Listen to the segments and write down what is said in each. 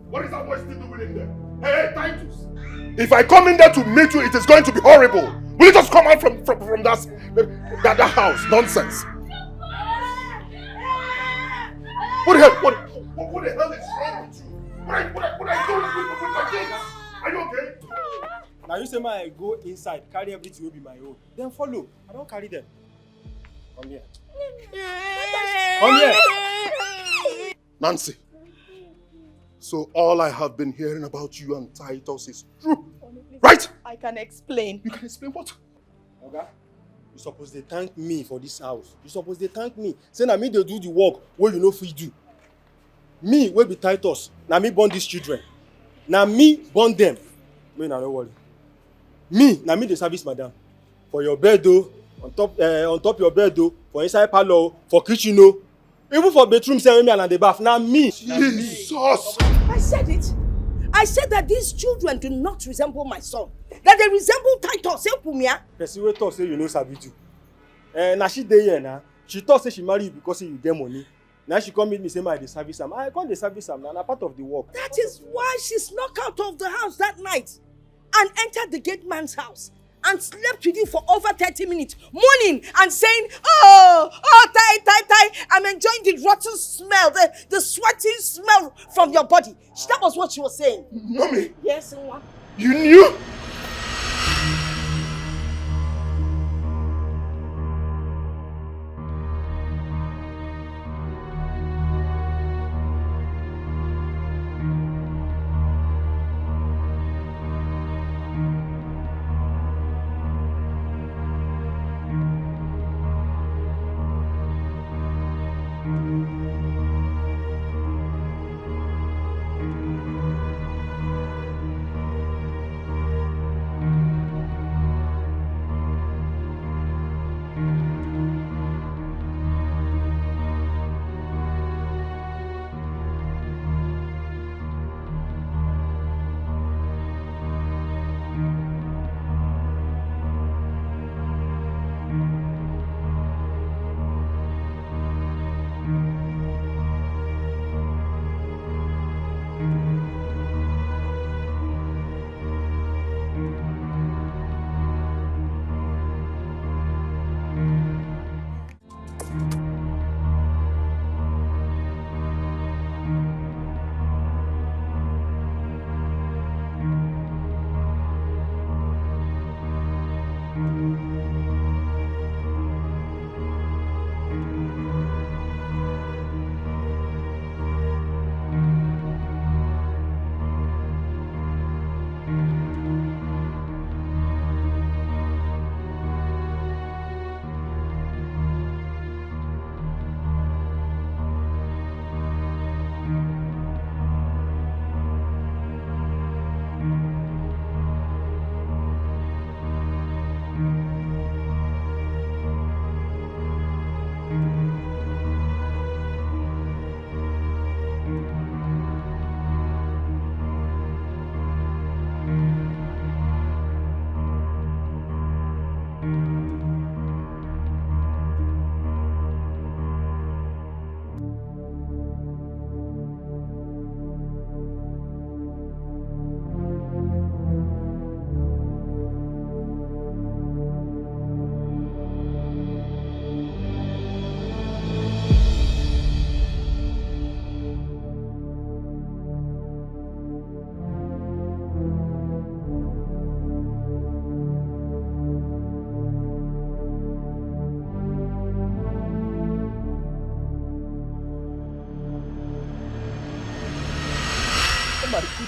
What is that boy still doing in there? Hey, Titus! If I come in there to meet you, it is going to be horrible. Will you just come out from that house? Nonsense. What the hell is wrong with you? What are you doing with my kids? Are you okay? Now you say I go inside, carry everything will be my own. Then follow. I don't carry them. Come here. Come here. Nancy. So all I have been hearing about you and Titus is true. Right? I can explain. You can explain what? Okay. You supposed to thank me for this house. You supposed to thank me. Say na me they do the work where you know free do. Me will be Titus. Now me born these children. Now me born them. Me na no worry. Me na me the service madam. For your bed though, on top your bed though, for inside parlor, for kitchen though. Even for bedroom, say me and the bath. Now me. Jesus! I said it. I said that these children do not resemble my son. That they resemble Titus. Person wey talk say you know sabi do. Now she dey here now. She thought say she marry you because you get money. Now she come meet me say my dey service am. I come dey service am. Na part of the work. That is why she snuck out of the house that night and entered the Gateman's house and slept with you for over 30 minutes, moaning and saying, oh, tie, I'm enjoying the rotten smell, the sweaty smell from your body. That was what she was saying. Mommy! Yes, Nwa. You knew?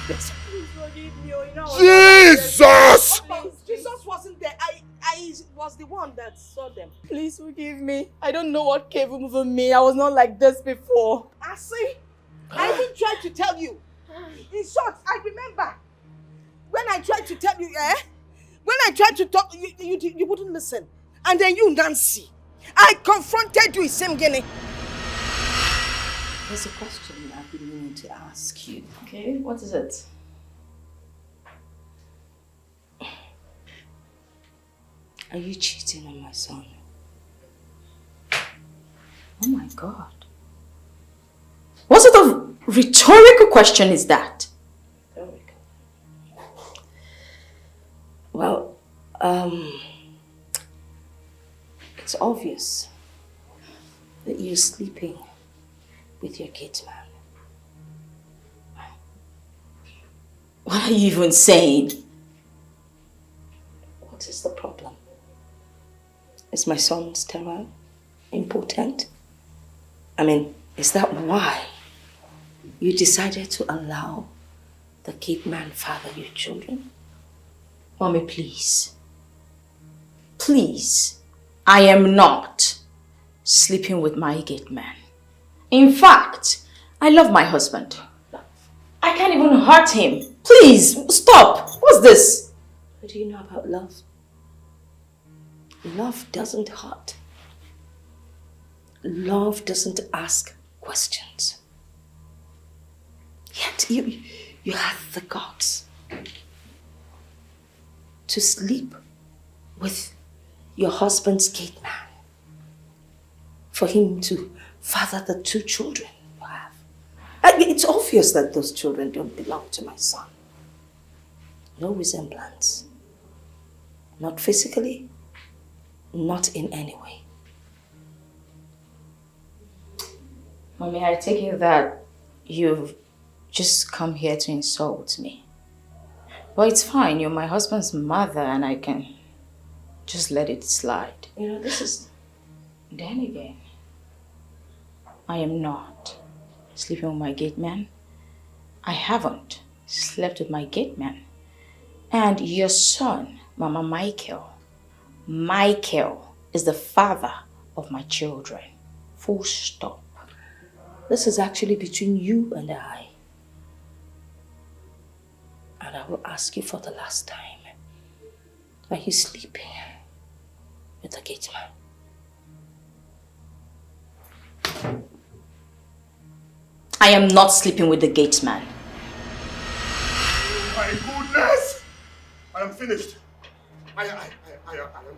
Please forgive me. You know, Jesus! Jesus wasn't there. I was the one that saw them. Please forgive me. I don't know what came over me. I was not like this before. I see. I even tried to tell you. In short, I remember when I tried to tell you, when I tried to talk, you wouldn't listen. And then you, Nancy, I confronted you with same guinea. There's a question I've been meaning to ask you. Okay, what is it? Are you cheating on my son? Oh my God. What sort of rhetorical question is that? It's obvious that you're sleeping with your Gateman. What are you even saying? What is the problem? Is my son sterile? Important? I mean, is that why you decided to allow the Gateman father your children? Mommy, please. Please. I am not sleeping with my Gateman. In fact, I love my husband. I can't even hurt him. Please, stop. What's this? What do you know about love? Love doesn't hurt. Love doesn't ask questions. Yet you have the guts to sleep with your husband's Gateman for him to father the 2 children you have. It's obvious that those children don't belong to my son. No resemblance. Not physically, not in any way. Mommy, I take it that you've just come here to insult me. But it's fine, you're my husband's mother and I can just let it slide. You know, this is... Then again, I am not sleeping with my Gateman. I haven't slept with my Gateman. And your son, Mama Michael is the father of my children. Full stop. This is actually between you and I. And I will ask you for the last time. Are you sleeping with the Gateman? I am not sleeping with the Gateman. Oh my goodness! I am finished. I am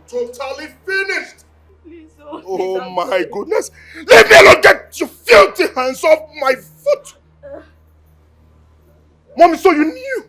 totally finished. Please don't. Oh my goodness! Leave me alone! Get your filthy hands off my foot! Mommy, so you knew?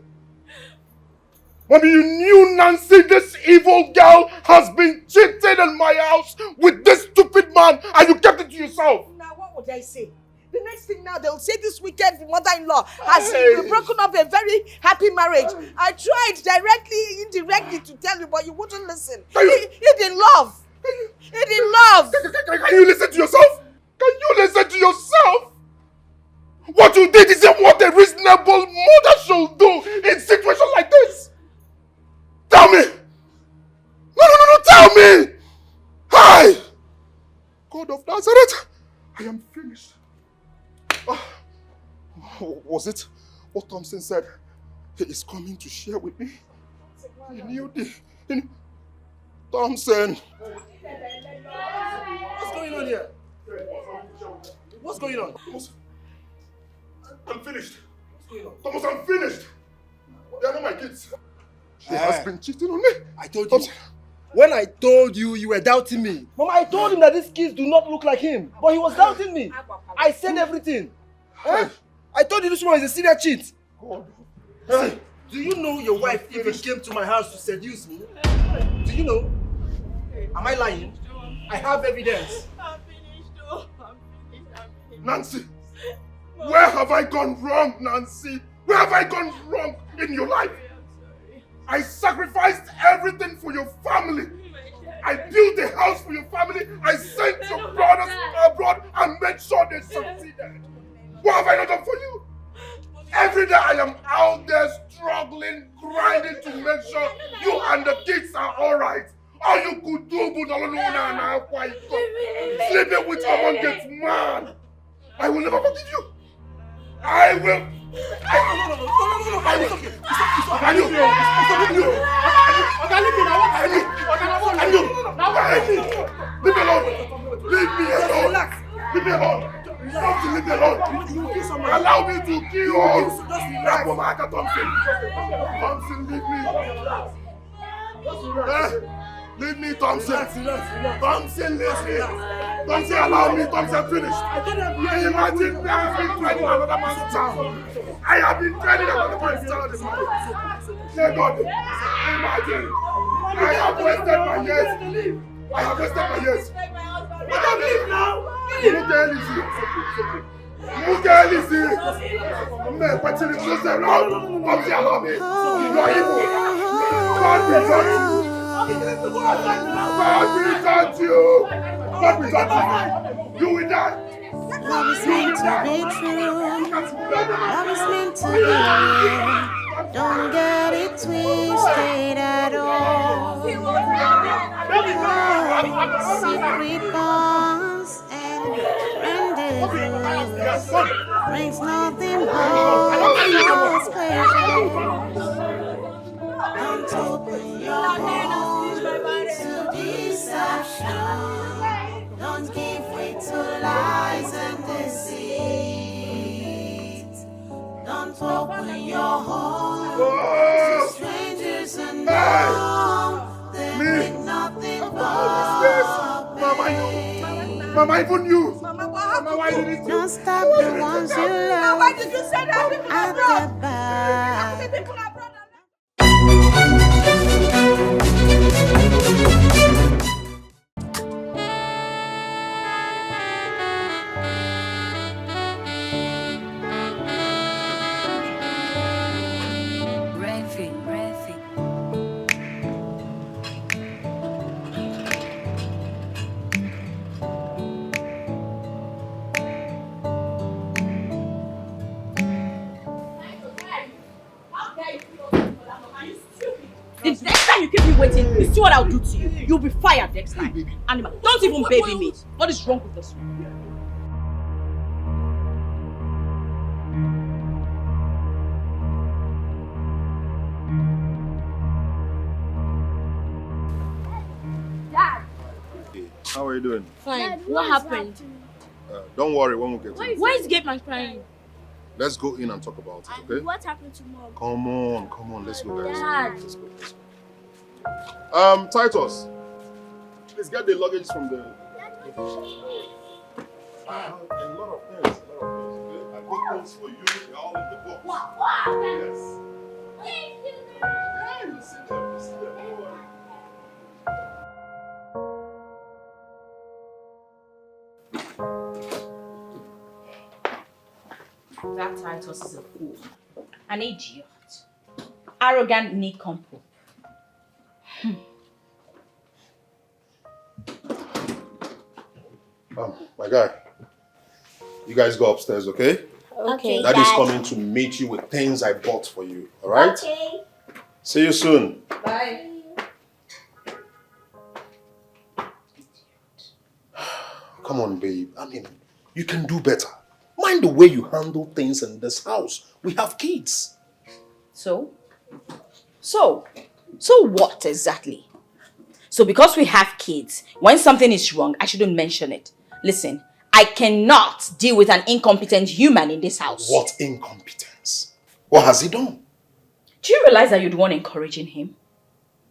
Mommy, you knew Nancy, this evil girl, has been cheating in my house with this stupid man and you kept it to yourself? Now, what would I say? The next thing now, they'll say this wicked mother-in-law has broken up a very happy marriage. I tried directly, indirectly to tell you, but you wouldn't listen. He didn't love. He didn't love. Can you listen to yourself? Can you listen to yourself? What you did isn't what a reasonable mother should do in situations like this. Tell me. No, tell me. Hi. God of Nazareth, I am finished. Was it what Thompson said? He is coming to share with me. He knew Thompson. What's going on here? What's going on? I'm finished. What's going on? Thomas, I'm finished. They are not my kids. She has been cheating on me. I told you. When I told you, you were doubting me. Mama, I told him that these kids do not look like him. But he was doubting me. I said everything. I told you this one is a serious cheat. See, do you know your wife even came to my house to seduce me? Do you know? Am I lying? I have evidence. I'm finished, oh. I'm finished. Nancy, where have I gone wrong, Nancy? Where have I gone wrong in your life? I sacrificed everything for your family. I built a house for your family. I sent your brothers abroad and made sure they succeeded. What have I not done for you? Every day I am out there struggling, grinding to make sure you and the kids are alright. All you could do, sleeping with someone gets mad. I will never forgive you. I will. Leave me alone. Leave me alone. Leave me alone. Leave me alone. Allow me to kill you. Thompson, leave me. Leave me, Thompson. Thompson, leave me. Thompson, allow me. Thompson, finished. Imagine I have been training another man's child. I have been training another man's child. Dear God, imagine. I have wasted my years. I have wasted my years. Madam, leave now. Look at Lizzie. Man, what's in the closet now? Come here, mommy. You are evil. God will judge you. God will judge you. God will judge you. You will die. Love is meant to be true. Love is meant to be real. Don't get it twisted at all. Secret bonds and rendezvous brings nothing but false pleasure. Don't open your heart to deception. Don't give way to lies and deceit. Don't open your heart to strangers and know they bring nothing but pain. Mama, even you. Mama, what happened? Why did it? Don't stop the ones you love Why did you say that? People at abroad. the back. People abroad. The next time you keep me waiting, you see what I'll do to you. You'll be fired next time. Animal, don't even baby me. What is wrong with this one? Dad. How are you doing? Fine. Dad, What happened? Don't worry, when we get to it. Why is Gateman crying? Let's go in and talk about it, And okay? what happened to Mom? Come on, let's go, guys. Dad. Let's go. Titus, please get the luggage from the... A lot of things, okay? I got things for you, they're all in the box. Yes. Yeah, you see them, don't worry. That Titus is a fool. An idiot. Arrogant nincompoop. My guy, you guys go upstairs, okay? Okay, Daddy's Dad. coming to meet you with things I bought for you, alright? Okay. See you soon. Bye. Come on, babe. I mean, you can do better. Mind the way you handle things in this house. We have kids. So what exactly? So because we have kids, when something is wrong, I shouldn't mention it. Listen, I cannot deal with an incompetent human in this house. What incompetence? What has he done? Do you realize that you're the one encouraging him?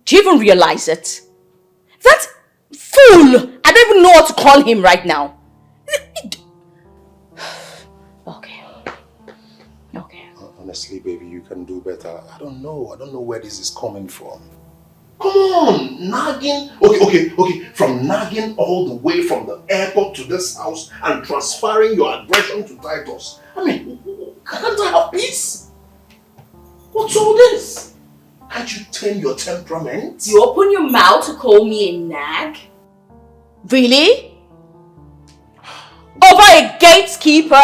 Do you even realize it? That fool! I don't even know what to call him right now. Okay. Honestly, baby, you can do better. I don't know where this is coming from. Come on, nagging. Okay. From nagging all the way from the airport to this house and transferring your aggression to Titus. I mean, can't I have peace? What's all this? Can't you tame your temperament? You open your mouth to call me a nag? Really? Over a gatekeeper?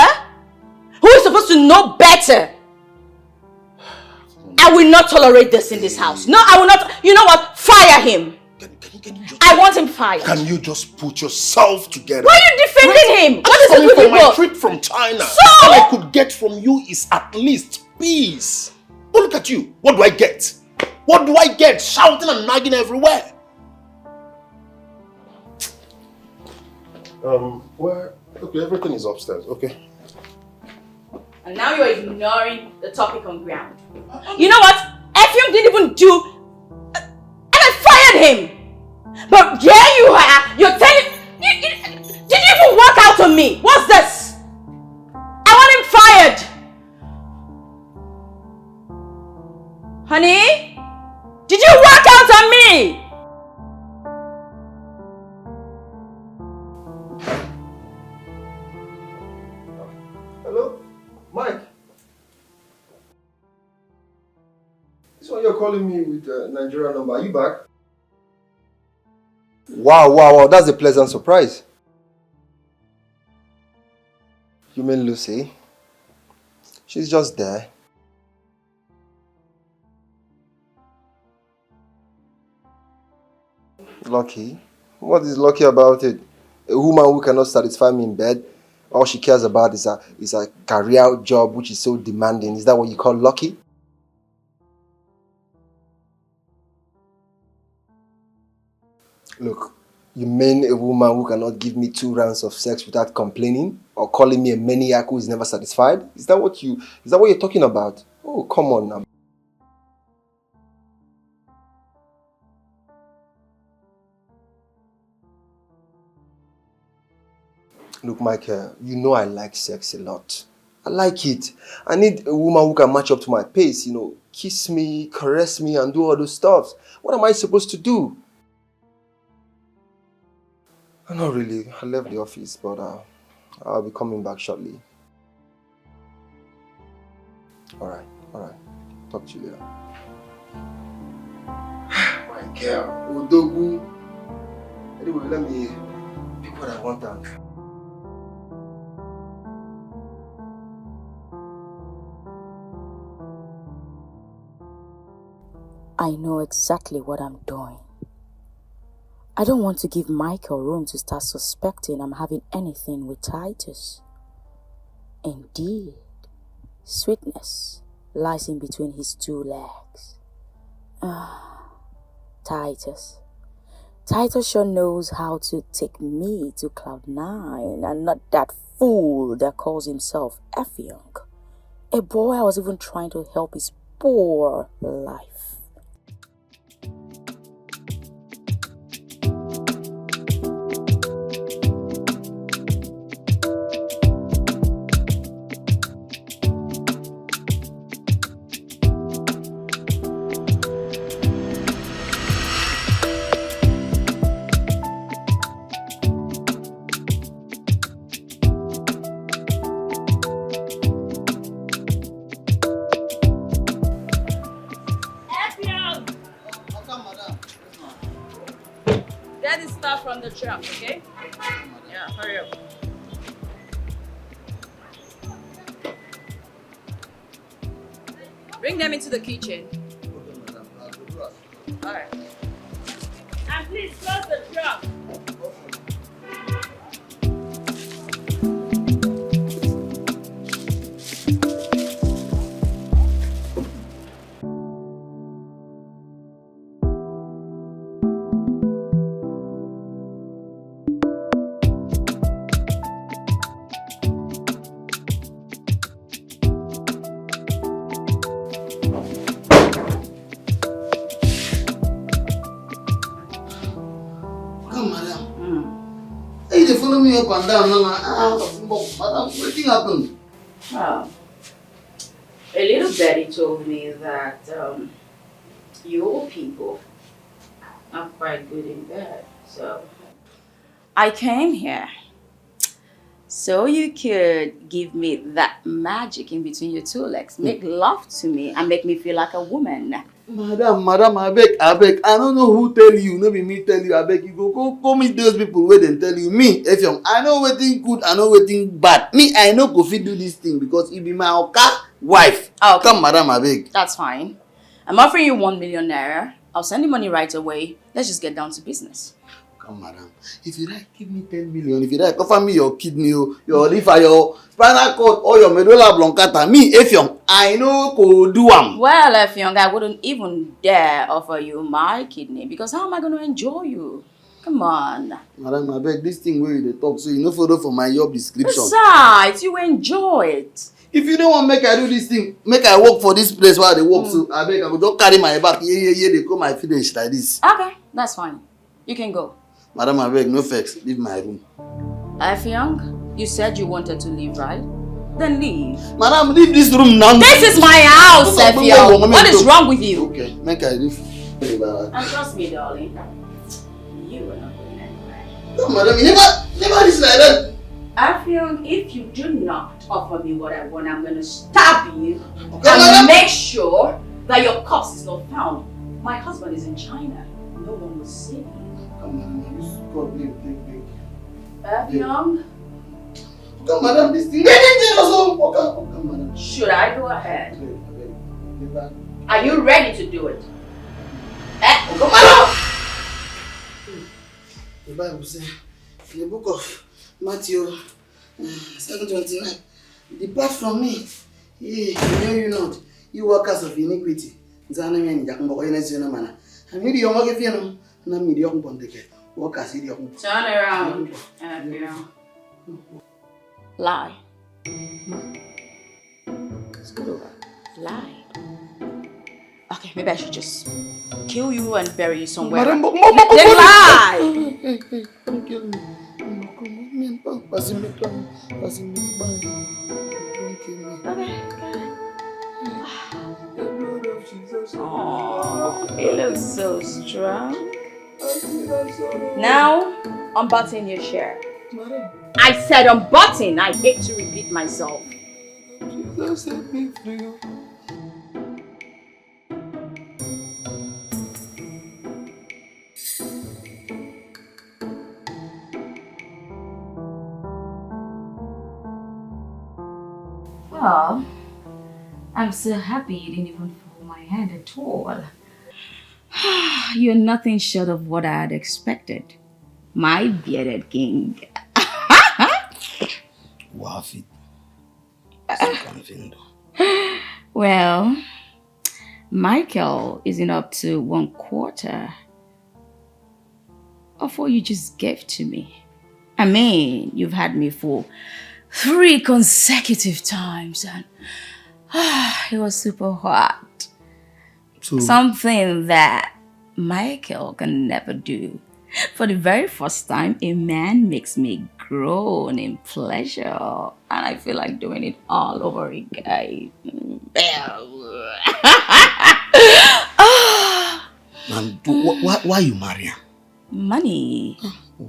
Who is supposed to know better? I will not tolerate this in this house. No, I will not. You know what? Fire him. Can you just, I want him fired. Can you just put yourself together? Why are you defending him? What is it Coming with from you my both? trip from China. So? All I could get from you is at least peace. But look at you. What do I get? What do I get? Shouting and nagging everywhere. Where? Okay, everything is upstairs. Okay. And now you're ignoring the topic on ground. You know what? Effium didn't even do... And I fired him! But here you are, you're telling... Did you even work out on me? What's this? I want him fired! Honey? Did you work out on me? Hello? Mike? This one you're calling me with a Nigerian number. Are you back? Wow. That's a pleasant surprise. You mean Lucy? She's just there. Lucky? What is lucky about it? A woman who cannot satisfy me in bed, all she cares about is a career job which is so demanding. Is that what you call lucky? Look, you mean a woman who cannot give me 2 rounds of sex without complaining? Or calling me a maniac who is never satisfied? Is that what you're talking about? Oh, come on now. Look, Michael, you know I like sex a lot. I like it. I need a woman who can match up to my pace, kiss me, caress me, and do all those stuff. What am I supposed to do? Not really. I left the office, but I'll be coming back shortly. Alright. Talk to you later. My girl, Odogu. Anyway, let me pick what I want and... I know exactly what I'm doing. I don't want to give Michael room to start suspecting I'm having anything with Titus. Indeed, sweetness lies in between his 2 legs. Titus. Titus sure knows how to take me to cloud 9 and not that fool that calls himself Effiong. A boy I was even trying to help his poor life. Get the stuff from the truck, okay? Yeah, hurry up. Bring them into the kitchen. Alright. And please close the truck. Follow me up and down. Madam, what happened? Well, a little Betty told me that your people are quite good in bed, so I came here so you could give me that magic in between your 2 legs, make love to me and make me feel like a woman. Madam, I beg. I don't know who tell you, no be me tell you. I beg you go meet those people where they tell you. Me, Effiong, I know wetin good, I know wetin bad. Me, I know go fit do this thing because it be my oka wife. Okay. Come, madam, I beg. That's fine. I'm offering you 1 million naira. I'll send you money right away. Let's just get down to business. Come, madam. If you like, give me 10 million. If you like, offer me your kidney, your liver, your spinal cord, or your medulla oblongata. Me, Effiong, I know go do am. Well, Effiong, I wouldn't even dare offer you my kidney because how am I going to enjoy you? Come on. Madam, I beg, this thing where you dey talk, so you no follow for my job description. Besides, you enjoy it. If you don't want make I do this thing, make I work for this place where they work, so I beg, I go just carry my back, they come my finish like this. Okay, that's fine. You can go. Madam, I beg, no vex, leave my room. Effiong, you said you wanted to leave, right? Then leave. Madam, leave this room now. This is my house, Effiong. What is wrong with you? Okay, make I leave. And trust me, darling, you are not going anywhere. No, madam, you never listen like that. Effiong, if you do not offer me what I want, I'm gonna stab you and make sure that your corpse is not found. My husband is in China. No one will see me. Come on, God, take. Young? Come, madam, this thing. Come, madam. Should I go ahead? Are you ready to do it? Come, madam! The Bible says in the book of Matthew 7:29, depart from me, I know you not, you workers of iniquity. Turn around. Lie. Scoot over. Lie. Okay, maybe I should just kill you and bury you somewhere. Then lie! Hey, don't kill me. Don't kill me. Don't kill me. Okay. Oh, you look so strong. Now, unbutton your shirt. I said unbutton. I hate to repeat myself. Jesus set me free. Well, I'm so happy you didn't even fall my hand at all. You're nothing short of what I had expected. My bearded king. Wafi. Well, Michael isn't up to 1/4 of what you just gave to me. I mean, you've had me for 3 consecutive times and it was super hot. So, something that Michael can never do. For the very first time, a man makes me groan in pleasure and I feel like doing it all over again. and why you marry him? Money.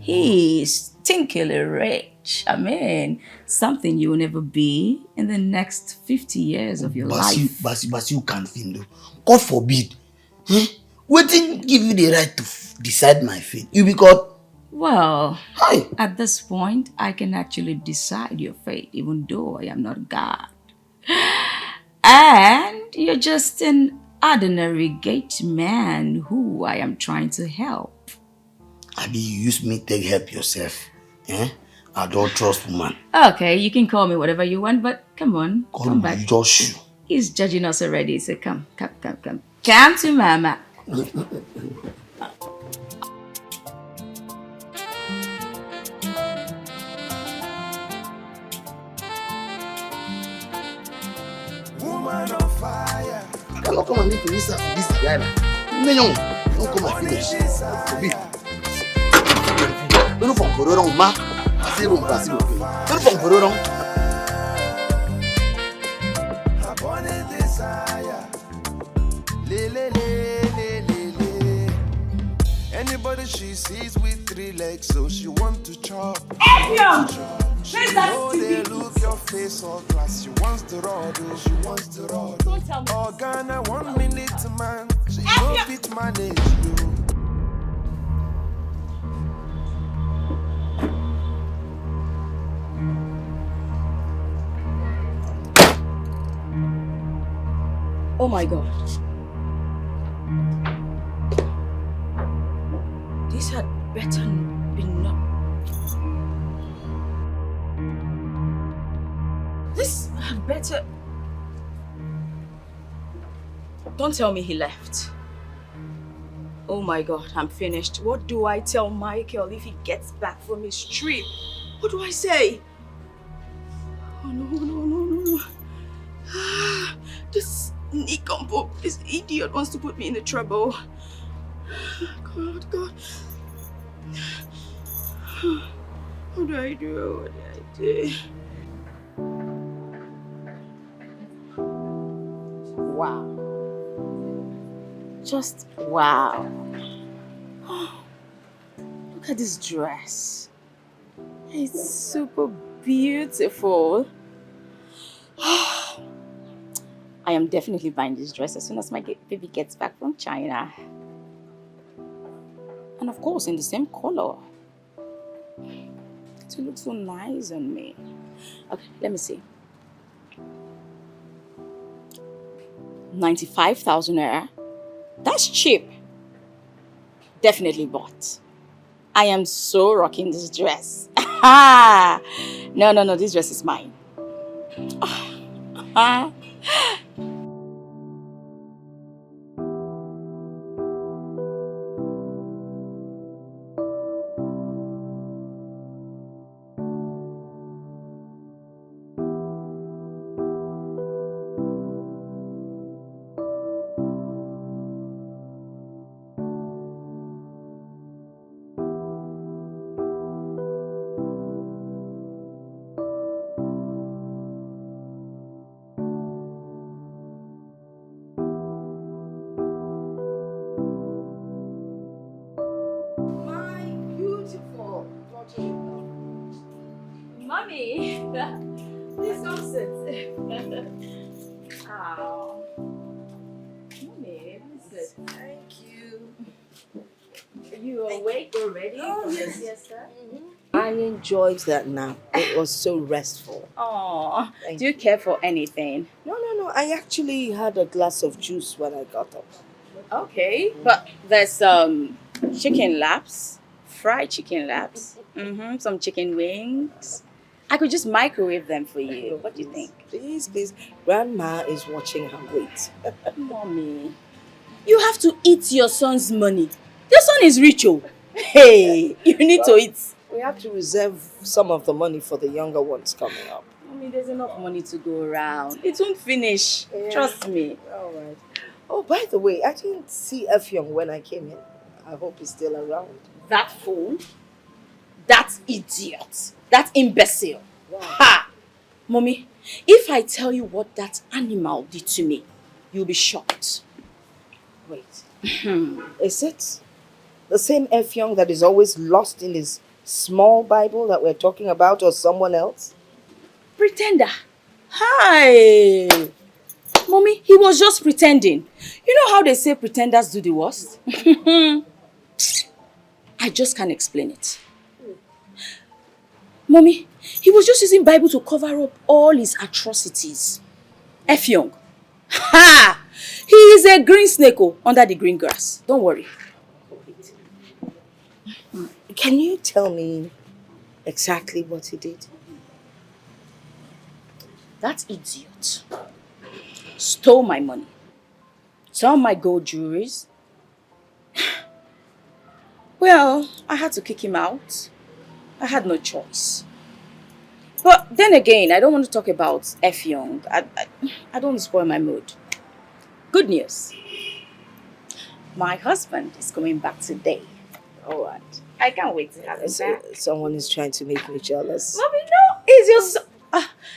He's stinkily rich. I mean, something you will never be in the next 50 years of your life. But you can't find. God forbid. What didn't give you the right to decide my fate? You be caught. Well, Hi. at this point, I can actually decide your fate, even though I am not God. And you're just an ordinary gate man who I am trying to help. Abi, you use me to help yourself. I don't trust woman. Okay, you can call me whatever you want, but come on, come back. Just you. He's judging us already, so come. Come to mama. Woman on fire. I cannot come and live in this guy. Don't come and finish. Don't from Corona, ma. I say don't pass it. Don't from Corona. Anybody she sees with 3 legs, so she want to chop. Where's that They look your face all glass. She wants to roll, she wants to roll. Don't tell me. Oh, Ghana, 1 minute, man. She no fit manage you. Oh my God. This had better be not. This had better. Don't tell me he left. Oh my God, I'm finished. What do I tell Michael if he gets back from his trip? What do I say? Oh no. This nincompoop, this idiot wants to put me in the trouble. God. What do I do? Wow. Just wow. Look at this dress. It's super beautiful. I am definitely buying this dress as soon as my baby gets back from China. And of course, in the same color. It will look so nice on me. Okay, let me see. 95,000 naira. That's cheap. Definitely bought. I am so rocking this dress. No, this dress is mine. Mommy, please come sit. Oh, Mommy, please sit. Thank you. You awake already? Oh, yes. Sir. I enjoyed that nap. It was so restful. Oh, Thank do you care for anything? No. I actually had a glass of juice when I got up. Okay, but there's chicken laps, fried chicken laps, some chicken wings. I could just microwave them for you. What do you think? Please. Grandma is watching her weight. Mommy, you have to eat your son's money. Your son is rich, oh. Hey, you need to eat. We have to reserve some of the money for the younger ones coming up. Mommy, there's enough money to go around. It won't finish. Yeah. Trust me. All right. Oh, by the way, I didn't see Effiong when I came in. I hope he's still around. That fool, that idiot, that imbecile. Wow. Ha! Mommy, if I tell you what that animal did to me, you'll be shocked. Wait. Is it the same Effiong that is always lost in his small Bible that we're talking about, or someone else? Pretender. Hi! Mommy, he was just pretending. You know how they say pretenders do the worst? I just can't explain it. Mommy, he was just using Bible to cover up all his atrocities. Effiong. Ha! He is a green snake under the green grass. Don't worry. Can you tell me exactly what he did? That idiot stole my money, some of my gold jewelries. Well, I had to kick him out. I had no choice. But then again, I don't want to talk about Effiong. I don't want to spoil my mood. Good news. My husband is coming back today. All right. I can't wait to have him back. Someone is trying to make me jealous. Mommy, no. He's your son.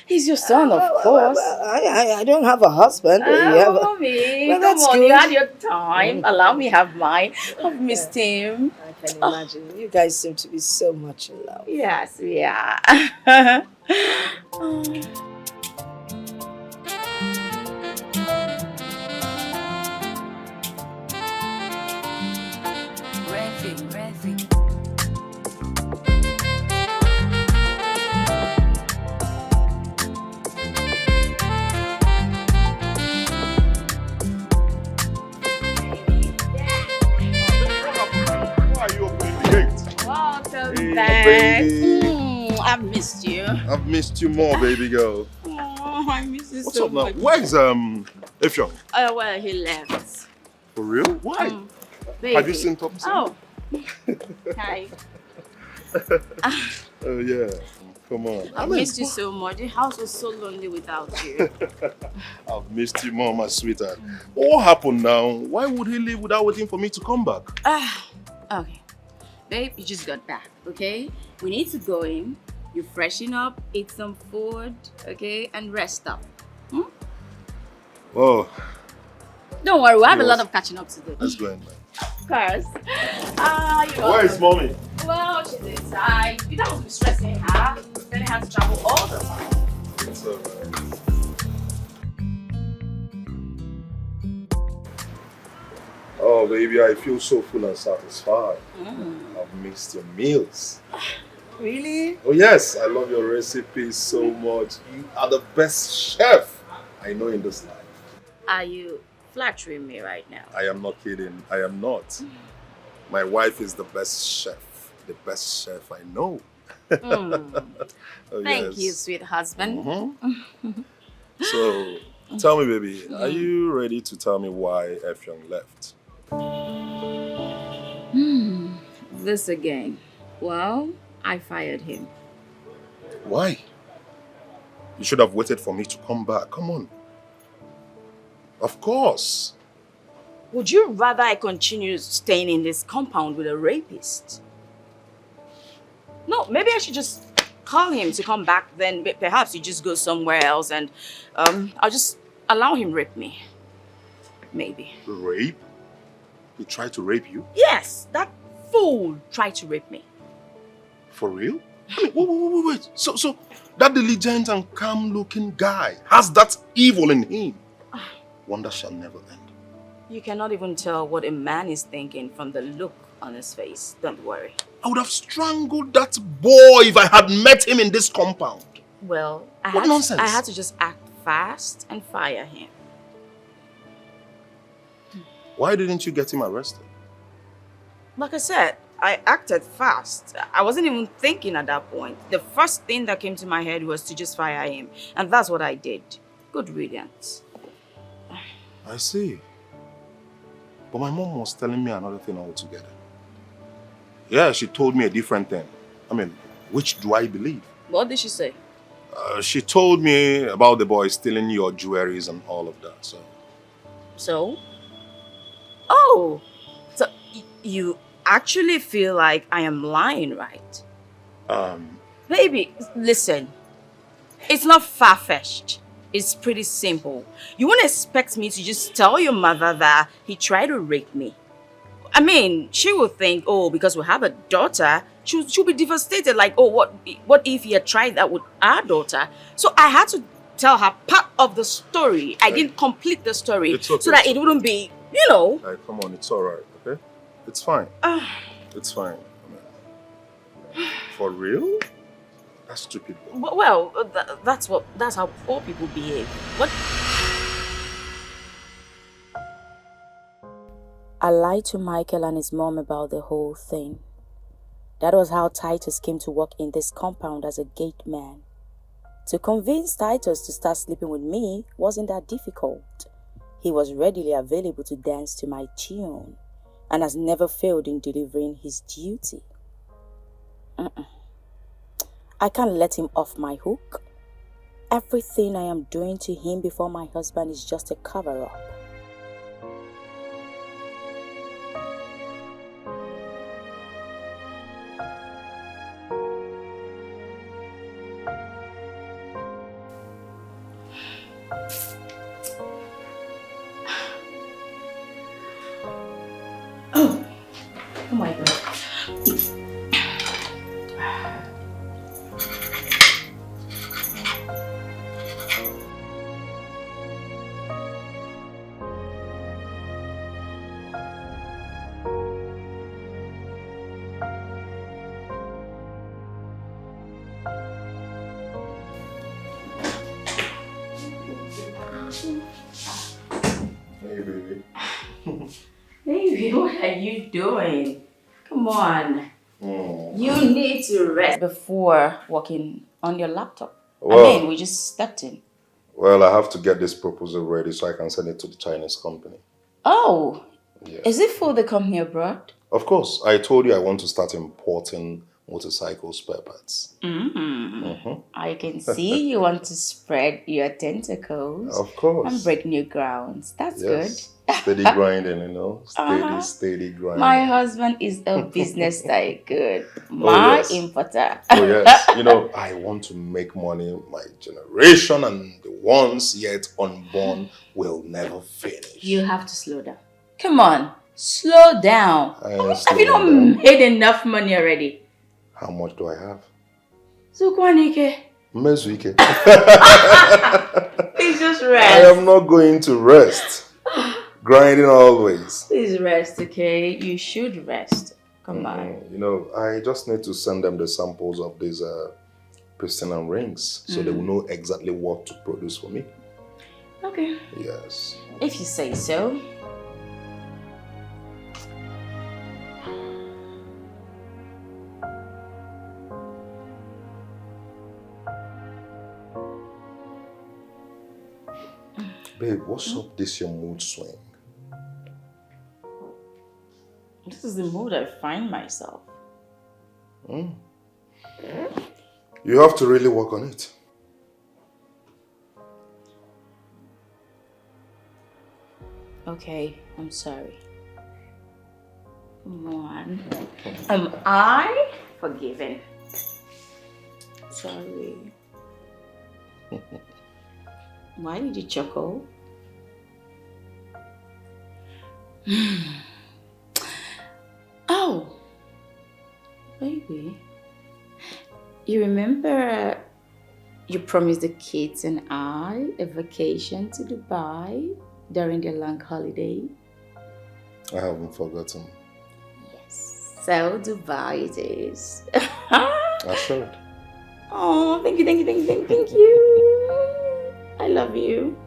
He's your son, of course. I don't have a husband. Mommy, Well, come that's on, good. you had your time. Allow me have mine. I've missed him. I can imagine. You guys seem to be so much in love. Yes, we are. Welcome back. Baby. I've missed you. I've missed you more, baby girl. Oh, I miss you What's so up now? much. Where's Effiong? Oh, well, he left. For real? Why? Baby. Have you seen Thompson? Oh. Hi. Oh yeah. Come on. I missed you so much. The house was so lonely without you. I've missed you more, my sweetheart. What happened now? Why would he leave without waiting for me to come back? Okay. Babe, you just got back, okay? We need to go in, you freshen up, eat some food, okay? And rest up. Oh. Don't worry, we have a lot of catching up to do. Let's go in, man. Of course. Where is mommy? Well, she's inside. You don't have to be stressing her. Then you have to travel all the time. It's alright. Oh, baby, I feel so full and satisfied. I've missed your meals. Really? Oh, yes, I love your recipes so much. You are the best chef I know in this life. Are you flattering me right now? I am not kidding. I am not. My wife is the best chef. The best chef I know. Oh, Thank yes. you, sweet husband. So, tell me, baby, are you ready to tell me why Effiong left? This again. Well, I fired him. Why? You should have waited for me to come back. Come on. Of course. Would you rather I continue staying in this compound with a rapist? No, maybe I should just call him to come back. Then perhaps you just go somewhere else and I'll just allow him rape me. Maybe. Rape? He tried to rape you? Yes, that fool tried to rape me. For real? I mean, wait. So that diligent and calm-looking guy has that evil in him. Wonder shall never end. You cannot even tell what a man is thinking from the look on his face. Don't worry. I would have strangled that boy if I had met him in this compound. Well, I had to just act fast and fire him. Why didn't you get him arrested? Like I said, I acted fast. I wasn't even thinking at that point. The first thing that came to my head was to just fire him. And that's what I did. Good riddance. I see. But my mom was telling me another thing altogether. Yeah, she told me a different thing. I mean, which do I believe? What did she say? She told me about the boy stealing your jewelries and all of that, so... So? Oh! So, you actually feel like I am lying, right? Baby, listen. It's not far-fetched. It's pretty simple. You won't expect me to just tell your mother that he tried to rape me. I mean, she will think, oh, because we have a daughter, she'll be devastated. Like, oh, what if he had tried that with our daughter? So I had to tell her part of the story. I didn't complete the story. It's okay. So that it wouldn't be, you know. Hey, come on, it's alright, okay? It's fine. It's fine. I mean, for real? That's stupid. Well, that's how poor people behave. What? I lied to Michael and his mom about the whole thing. That was how Titus came to work in this compound as a gateman. To convince Titus to start sleeping with me wasn't that difficult. He was readily available to dance to my tune and has never failed in delivering his duty. I can't let him off my hook. Everything I am doing to him before my husband is just a cover-up. Oh my God. Hey, baby. Baby, what are you doing? Come on. You need to rest before working on your laptop. Well, we just stepped in. Well, I have to get this proposal ready so I can send it to the Chinese company. Oh, Yeah. is it for the company abroad? Of course. I told you I want to start importing motorcycle spare parts. I can see you want to spread your tentacles. Of course. And break new grounds. That's good. Steady grinding, you know. Steady grinding. My husband is a business tycoon. My importer. Oh, yes. You know, I want to make money. My generation and the ones yet unborn will never finish. You have to slow down. Come on. Slow down. Have you not made enough money already? How much do I have? Sukwanike. Mezuike. Please just I rest. am not going to rest. Grinding always. Please rest, okay? You should rest. Come on. You know, I just need to send them the samples of these piston and rings so they will know exactly what to produce for me. Okay. Yes. If you say so. Babe, what's up this your mood swing? This is the mood I find myself. You have to really work on it. Okay, I'm sorry. Come on. Am I forgiven? Sorry. Why did you chuckle? Oh, baby. You remember you promised the kids and I a vacation to Dubai during the long holiday? I haven't forgotten. Yes. So Dubai it is. Assured. Oh, thank you. I love you.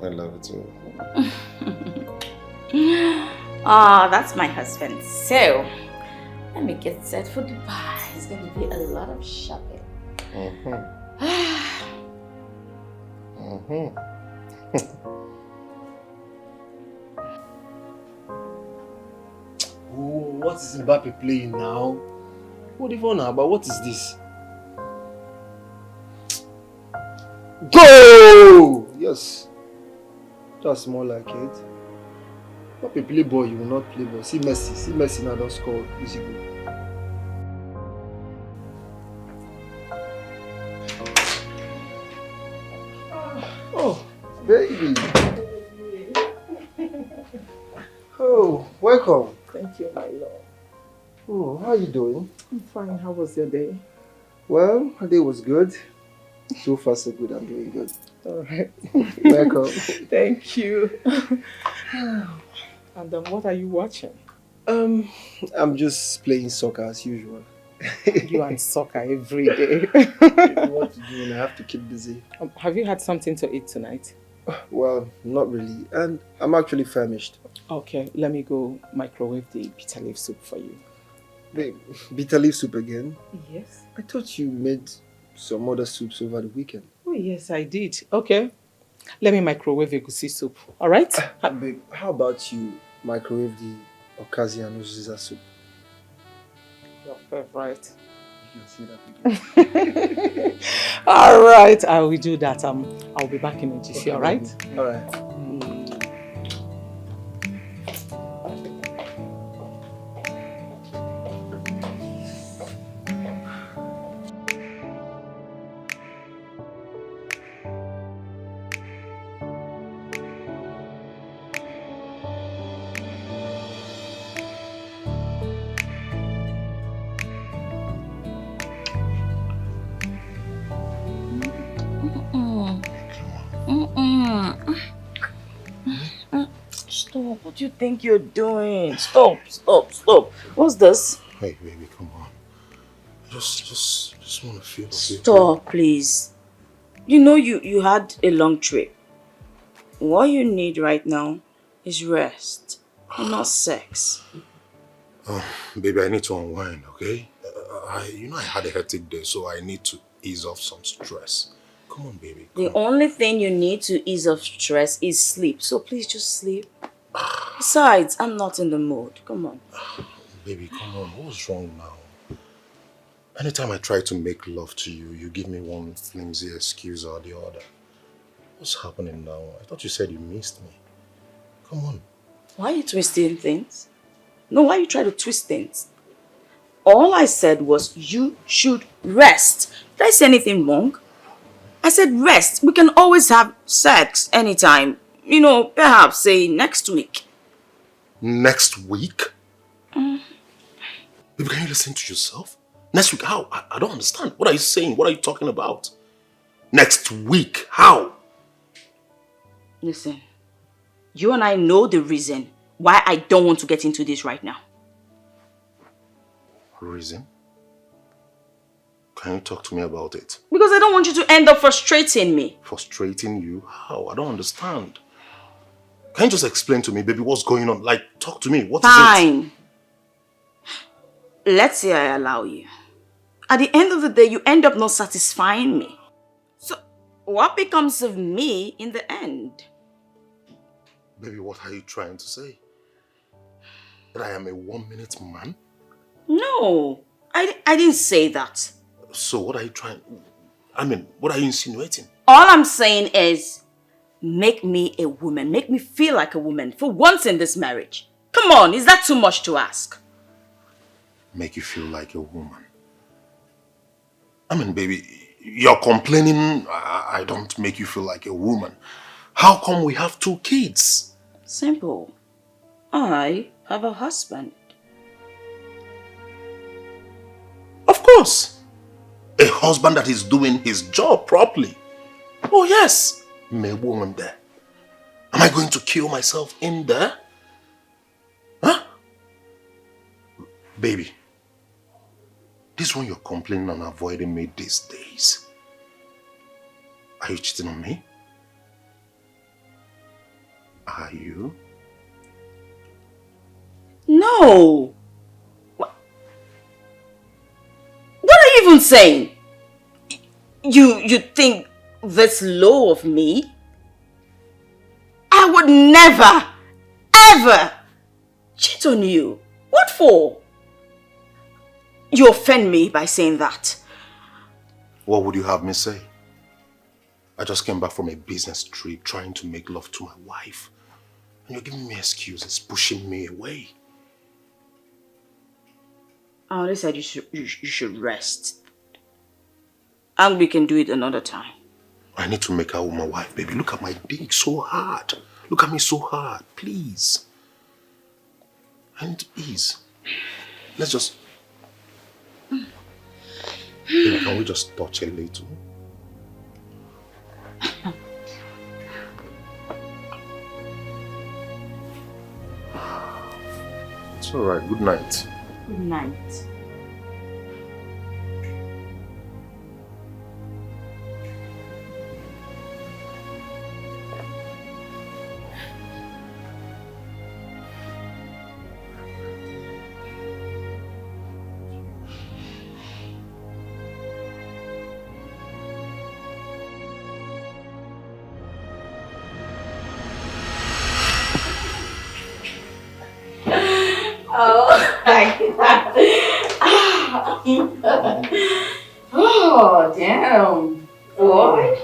I love it too. Ah, that's my husband. So, let me get set for Dubai. It's going to be a lot of shopping. Oh, what is Mbappe playing now? What if on about what is this? Go! Yes. That's more like it. Mbappe play ball, you will not play ball. See Messi now don't score. Easy goal. Oh, baby. Oh, welcome. Thank you, my love. Oh, how are you doing? I'm fine. How was your day? Well, my day was good. So far, so good. I'm doing good. All right. Welcome. Thank you. And what are you watching? I'm just playing soccer as usual. You and soccer every day. What to do and I have to keep busy. Have you had something to eat tonight? Well, not really. And I'm actually famished. Okay, let me go microwave the bitter leaf soup for you. Babe, bitter leaf soup again? Yes. I thought you made some other soups over the weekend. Oh, yes, I did. Okay. Let me microwave egusi soup. All right? Babe, how about you microwave the okazi and uziza soup? Your favorite. You can see that. All right, I will do that. I'll be back in a jiffy, all right? All right. Stop. What do you think you're doing? Stop. What's this? Hey, baby, come on. Just want to feel. Stop, please. You know you had a long trip. What you need right now is rest, and not sex. Oh, baby, I need to unwind, okay? I had a hectic day, so I need to ease off some stress. Come on, baby. The only thing you need to ease off stress is sleep. So please just sleep. Besides, I'm not in the mood. Come on. Baby, come on. What's wrong now? Anytime I try to make love to you, you give me one flimsy excuse or the other. What's happening now? I thought you said you missed me. Come on. Why are you twisting things? No, why you try to twist things? All I said was you should rest. Did I say anything wrong? I said rest. We can always have sex anytime. You know, perhaps say next week. Next week? Baby, can you listen to yourself? Next week, how? I don't understand. What are you saying? What are you talking about? Next week, how? Listen, You and I know the reason why I don't want to get into this right now. Reason? Can you talk to me about it? Because I don't want you to end up frustrating me. Frustrating you? How? I don't understand. Can you just explain to me, baby, what's going on? Like, talk to me. What is it? Fine. Let's say I allow you. At the end of the day, you end up not satisfying me. So, what becomes of me in the end? Baby, what are you trying to say? That I am a 1-minute man? No, I didn't say that. So what are you trying... what are you insinuating? All I'm saying is, make me a woman. Make me feel like a woman for once in this marriage. Come on, is that too much to ask? Make you feel like a woman? Baby, you're complaining I don't make you feel like a woman. How come we have 2 kids? Simple. I have a husband. Of course. A husband that is doing his job properly. Oh yes. Me woman there. Am I going to kill myself in there? Huh? Baby. This one you're complaining and avoiding me these days. Are you cheating on me? Are you? No. What are you even saying? You think this low of me? I would never, ever cheat on you. What for? You offend me by saying that. What would you have me say? I just came back from a business trip trying to make love to my wife. And you're giving me excuses, pushing me away. I only said you should rest. And we can do it another time. I need to make out with my wife, baby. Look at my dick, so hard. Look at me so hard, please. I need to ease. Let's just... Baby, can we just touch a little? It's alright, good night. Good night. Oh, damn. Boy,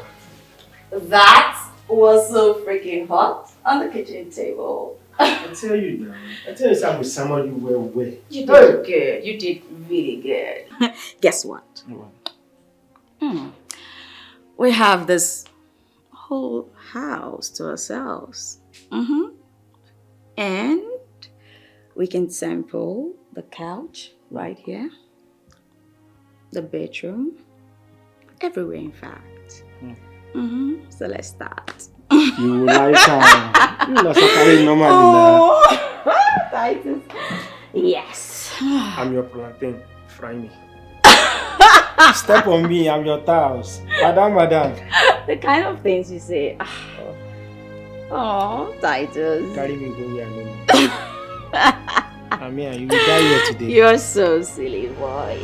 that was so freaking hot on the kitchen table. I tell you now. I tell you, I'm with somebody well. You did good. You did really good. Guess what? We have this whole house to ourselves. And we can sample the couch right here, the bedroom, everywhere in fact. So let's start. You like you like carry normally now. Titus. Yes. I'm your plantain. Fry me. Step on me, I'm your tiles. Madam. The kind of things you say. Oh, Titus. Carry me go where I mean, you will die here today. You're so silly, boy.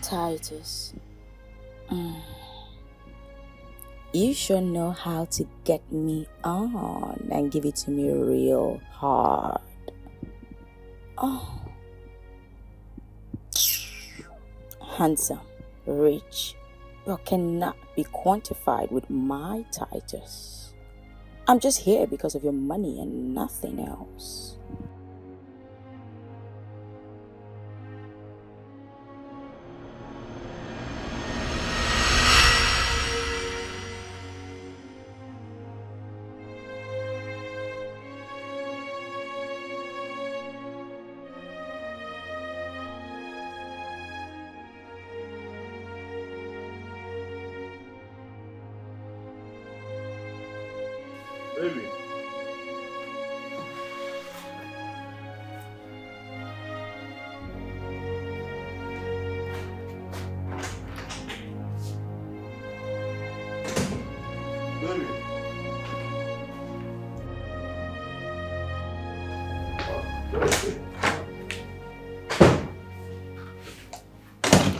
Titus. You sure know how to get me on and give it to me real hard. Oh. Handsome, rich, but cannot be quantified with my Titus. I'm just here because of your money and nothing else. Baby.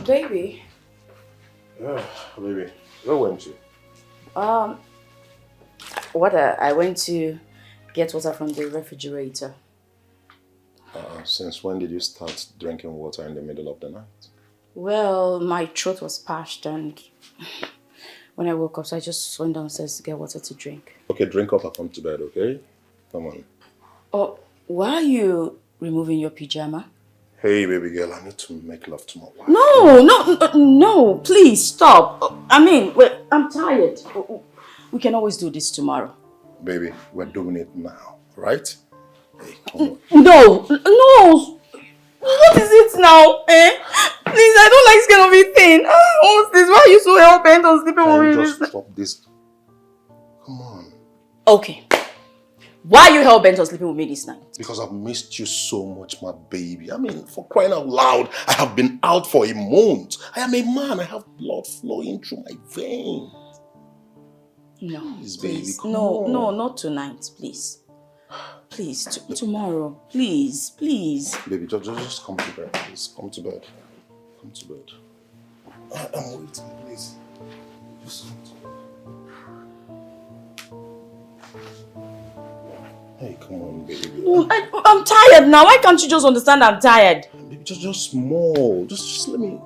Baby. Yeah, baby. Where went you? Water. I went to get water from the refrigerator. Since when did you start drinking water in the middle of the night? Well, my throat was parched and when I woke up, so I just went downstairs to get water to drink. Okay, drink up and come to bed, okay? Come on. Oh, why are you removing your pyjama? Hey, baby girl, I need to make love to my wife. No, please stop. I mean, wait, I'm tired. We can always do this tomorrow. Baby, we're doing it now, right? Hey, come on. No. What is it now, eh? Please, I don't like skin of eating. What's this? Why are you so hell-bent on sleeping with me? Just stop this. Come on. Okay. Why are you hell-bent on sleeping with me this night? Because I've missed you so much, my baby. I mean, for crying out loud, I have been out for a month. I am a man. I have blood flowing through my veins. No, please, please. Baby, No, not tonight, please. Please, tomorrow. Please. Baby, just come to bed. Please, come to bed. Come to bed. I'm waiting, please. Just come to bed. Hey, come on, baby. I'm tired now. Why can't you just understand I'm tired? Baby, just small. Just let me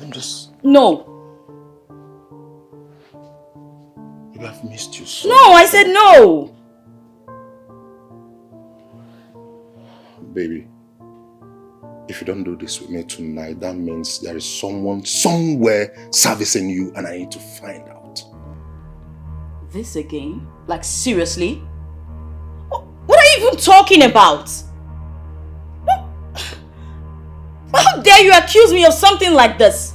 just... No. Baby, I've missed you so much. No, I said no. Baby, if you don't do this with me tonight, that means there is someone somewhere servicing you and I need to find out. This again? Like, seriously? What are you even talking about? How dare you accuse me of something like this?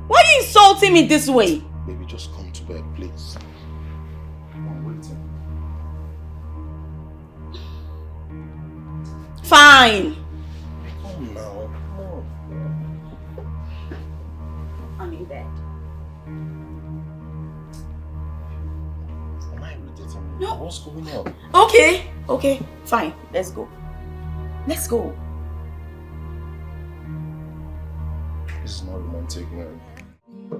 Why are you insulting me this way? Baby, just come to bed, please. I'm waiting. Fine. Come now. Come on. I'm in bed. Am I irritating you? No. What's going on? Okay, fine. Let's go. This is not romantic, man. Do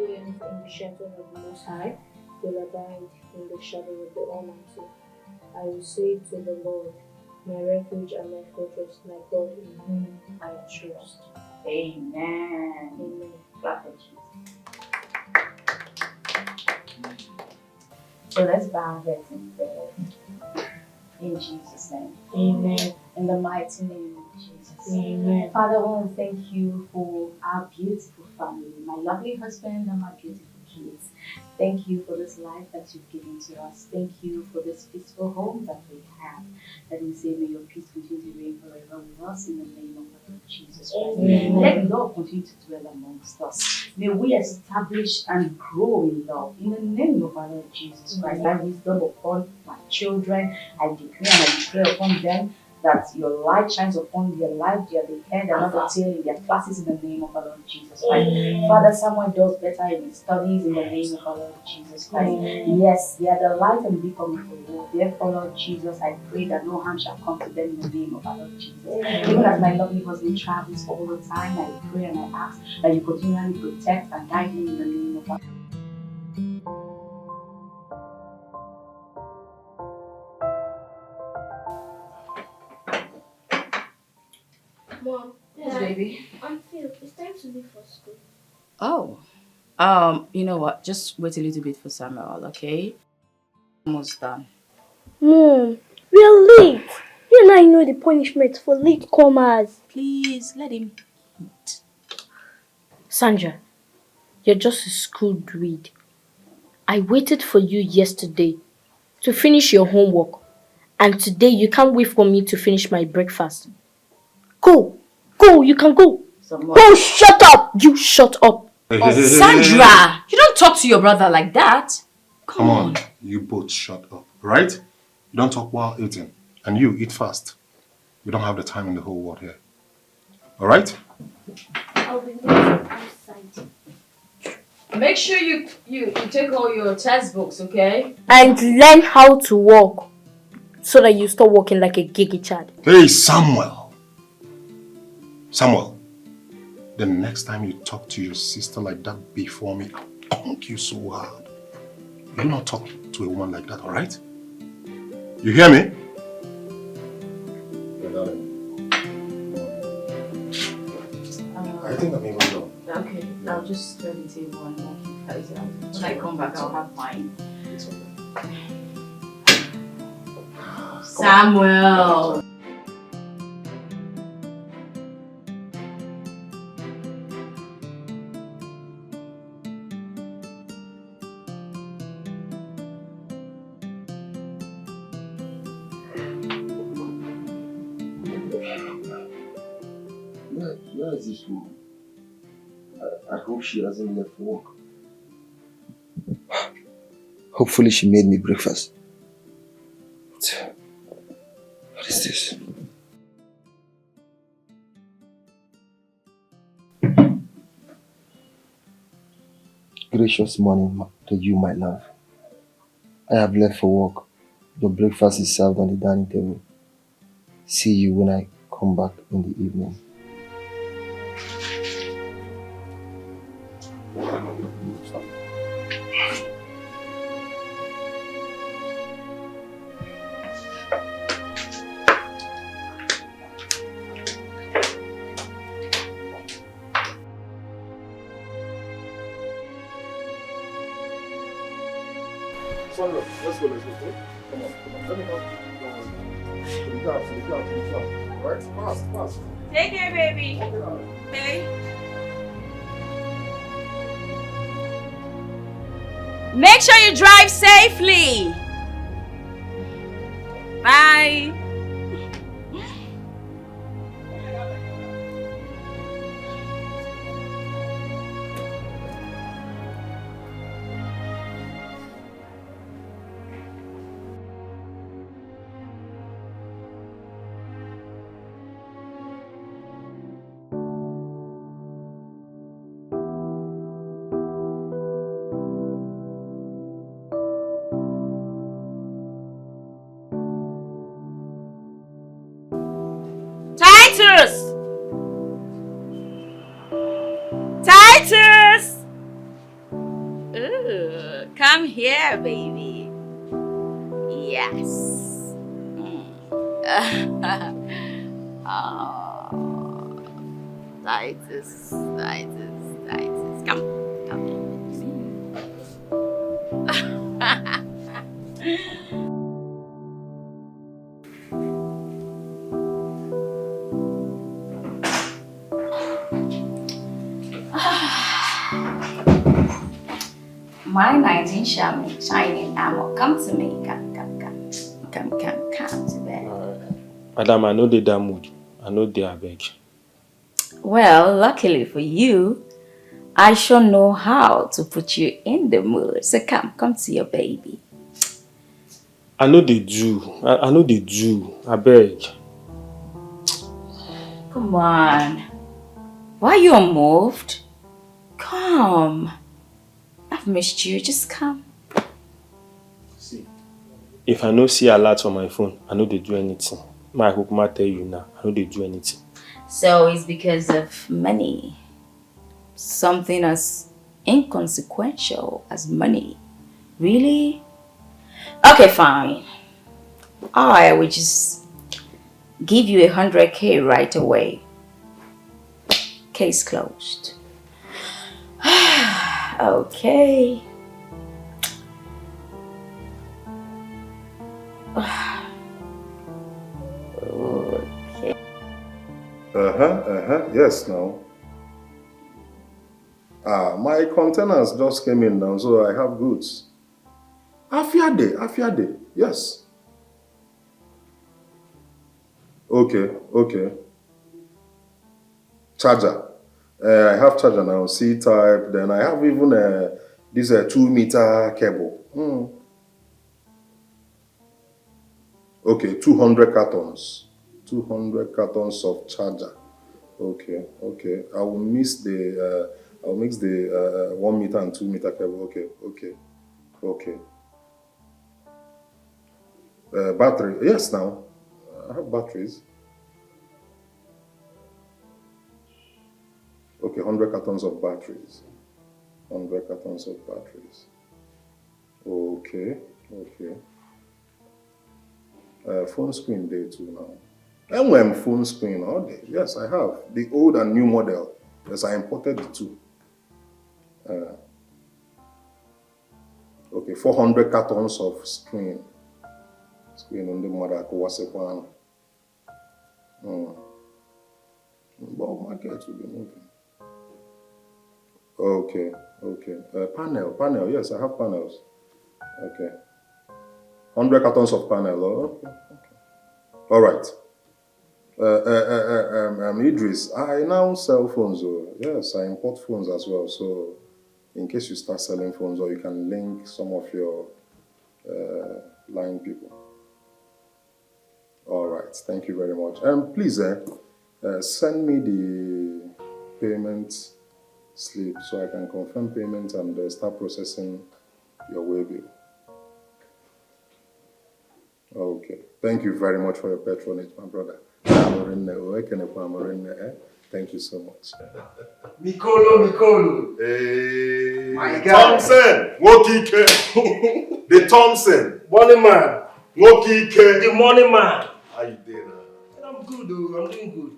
anything the shelter of the Most High will abide in the shadow of the Almighty. I will say to the Lord, my refuge and my fortress, my God in whom I trust. Amen. Clap for Jesus. So let's bow our heads in prayer. In Jesus' name. Amen. In the mighty name of Jesus. Amen. Father, I want to thank you for our beautiful family, my lovely husband and my beautiful kids. Thank you for this life that you've given to us. Thank you for this peaceful home that we have. Let me say, may your peace continue to reign forever with us in the name of the Lord Jesus Christ. Amen. Let love continue to dwell amongst us. May we establish and grow in love in the name of our Lord Jesus Christ. That wisdom upon my children, I decree and I declare upon them that your light shines upon their life, they are the head and not the tail in their classes in the name of our Lord Jesus Christ. Father, someone does better in his studies in the name of our Lord Jesus Christ. Yes, they are the light and beacon of the world. Therefore, Lord Jesus, I pray that no harm shall come to them in the name of our Lord Jesus. Even as my lovely husband travels all the time, I pray and I ask that you continually protect and guide him in the name of our Mom, Yes, baby. I'm Phil. It's time to leave for school. Oh. You know what? Just wait a little bit for Samuel, okay? Almost done. Mom, we're late. You and I know the punishment for late comers. Please, let him. Sandra, you're just a school dweeb. I waited for you yesterday to finish your homework. And today you can't wait for me to finish my breakfast. Go, you can go. Go, shut up. You shut up. Oh, Sandra, you don't talk to your brother like that. Come on, you both shut up, right? You don't talk while eating. And you eat fast. We don't have the time in the whole world here. Alright? I'll be outside. Make sure you take all your textbooks, okay? And learn how to walk so that you stop walking like a giggy child. Hey, Samuel. Samuel, the next time you talk to your sister like that before me, I'll punk you so hard. You do not talk to a woman like that, alright? You hear me? I think I'm even done. Okay, I'll just let me take one more. When I come back, I'll have mine. Samuel! Where is this woman? I hope she hasn't left for work. Hopefully she made me breakfast. What is this? Gracious morning to you, my love. I have left for work. Your breakfast is served on the dining table. See you when I come back in the evening. Let's go. Come on. Let me help you. To the ground. Right? Fast. Take care, baby. Okay. Make sure you drive safely. Bye. Titus! Ooh, come here, baby. Yes. Oh, Titus. Come. My 19 shining armor. Come to me. Come to bed. Madam, I know they that mood. I know they are beg. Well, luckily for you, I sure know how to put you in the mood. So come to your baby. I know they do. I know they do. I beg. Come on. Why are you unmoved? Come. I've missed you. Just come. See, if I no see a lot on my phone, I know they do anything. My hope might tell you now. I know they do anything. So it's because of money. Something as inconsequential as money. Really? Okay, fine. I will just give you 100K right away. Case closed. Okay. Okay. Yes, now. My containers just came in now, so I have goods. Afiade. Yes. Okay. Charger. I have charger now, C-type. Then I have even this 2-meter cable. Mm. Okay, 200 cartons. 200 cartons of charger. Okay, okay. I'll mix the 1 meter and 2 meter cable. Okay, okay, okay. Battery. Yes, now. I have batteries. Okay, 100 cartons of batteries. 100 cartons of batteries. Okay, okay. Phone screen day too now. And phone screen all day. Yes, I have. The old and new model. Yes, I imported the two. Okay, 400 cartons of screen. Screen on the mother Kowase. But market will be moving. Okay, okay. Panel. Yes, I have panels. Okay. 100 cartons of panel. Oh, okay, okay. All right. Idris, I now sell phones. Oh. Yes, I import phones as well. So, in case you start selling phones, or you can link some of your line people. All right. Thank you very much. Please, send me the payment slip so I can confirm payment and start processing your way bill. Okay. Thank you very much for your patronage, my brother. Thank you so much. Mikolo. Hey, My guy. Thompson! Wokike! The Thompson! Money man. Wokike! The money man. How you doing? I'm good, though. I'm doing good.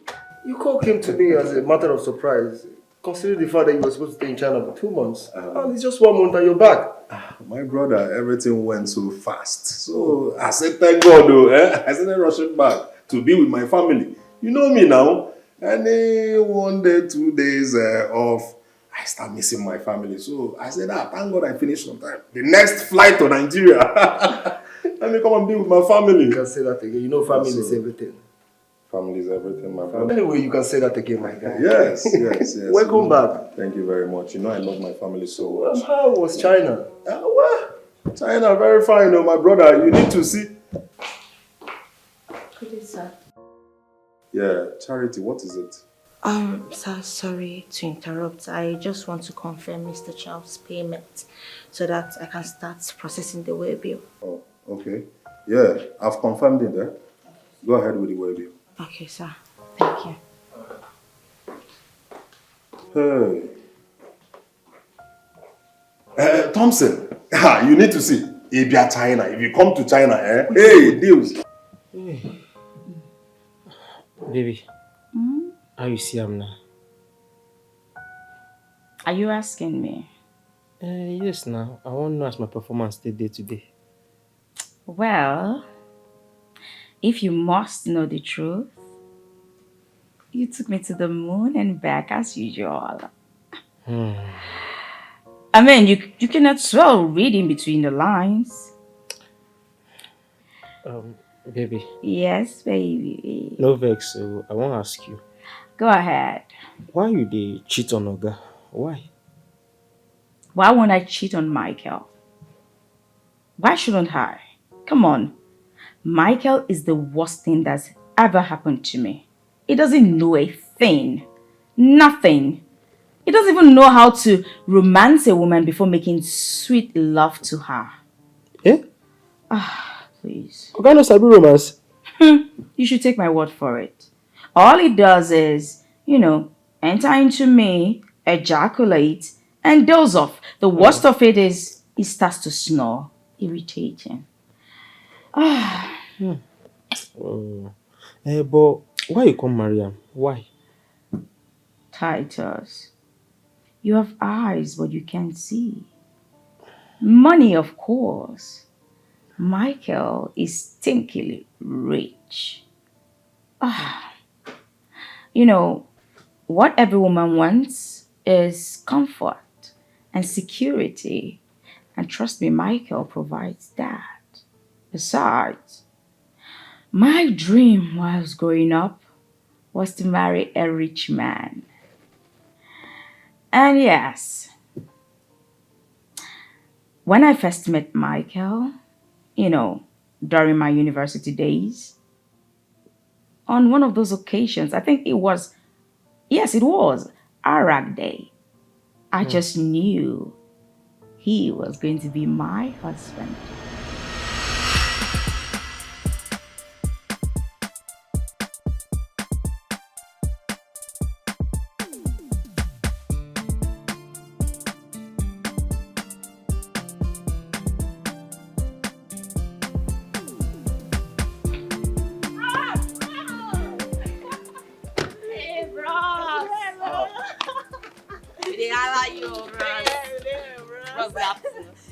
You call came to me as a matter of surprise, considering the fact that you were supposed to stay in China for 2 months. And it's just 1 month and you're back. My brother, everything went so fast. So I said, thank God, though. I started rushing back to be with my family. You know me now. And 1 day, 2 days off, I start missing my family. So I said, thank God I finished on time. The next flight to Nigeria. Let me come and be with my family. You can say that again. You know family is everything. Family is everything, my brother. Anyway, you can say that again, my guy. Yes. Welcome back. Thank you very much. You know I love my family so much. How was China? Well, China, very fine, my brother. You need to see. Good day, sir. Yeah, Charity, what is it? Sir, sorry to interrupt. I just want to confirm Mr. Charles' payment so that I can start processing the way bill. Oh, okay. Yeah, I've confirmed it there. Go ahead with the way bill. Okay, sir. Thank you. Hey. Thompson, you need to see. If you are China, if you come to China, hey, deals. Baby, how you see him now? Are you asking me? Yes, now. I want to know as my performance day today. Well, if you must know the truth, you took me to the moon and back as usual. I mean, you cannot well read in between the lines. Baby. Yes, baby. No vex, so I want to ask you. Go ahead. Why you dey cheat on Oga? Why? Why won't I cheat on Michael? Why shouldn't I? Come on. Michael is the worst thing that's ever happened to me. He doesn't know a thing. Nothing. He doesn't even know how to romance a woman before making sweet love to her. Eh? Please. Oga no sabi romance? You should take my word for it. All he does is, enter into me, ejaculate, and doze off. The worst of it is he starts to snore. Irritating. But why you come marry him? Why? Titus, you have eyes, but you can't see. Money, of course. Michael is stinkily rich. What every woman wants is comfort and security. And trust me, Michael provides that. Besides, my dream while I was growing up was to marry a rich man. And yes, When I first met Michael, during my university days, on one of those occasions, I think it was, yes, it was Arag Day. I just knew he was going to be my husband.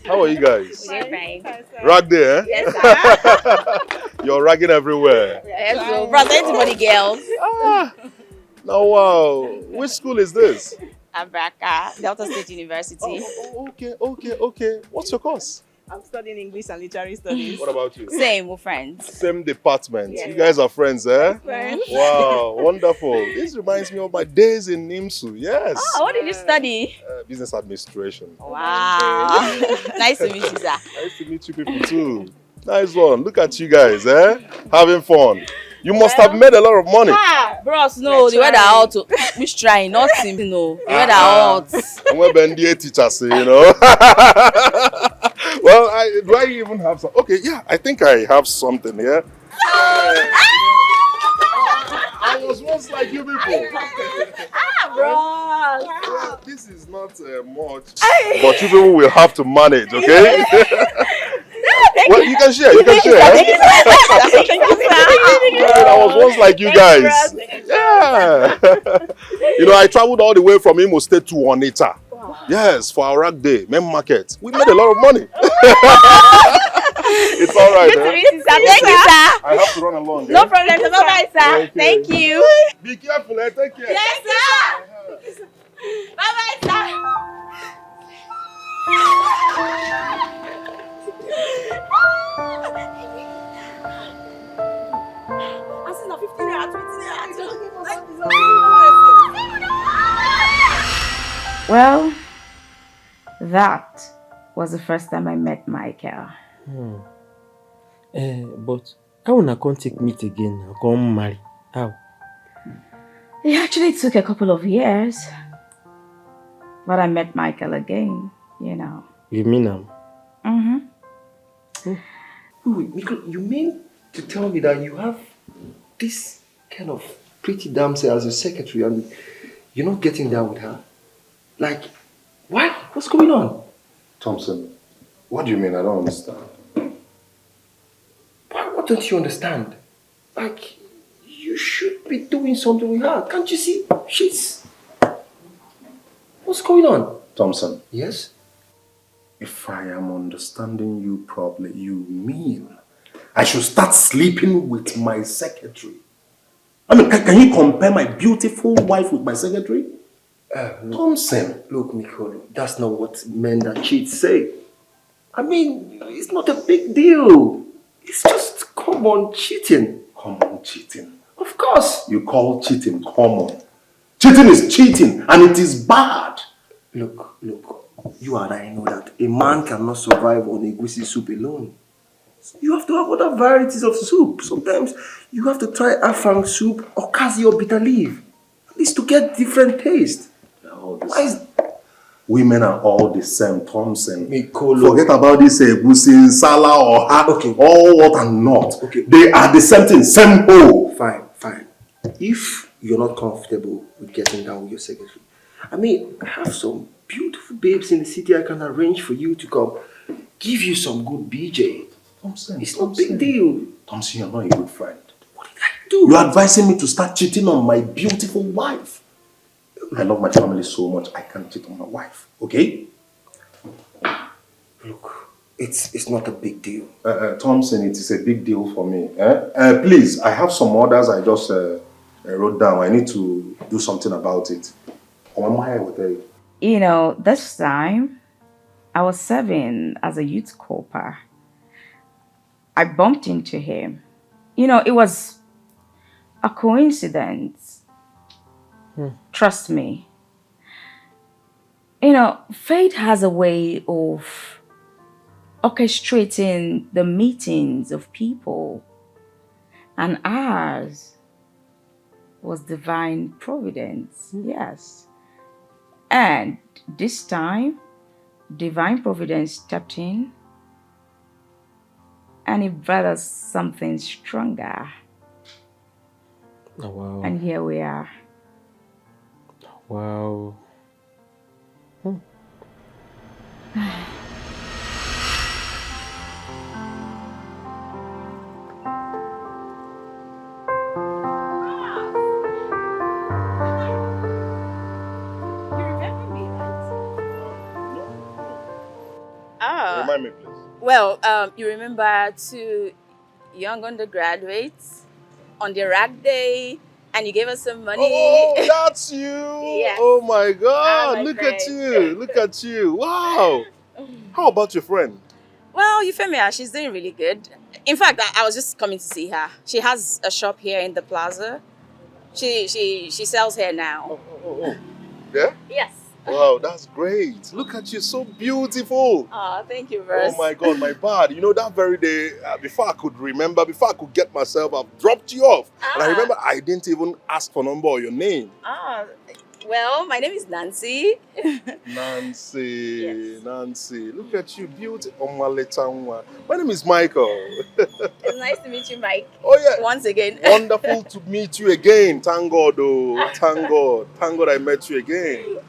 How are you guys? We're fine. Rag there, eh? Yes, sir. You're ragging everywhere. Yes, so bros, anybody girls. Now, wow. Which school is this? Abraka, Delta State University. Okay. What's your course? I'm studying English and Literary Studies. What about you? Same, we're friends. Same department. Yes. You guys are friends, eh? Friends. Wow, wonderful. This reminds me of my days in NIMSU. Yes. Oh, what did you study? Business administration. Wow. Nice to meet you, sir. Nice to meet you people too. Nice one. Look at you guys, eh? Having fun. You must have made a lot of money. Bros, no, the weather out. Which trying, not him, no. The weather out. I'm a BNDA teacher, say, Well, do I even have some? Okay, yeah, I think I have something here. I was once like you people. Bros. Well, this is not much, but you people will have to manage, okay? Well, you can share. Thank you, sir. I was once like you guys. Yeah. I traveled all the way from Imo State to Onitsha. Yes, for our rack day, main market. We made a lot of money. It's all right. Good to meet you, sir. Thank you, sir. I have to run along. No problem. Bye-bye, sir. Thank you. Be careful, take care. Yes, sir. Bye-bye, sir. Well, that was the first time I met Michael. But how una come take meet again and come marry? How? It actually took a couple of years. But I met Michael again, You mean him? Mm-hmm. Wait, Nico, you mean to tell me that you have this kind of pretty damsel as your secretary and you're not getting down with her? Like, what? What's going on? Thompson, what do you mean? I don't understand. What don't you understand? Like, you should be doing something with her. Can't you see? What's going on? Thompson. Yes? If I am understanding you properly, you mean I should start sleeping with my secretary? I mean, can you compare my beautiful wife with my secretary? Thompson. Look, Nicolo, that's not what men that cheat say. I mean, it's not a big deal. It's just common cheating. Common cheating? Of course. You call cheating common? Cheating is cheating and it is bad. Look, you and I know that a man cannot survive on a egusi soup alone. You have to have other varieties of soup. Sometimes you have to try afang soup or kasi or bitter leaf. At least to get different taste. Women are all the same, Thompson. Nicolo. Forget about this egusi, sala or ha, all what and not. Okay. They are the same thing, same hole. Fine. If you're not comfortable with getting down with your secretary, I mean, I have some beautiful babes in the city I can arrange for you to come. Give you some good BJ. Thompson, it's not a big deal. Thompson, you're not a good friend. What did I do? You're advising me to start cheating on my beautiful wife. I love my family so much, I can't cheat on my wife, okay? Look, it's not a big deal. Thompson, it is a big deal for me. Please, I have some orders I just wrote down. I need to do something about it. This time, I was serving as a youth corper. I bumped into him. It was a coincidence. Trust me. Fate has a way of orchestrating the meetings of people, and ours was divine providence. Yes. And this time, divine providence stepped in and it brought us something stronger. Oh, wow. And here we are. Wow. Remind me, please. Well, you remember two young undergraduates on the rag day, and you gave us some money. Oh, that's you! Yes. Oh my God! my Look friend. at you! Look at you! Wow! How about your friend? Well, Euphemia, she's doing really good. In fact, I was just coming to see her. She has a shop here in the plaza. She sells hair now. Oh. Yeah? Yes. Wow, that's great. Look at you, so beautiful. Oh, thank you, Verse. Oh my God, my bad. You know, that very day, before I could remember, before I could get myself, I've dropped you off. And I remember I didn't even ask for number or your name. Well, my name is Nancy. Nancy, Nancy. Look at you, beautiful. My name is Michael. It's nice to meet you, Mike. Oh yeah. Once again. Wonderful to meet you again. Thank God, oh. Thank God. Thank God I met you again.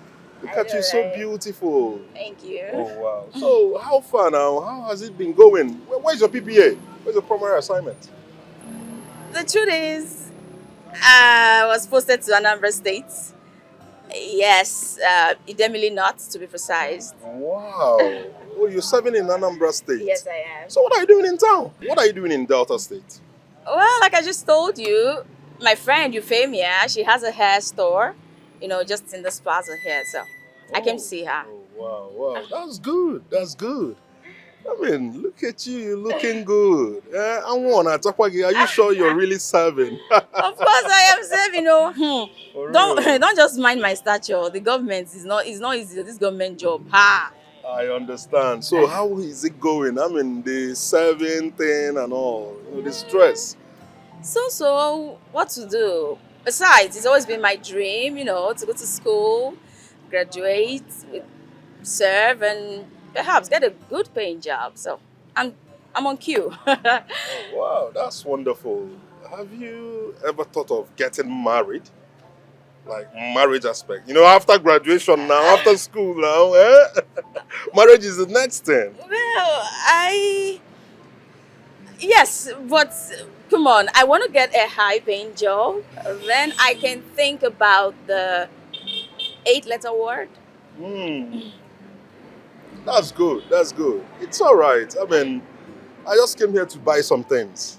Look at you, so beautiful. Thank you. Oh, wow. So, how far now? How has it been going? Where's your PPA? Where's your primary assignment? The truth is, I was posted to Anambra State. Yes, Idemili North, to be precise. Wow. Oh, you're serving in Anambra State? Yes, I am. So, what are you doing in town? What are you doing in Delta State? Well, like I just told you, my friend Euphemia, she has a hair store, just in this plaza here. So I came to see her. Oh, wow. That's good. That's good. I mean, look at you. You're looking good. Are you sure you're really serving? Of course I am serving, Don't just mind my stature. The government is not easy. This government job. Ha! I understand. So how is it going? I mean, the serving thing and all, the stress. So, what to do? Besides, it's always been my dream, to go to school, graduate, serve, and perhaps get a good paying job. So, I'm on cue. Oh, wow, that's wonderful. Have you ever thought of getting married? Like marriage aspect. After graduation now, after school now, marriage is the next thing. Well, yes, but come on, I want to get a high paying job. Then I can think about the 8-letter word. That's good. That's good. It's all right. I mean, I just came here to buy some things.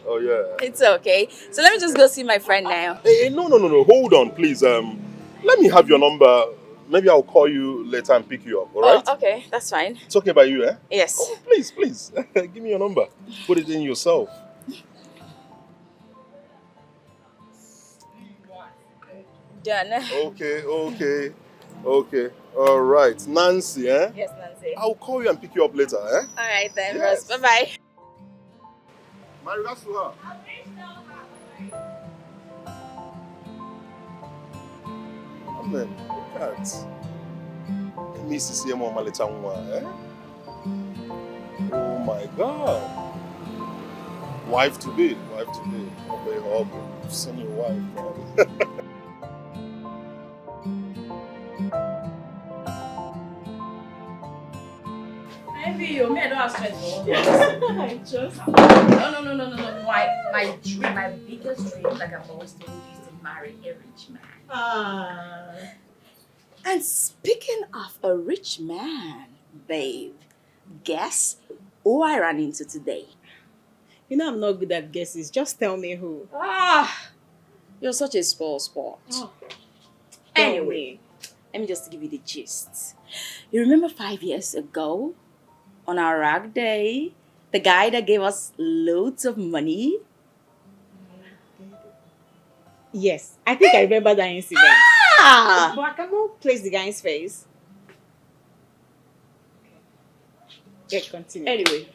Oh, yeah. It's okay. So let me just go see my friend now. Hey, no. Hold on, please. Let me have your number. Maybe I'll call you later and pick you up, all right? Oh, okay. That's fine. It's okay by you, eh? Yes. Oh, please. Give me your number. Put it in yourself. Done. Okay. All right. Nancy, eh? Yes, Nancy. I'll call you and pick you up later, eh? All right then, Yes. Rose. Bye-bye. My regards to her. Amen. Look at. Mrs. Yemo Malitangwa, eh? Oh my God. Wife to be. Okay, I've seen your wife, man. I don't have strength for I just... No. My dream, my biggest dream, like I've always told you, is to marry a rich man. And speaking of a rich man, babe, guess who I ran into today? I'm not good at guesses. Just tell me who. You're such a spoil sport. Anyway, let me just give you the gist. You remember 5 years ago, on our rag day, the guy that gave us loads of money? Yes, I think I remember that incident. But I cannot place the guy's face. Okay, continue. Anyway.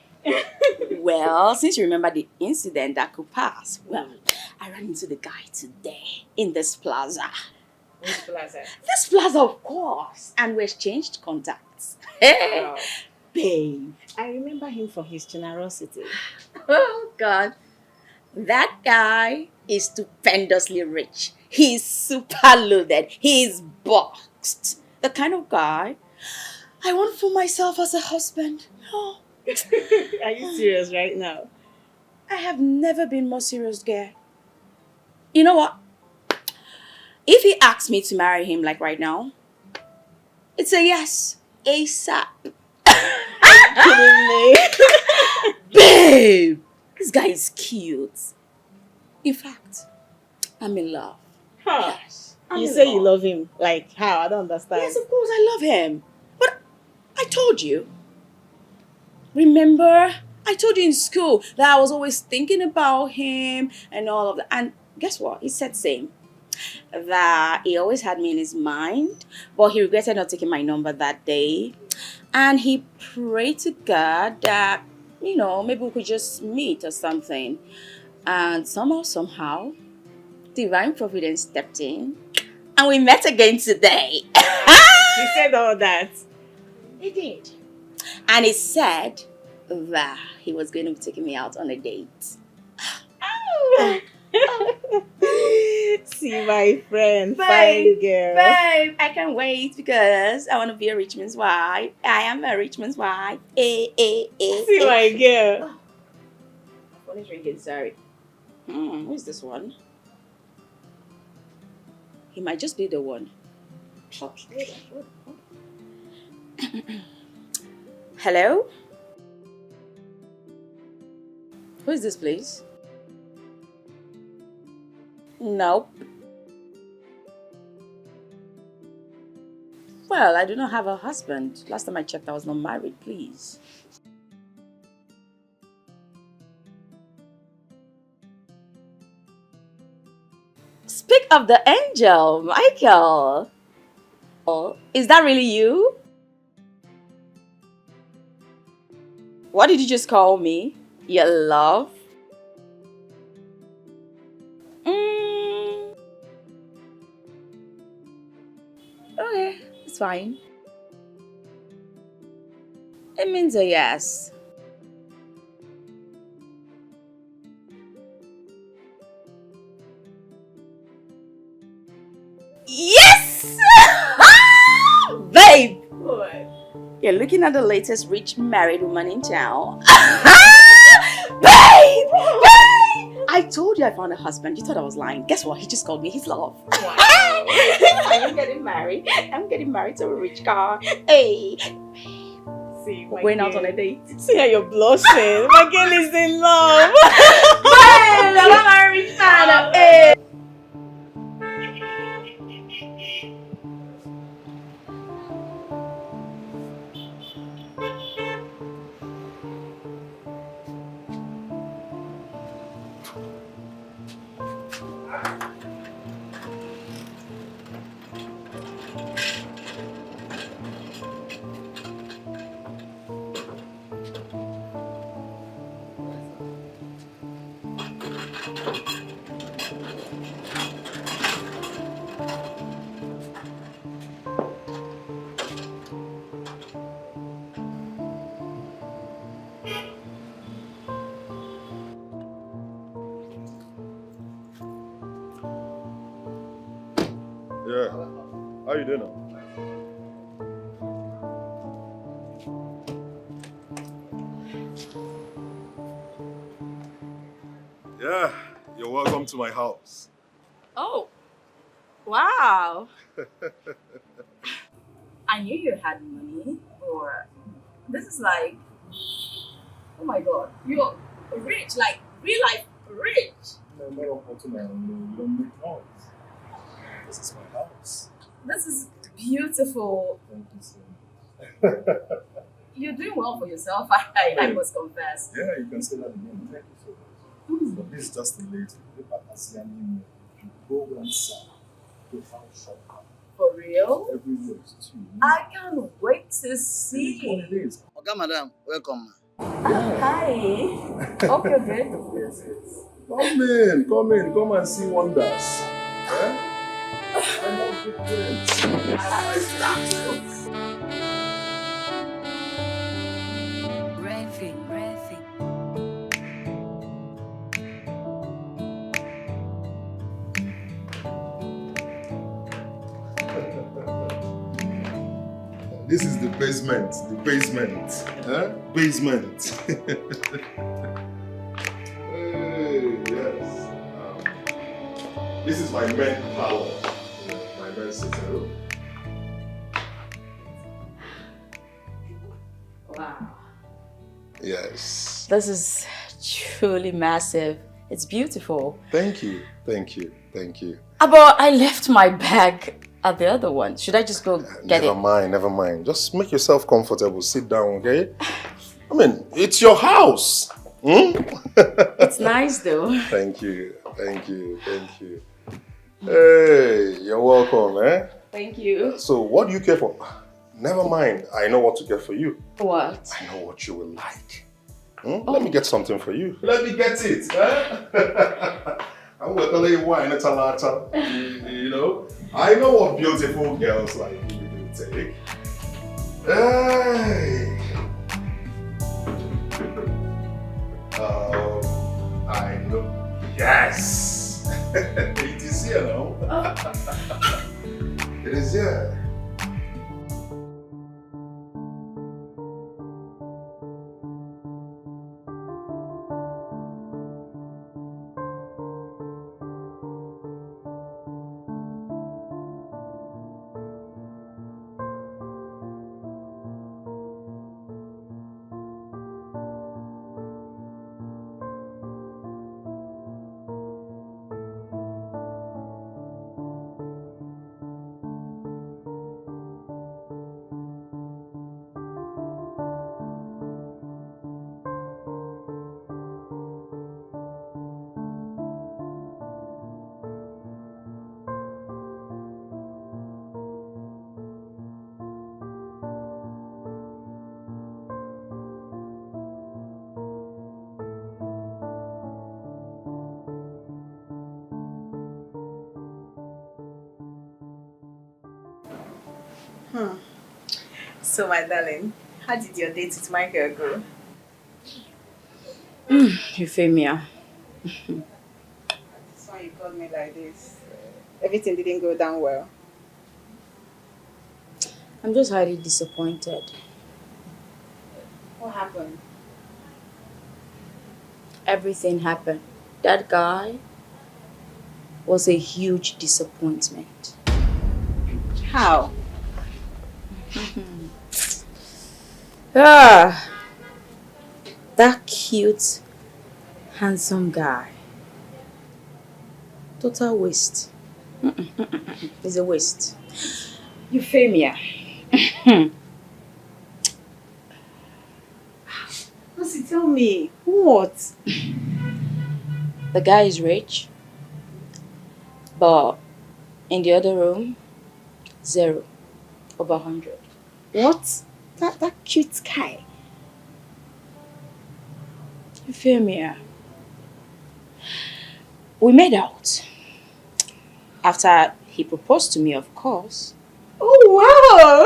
Well, since you remember the incident that could pass, well, I ran into the guy today in this plaza. Which plaza? This plaza, of course. And we exchanged contacts. Hey, Wow. babe. I remember him for his generosity. Oh, God. That guy is stupendously rich. He's super loaded. He's boxed. The kind of guy I want for myself as a husband. Oh. Are you serious right now? I have never been more serious, girl. You know what? If he asks me to marry him like right now, it's a yes. ASAP. Kidding me? Babe, this guy is cute. In fact, I'm in love. Huh. Yes. You say you love him. Like how? I don't understand. Yes, of course, I love him. But I told you. Remember? I told you in school that I was always thinking about him and all of that. And guess what? He said same. That he always had me in his mind, but he regretted not taking my number that day. And he prayed to God that, maybe we could just meet or something. And somehow, divine providence stepped in. And we met again today. He said all that. He did. And he said that he was going to be taking me out on a date. See my friend, Babe, fine girl. Babe, I can't wait because I want to be a rich man's wife. I am a rich man's wife. See my girl. Oh, my phone is ringing, sorry. Who is this one? He might just be the one. Hello? Who is this, please? Nope. Well, I do not have a husband. Last time I checked, I was not married, please. Speak of the angel, Michael. Oh, is that really you? What did you just call me? Your love? Okay, it's fine. It means a yes. Yes! Babe! What? You're looking at the latest rich married woman in town. Babe! Babe! I told you I found a husband. You thought I was lying. Guess what? He just called me his love. Wow. I'm getting married. I'm getting married to a rich guy. Hey! See, We're going out on a date. See how you're blushing. My girl is in love. Babe! I'm a rich man. Hey! Yeah. How you doing now? Yeah, you're welcome to my house. Oh, wow. I knew you had money, or this is like, oh my God, you're rich, like real life rich. No, don't make noise. This is my house. This is beautiful. Thank you so much. You're doing well for yourself, I must confess. Yeah, you can say that again. Thank you so much. But this is just the latest. You go inside to house shop. For real? Everywhere is too. I can't wait to see. Holidays. Okay, madam, welcome. Hi. Hope you're good. Yes. Come in, come and see wonders. Eh? I love good This is the basement. Basement. Hey, yes. This is my main parlor. My main sitting room. Wow. Yes. This is truly massive. It's beautiful. Thank you. But I left my bag at the other one. Should I just go get it? Never mind. Just make yourself comfortable. Sit down, okay? I mean, it's your house. It's nice though. Thank you. Hey, you're welcome, eh? Thank you. So, what do you care for? Never mind. I know what to get for you. What? I know what you will like. Let me get something for you. Let me get it. Eh? I'm going to tell you why in a talata. You know? I know what beautiful girls like you will take. Hey. I know. Yes. It is here now. It is here. So, my darling, how did your date with Michael go? Euphemia. That's why you called me like this. Everything didn't go down well. I'm just highly disappointed. What happened? Everything happened. That guy was a huge disappointment. How? That cute, handsome guy. Total waste. It's a waste. Euphemia. Nancy, tell me, what? The guy is rich, but in the other room, 0 over 100. What? That cute guy. Euphemia. We made out. After he proposed to me, of course. Oh, wow!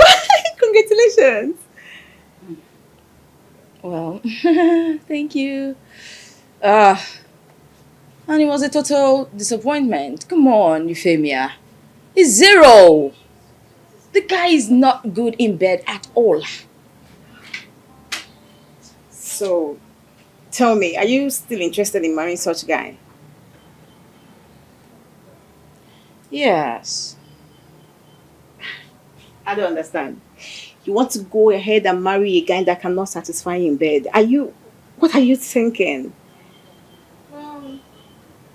Congratulations! Well, thank you. And it was a total disappointment. Come on, Euphemia. It's 0. The guy is not good in bed at all. So, tell me, are you still interested in marrying such a guy? Yes. I don't understand. You want to go ahead and marry a guy that cannot satisfy you in bed. What are you thinking?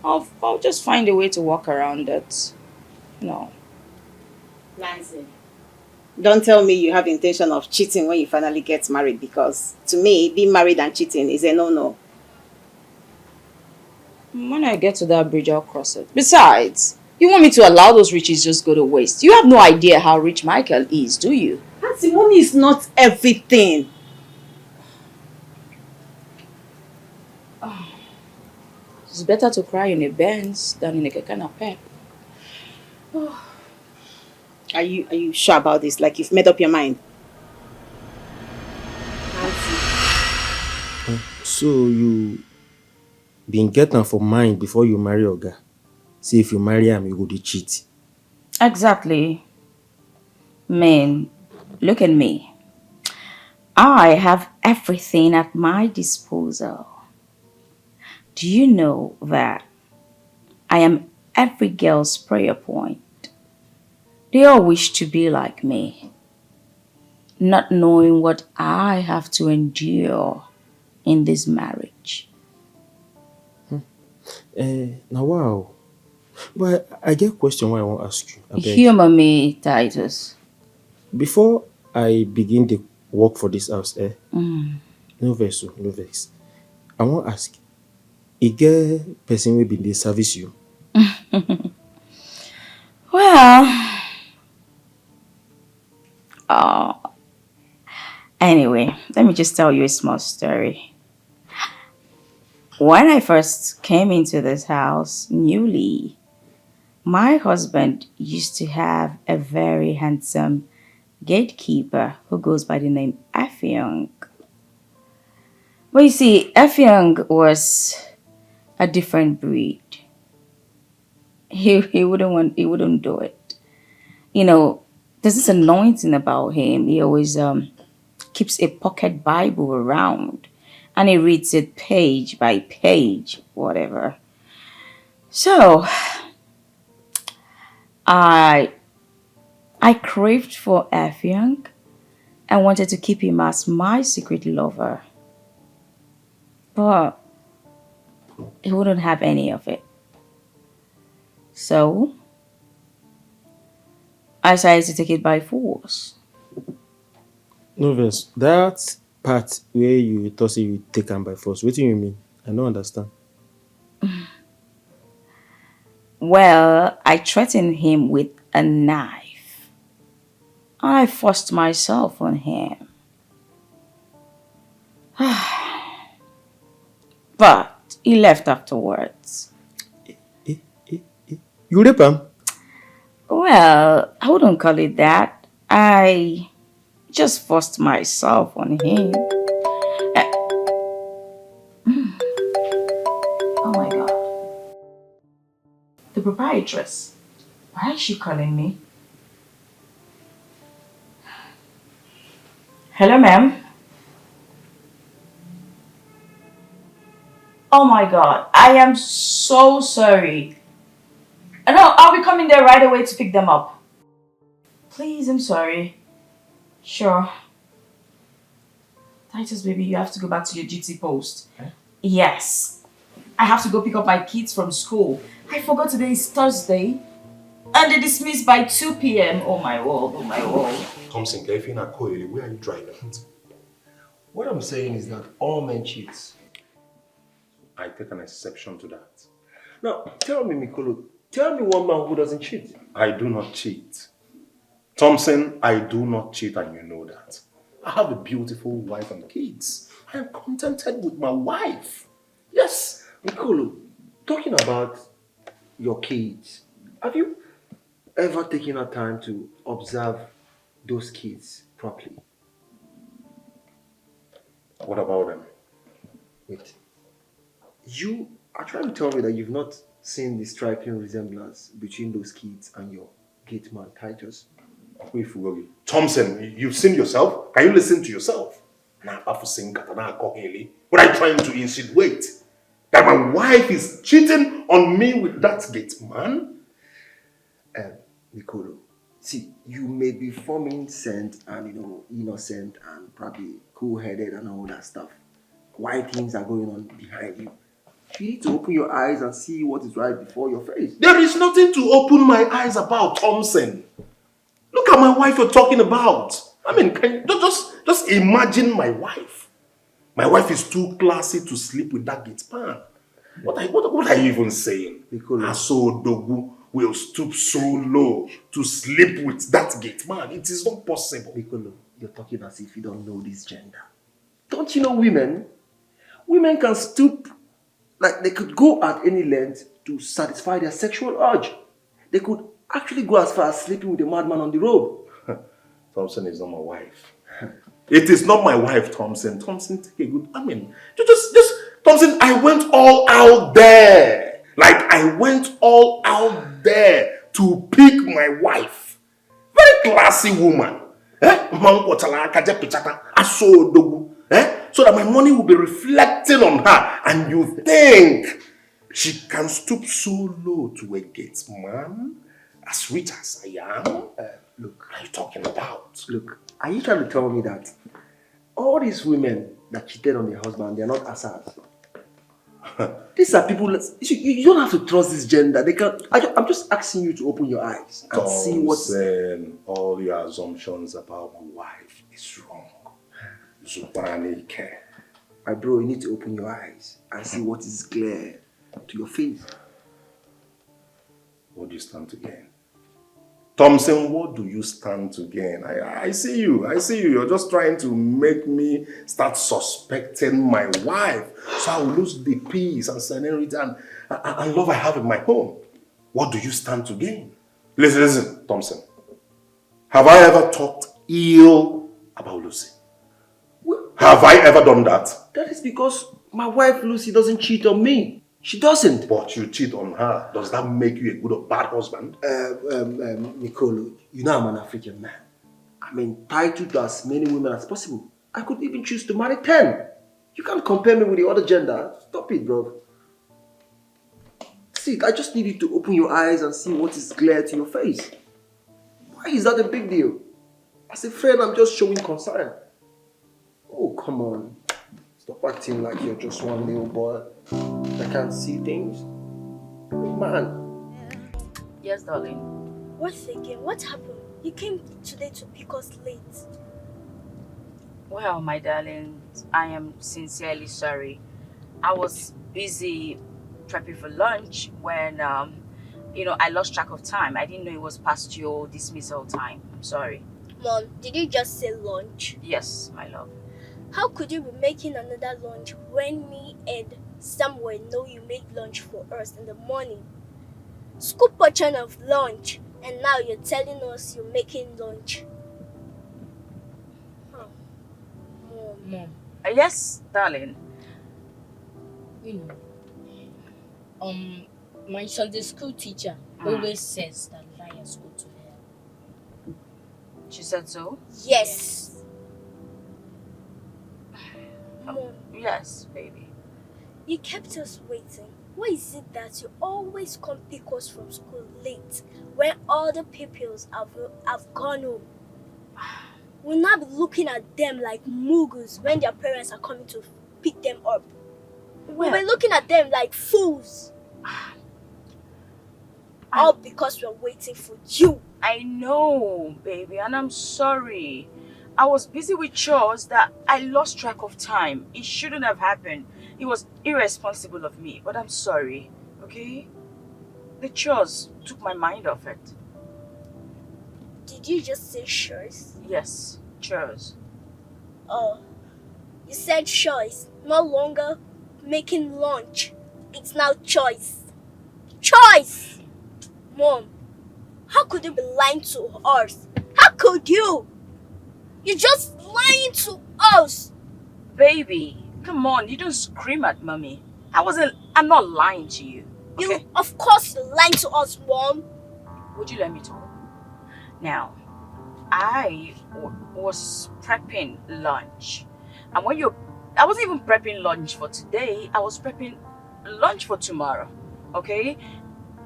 I'll just find a way to walk around it. No. Nancy, don't tell me you have the intention of cheating when you finally get married, because to me, being married and cheating is a no-no. When I get to that bridge, I'll cross it. Besides, you want me to allow those riches just go to waste? You have no idea how rich Michael is, do you? Nancy, money is not everything. It's better to cry in a Benz than in a keke napep. Are you sure about this? Like you've made up your mind? So you been getting for mind before you marry Oga. See if you marry him, you go to cheat. Exactly. Man, look at me. I have everything at my disposal. Do you know that I am every girl's prayer point? They all wish to be like me, not knowing what I have to endure in this marriage. Now wow. But I get a question why I want to ask you. Humor me, Titus. Before I begin the work for this house, Mm. no vex, no vex. I want to ask, a girl person will be the service you? Well, uh, anyway, let me just tell you a small story. When I first came into this house newly, my husband used to have a very handsome gatekeeper who goes by the name Afyong. But you see, Afyong was a different breed. He wouldn't do it. You know, there's this anointing about him. He always keeps a pocket Bible around and he reads it page by page, whatever. So I craved for Afyong and wanted to keep him as my secret lover. But he wouldn't have any of it. So I decided to take it by force. No vex. That part where you thought you take him by force, what do you mean? I don't understand. Well, I threatened him with a knife. I forced myself on him. But he left afterwards. You rape him? Well, I wouldn't call it that. I just forced myself on him. Oh my god. The proprietress. Why is she calling me? Hello, ma'am. Oh my god. I am so sorry. No, I'll be coming there right away to pick them up. Please, I'm sorry. Sure. Titus, baby, you have to go back to your duty post. Eh? Yes. I have to go pick up my kids from school. I forgot today is Thursday. And they dismissed by 2 p.m. Oh my word, oh my word. Thompson, where are you driving at? What I'm saying is that all men cheat. I take an exception to that. Now, tell me, Mikolo, tell me one man who doesn't cheat. I do not cheat. Thompson, I do not cheat and you know that. I have a beautiful wife and kids. I am contented with my wife. Yes. Mikolo, talking about your kids, have you ever taken a time to observe those kids properly? What about them? Wait. You are trying to tell me that you've not seen the striking resemblance between those kids and your Gateman Titus? Thompson, you've seen yourself? Can you listen to yourself? What are you trying to insinuate? That my wife is cheating on me with that Gateman? Nicolo, see, you may be forming scent and, innocent and probably cool-headed and all that stuff. Why things are going on behind you? You need to open your eyes and see what is right before your face. There is nothing to open my eyes about, Thompson. Look at my wife you're talking about. I mean, can you just imagine my wife. My wife is too classy to sleep with that Gateman. What are you even saying? Aso Dogu will stoop so low to sleep with that Gateman. It is not possible. Nicolo, you're talking as if you don't know this gender. Don't you know women? Women can stoop Like they could go at any length to satisfy their sexual urge. They could actually go as far as sleeping with a madman on the road. Thompson is not my wife. It is not my wife, Thompson. Thompson, take a good... I mean, just... Thompson, I went all out there. Like, I went all out there to pick my wife. Very classy woman. So that my money will be reflecting on her. And you think she can stoop so low to a Gateman? As rich as I am? Look. What are you talking about? Look, are you trying to tell me that all these women that cheated on their husband, they are not assassins? These are people that you don't have to trust this gender. They can. I'm just asking you to open your eyes and see what's. All your assumptions about my wife is wrong. Zubani care. My bro, you need to open your eyes and see what is clear to your face. What do you stand to gain? Thompson, what do you stand to gain? I see you. You're just trying to make me start suspecting my wife. So I will lose the peace and serenity and love I have in my home. What do you stand to gain? Listen, Thompson. Have I ever talked ill about Lucy? Have I ever done that? That is because my wife Lucy doesn't cheat on me. She doesn't. But you cheat on her. Does that make you a good or bad husband? Nicolo, you know I'm an African man. I'm entitled to as many women as possible. I could even choose to marry 10. You can't compare me with the other gender. Stop it, bro. See, I just need you to open your eyes and see what is clear to your face. Why is that a big deal? As a friend, I'm just showing concern. Oh, come on. Stop acting like you're just one little boy that can't see things. Oh, man. Yes, darling. Once again, what happened? You came today to pick us late. Well, my darling, I am sincerely sorry. I was busy prepping for lunch when, I lost track of time. I didn't know it was past your dismissal time. I'm sorry. Mom, did you just say lunch? Yes, my love. How could you be making another lunch when me and Samuel know you made lunch for us in the morning? Scoop portion of lunch, and now you're telling us you're making lunch. Huh. Mom. Yes, darling. My Sunday school teacher always says that liars go to hell. She said so? Yes. Mom. Yes, baby. You kept us waiting. Why is it that you always come pick us from school late when all the pupils have gone home? We'll not be looking at them like muggles when their parents are coming to pick them up. We'll be looking at them like fools. All because we're waiting for you. I know, baby, and I'm sorry. I was busy with chores that I lost track of time. It shouldn't have happened. It was irresponsible of me, but I'm sorry, okay? The chores took my mind off it. Did you just say chores? Yes, chores. Oh, you said choice, no longer making lunch. It's now choice. Choice! Mom, how could you be lying to us? How could you? You're just lying to us. Baby, come on, you don't scream at mommy. I'm not lying to you. Okay? You, of course, you're lying to us, Mom. Would you let me talk? Now, I was prepping lunch. And I wasn't even prepping lunch for today. I was prepping lunch for tomorrow. Okay?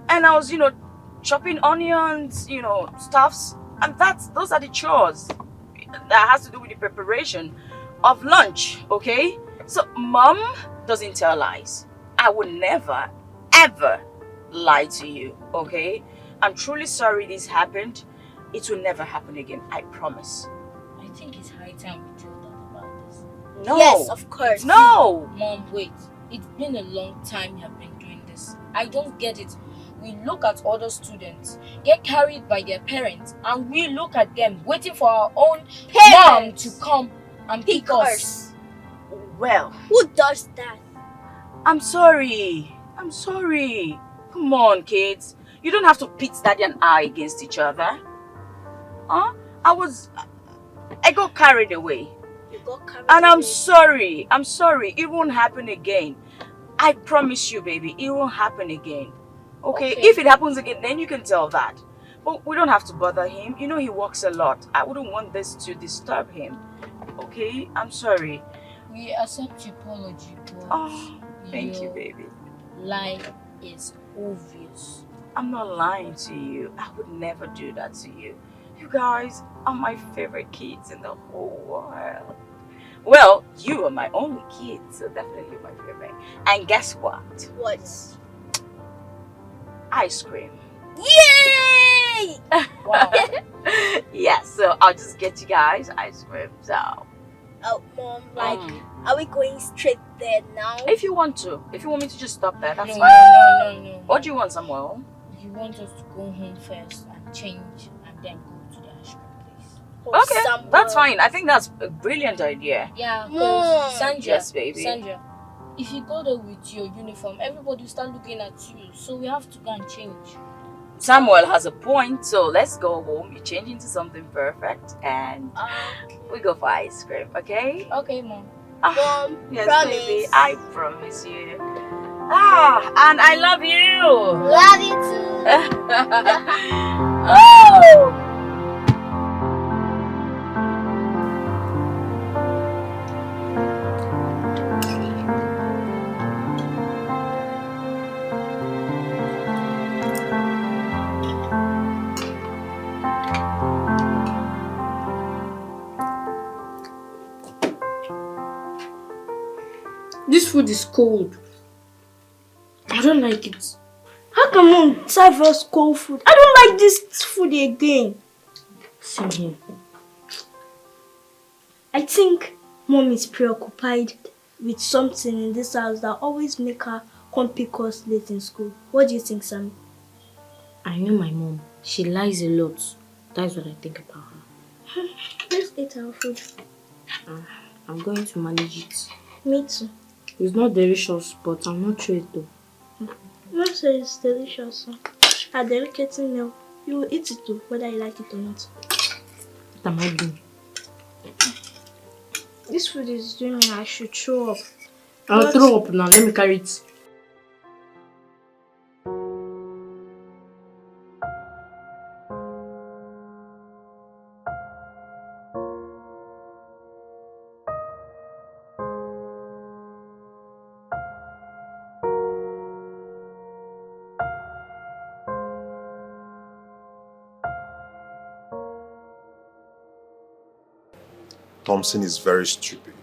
And I was, chopping onions, stuffs. And those are the chores. That has to do with the preparation of lunch, okay? So Mom doesn't tell lies. I would never, ever lie to you, okay? I'm truly sorry this happened. It will never happen again, I promise. I think it's high time we told them about this. No. Yes, of course. No. Mom, wait. It's been a long time you have been doing this. I don't get it. We look at other students get carried by their parents, and we look at them waiting for our own parents to come and pick us. Well, who does that? I'm sorry. I'm sorry. Come on, kids. You don't have to pit Daddy and I against each other. Huh? I got carried away. You got carried And away. I'm sorry. I'm sorry. It won't happen again. I promise you, baby, it won't happen again. Okay? If it happens again, then you can tell that. But we don't have to bother him. You know he works a lot. I wouldn't want this to disturb him. Okay? I'm sorry. We accept your apology, but Oh, thank you, baby. Lie is obvious. I'm not lying to you. I would never do that to you. You guys are my favorite kids in the whole world. Well, you are my only kid, so definitely my favorite. And guess what? What? Ice cream. Yay! Wow. Yeah, so I'll just get you guys ice cream. So, Oh, Mom, are we going straight there now? if you want to, if you want me to just stop there, that's No, fine. no. What do you want, Samuel? You want us to go home first and change and then go to the ice cream place? Okay, that's fine. I think that's a brilliant idea. Yeah, because Sandra, Yes, baby. Sandra, if you go there with your uniform, everybody will start looking at you. So we have to go and change. Samuel has a point, so let's go home. You change into something perfect, and we go for ice cream, okay? Okay, Mom. Mom, yes, promise. baby, I promise you. And I love you. Love you too. Oh! This food is cold. I don't like it. How can Mom serve us cold food? I don't like this food again. Same here. I think Mom is preoccupied with something in this house that always make her come pick us late in school. What do you think, Sam? I know my mom. She lies a lot. That's what I think about her. Let's eat our food. I'm going to manage it. Me too. It's not delicious, but I'm not sure it though. Mom says it's delicious. A delicate meal. You will eat it too, whether you like it or not. What am I doing? This food is doing me. I should throw up. I'll throw up now. Let me carry it. Thompson is very stupid.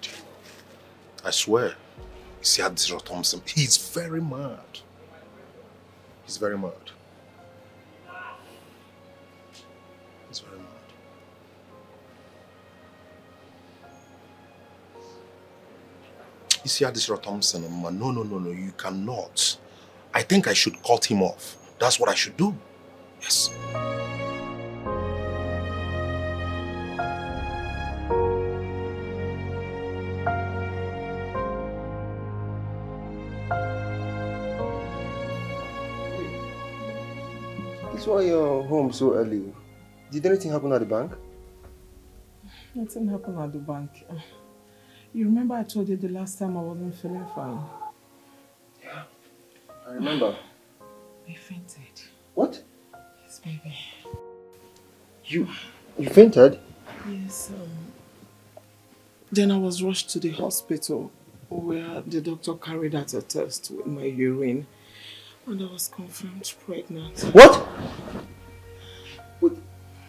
I swear. You see Adira Thompson, he's very mad. He's very mad. He's very mad. You see Adira Thompson, man, no, you cannot. I think I should cut him off. That's what I should do. Yes. That's why you're home so early. Did anything happen at the bank? Nothing happened at the bank. You remember I told you the last time I wasn't feeling fine? Yeah, I remember. I fainted. What? Yes, baby. You fainted? Yes. Then I was rushed to the hospital where the doctor carried out a test with my urine. And I was confirmed pregnant. What?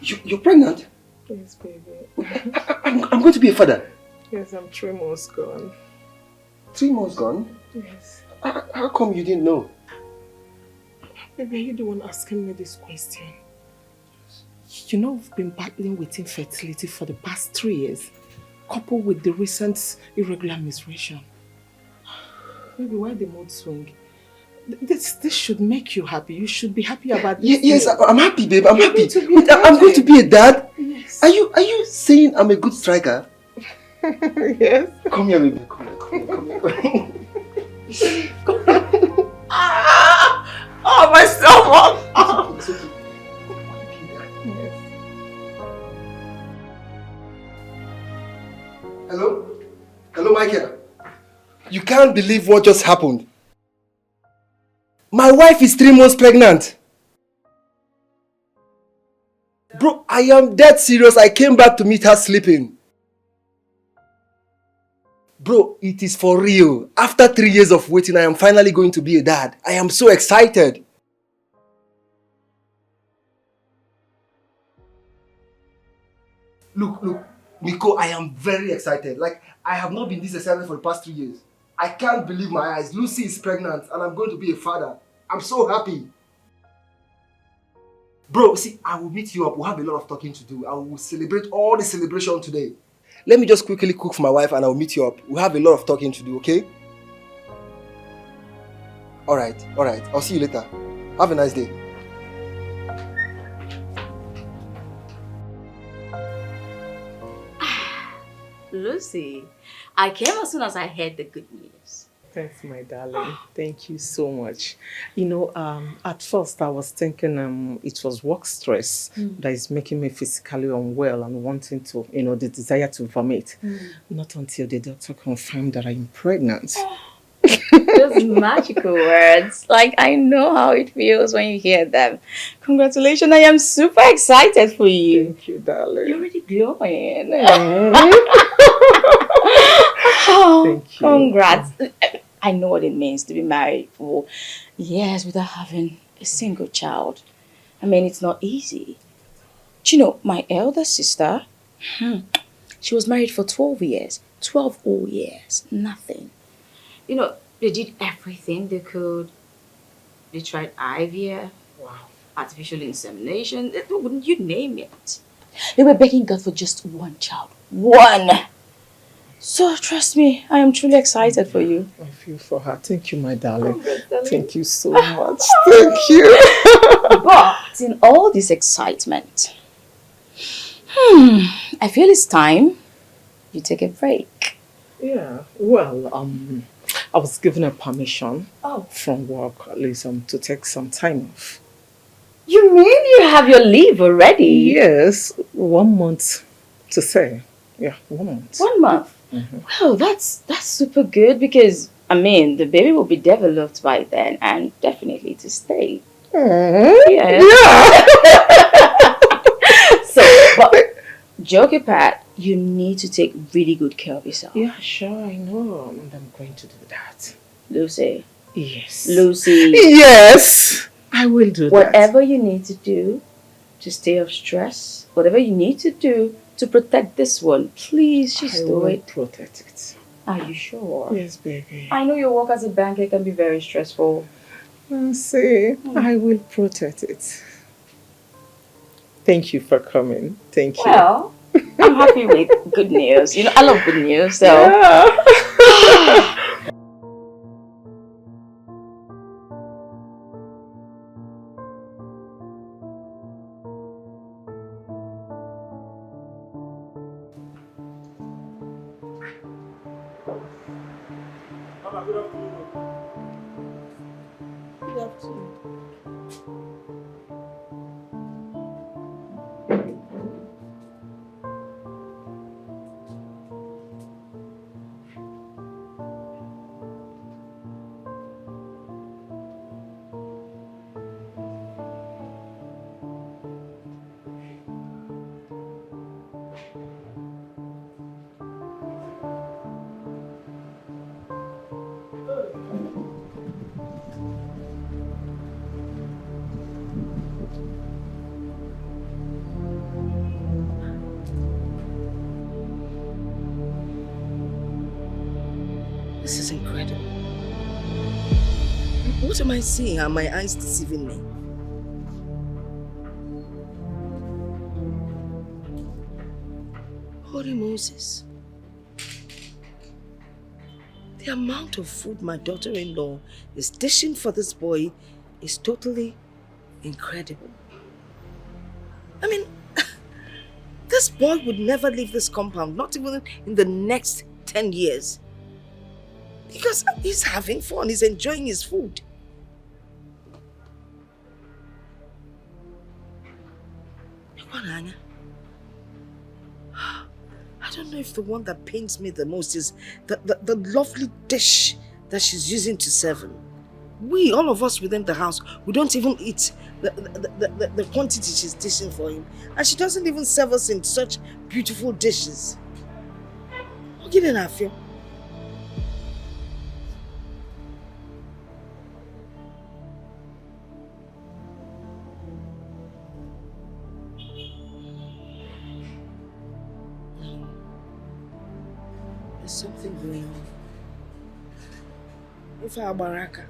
You're pregnant? Yes, baby. I'm going to be a father. Yes, I'm 3 months gone. 3 months gone? Yes. How come you didn't know? Baby, you're the one asking me this question. You know, I've been battling with infertility for the past 3 years, coupled with the recent irregular menstruation. Baby, why the mood swing? This should make you happy. You should be happy about this. Yes, I'm happy, babe. I'm happy. I'm going to be a dad. Yes. Are you saying I'm a good striker? Yes. Come here, baby. Come here. Come can't believe what just happened. My wife is 3 months pregnant. Bro, I am dead serious. I came back to meet her sleeping. Bro, it is for real. After 3 years of waiting, I am finally going to be a dad. I am so excited. Look, Nico, I am very excited. Like, I have not been this excited for the past 3 years. I can't believe my eyes. Lucy is pregnant and I'm going to be a father. I'm so happy. Bro, see, I will meet you up. We'll have a lot of talking to do. I will celebrate all the celebration today. Let me just quickly cook for my wife and I'll meet you up. We'll have a lot of talking to do, okay? Alright. I'll see you later. Have a nice day. Lucy, I came as soon as I heard the good news. Thanks, my darling. Thank you so much. You know, at first I was thinking it was work stress that is making me physically unwell and wanting to, the desire to vomit. Not until the doctor confirmed that I'm pregnant. Those magical words. Like, I know how it feels when you hear them. Congratulations, I am super excited for you. Thank you, darling. You're already glowing. Thank you. Congrats. I know what it means to be married for years without having a single child. I mean, it's not easy. Do you know, my elder sister, she was married for 12 years. 12 whole years. Nothing. You know, they did everything they could. They tried IVF, artificial insemination, you name it. They were begging God for just one child. One! So, trust me, I am truly excited for you. I feel for her. Thank you, my darling. Thank you so much. Thank you. But in all this excitement, I feel it's time you take a break. Yeah, well, I was given a permission from work, at least, to take some time off. You mean you have your leave already? Yes, 1 month to say. Yeah, 1 month. 1 month? Well, that's super good because, I mean, the baby will be developed by then and definitely to stay. Yeah. So, but joke apart, you need to take really good care of yourself. Yeah, sure, I know. And I'm going to do that. Lucy. Yes. Lucy. Yes, I will do that. Whatever you need to do to stay off stress, whatever you need to do to protect this one, please just do it. Protect it. Are you sure? Yes, baby. I know your work as a banker can be very stressful. See, I will protect it. Thank you for coming. Thank you. Well, I'm happy with good news. You know, I love good news, so. Yeah. Good afternoon. This is incredible. What am I seeing? Are my eyes deceiving me? Holy Moses. The amount of food my daughter-in-law is dishing for this boy is totally incredible. I mean, this boy would never leave this compound, not even in the next 10 years. Because he's having fun, he's enjoying his food. I don't know if the one that pains me the most is the lovely dish that she's using to serve him. We, all of us within the house, we don't even eat the quantity she's dishing for him. And she doesn't even serve us in such beautiful dishes. Look at it, There's something going on. If I baraka.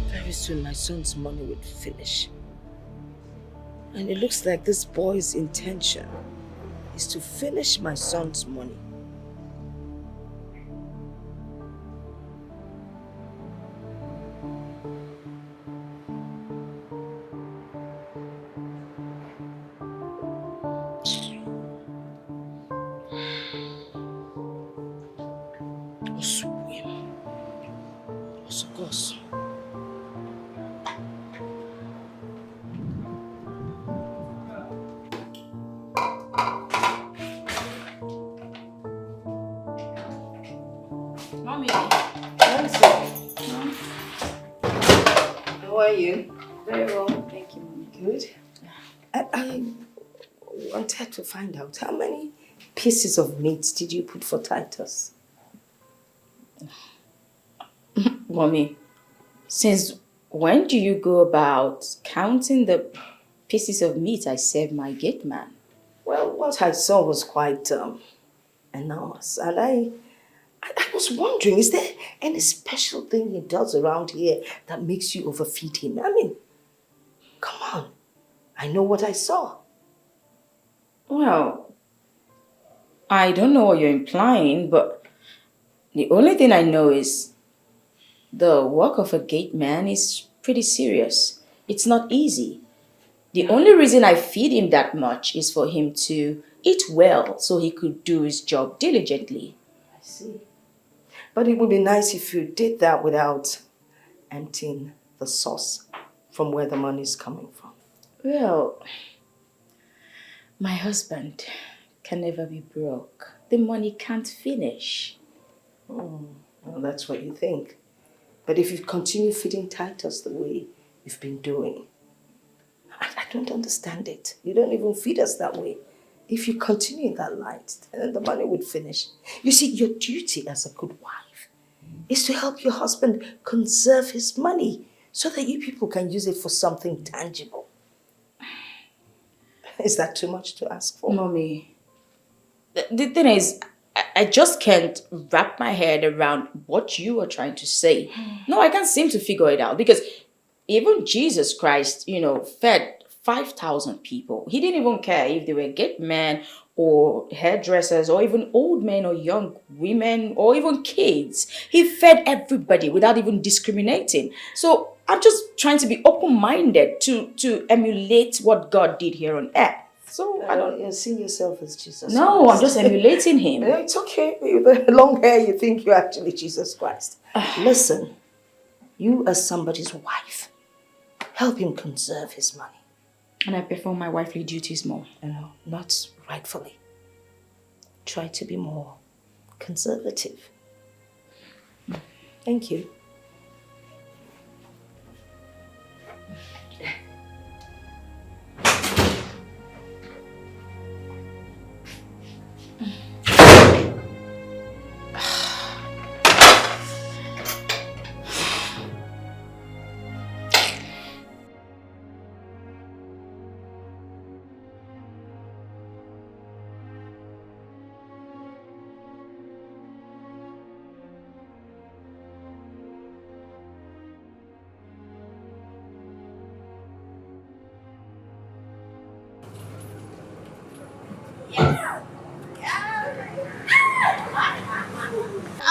Very soon my son's money would finish. And it looks like this boy's intention is to finish my son's money. Mommy, how are you? Very well, thank you, Mommy. Good. I wanted to find out how many pieces of meat did you put for Titus? Mommy, since when do you go about counting the pieces of meat I served my Gateman? Well, what I saw was quite enormous, and I was wondering, is there any special thing he does around here that makes you overfeed him? I mean, come on. I know what I saw. Well, I don't know what you're implying, but the only thing I know is the work of a gateman is pretty serious. It's not easy. The only reason I feed him that much is for him to eat well so he could do his job diligently. I see. But it would be nice if you did that without emptying the source from where the money is coming from. Well, my husband can never be broke. The money can't finish. Well, that's what you think. But if you continue feeding Titus the way you've been doing, I don't understand it. You don't even feed us that way. If you continue in that light, then the money would finish. You see, your duty as a good wife is to help your husband conserve his money so that you people can use it for something tangible. Is that too much to ask for? Mommy, the thing is, I just can't wrap my head around what you are trying to say. No, I can't seem to figure it out because even Jesus Christ, fed 5,000 people. He didn't even care if they were gatemen or hairdressers or even old men or young women or even kids. He fed everybody without even discriminating. So I'm just trying to be open-minded to emulate what God did here on earth. So I don't... You see yourself as Jesus No, Christ. I'm just emulating him. It's okay. With the long hair, you think you're actually Jesus Christ. Listen, you as somebody's wife, help him conserve his money. And I perform my wifely duties more. Not rightfully. Try to be more conservative. Thank you.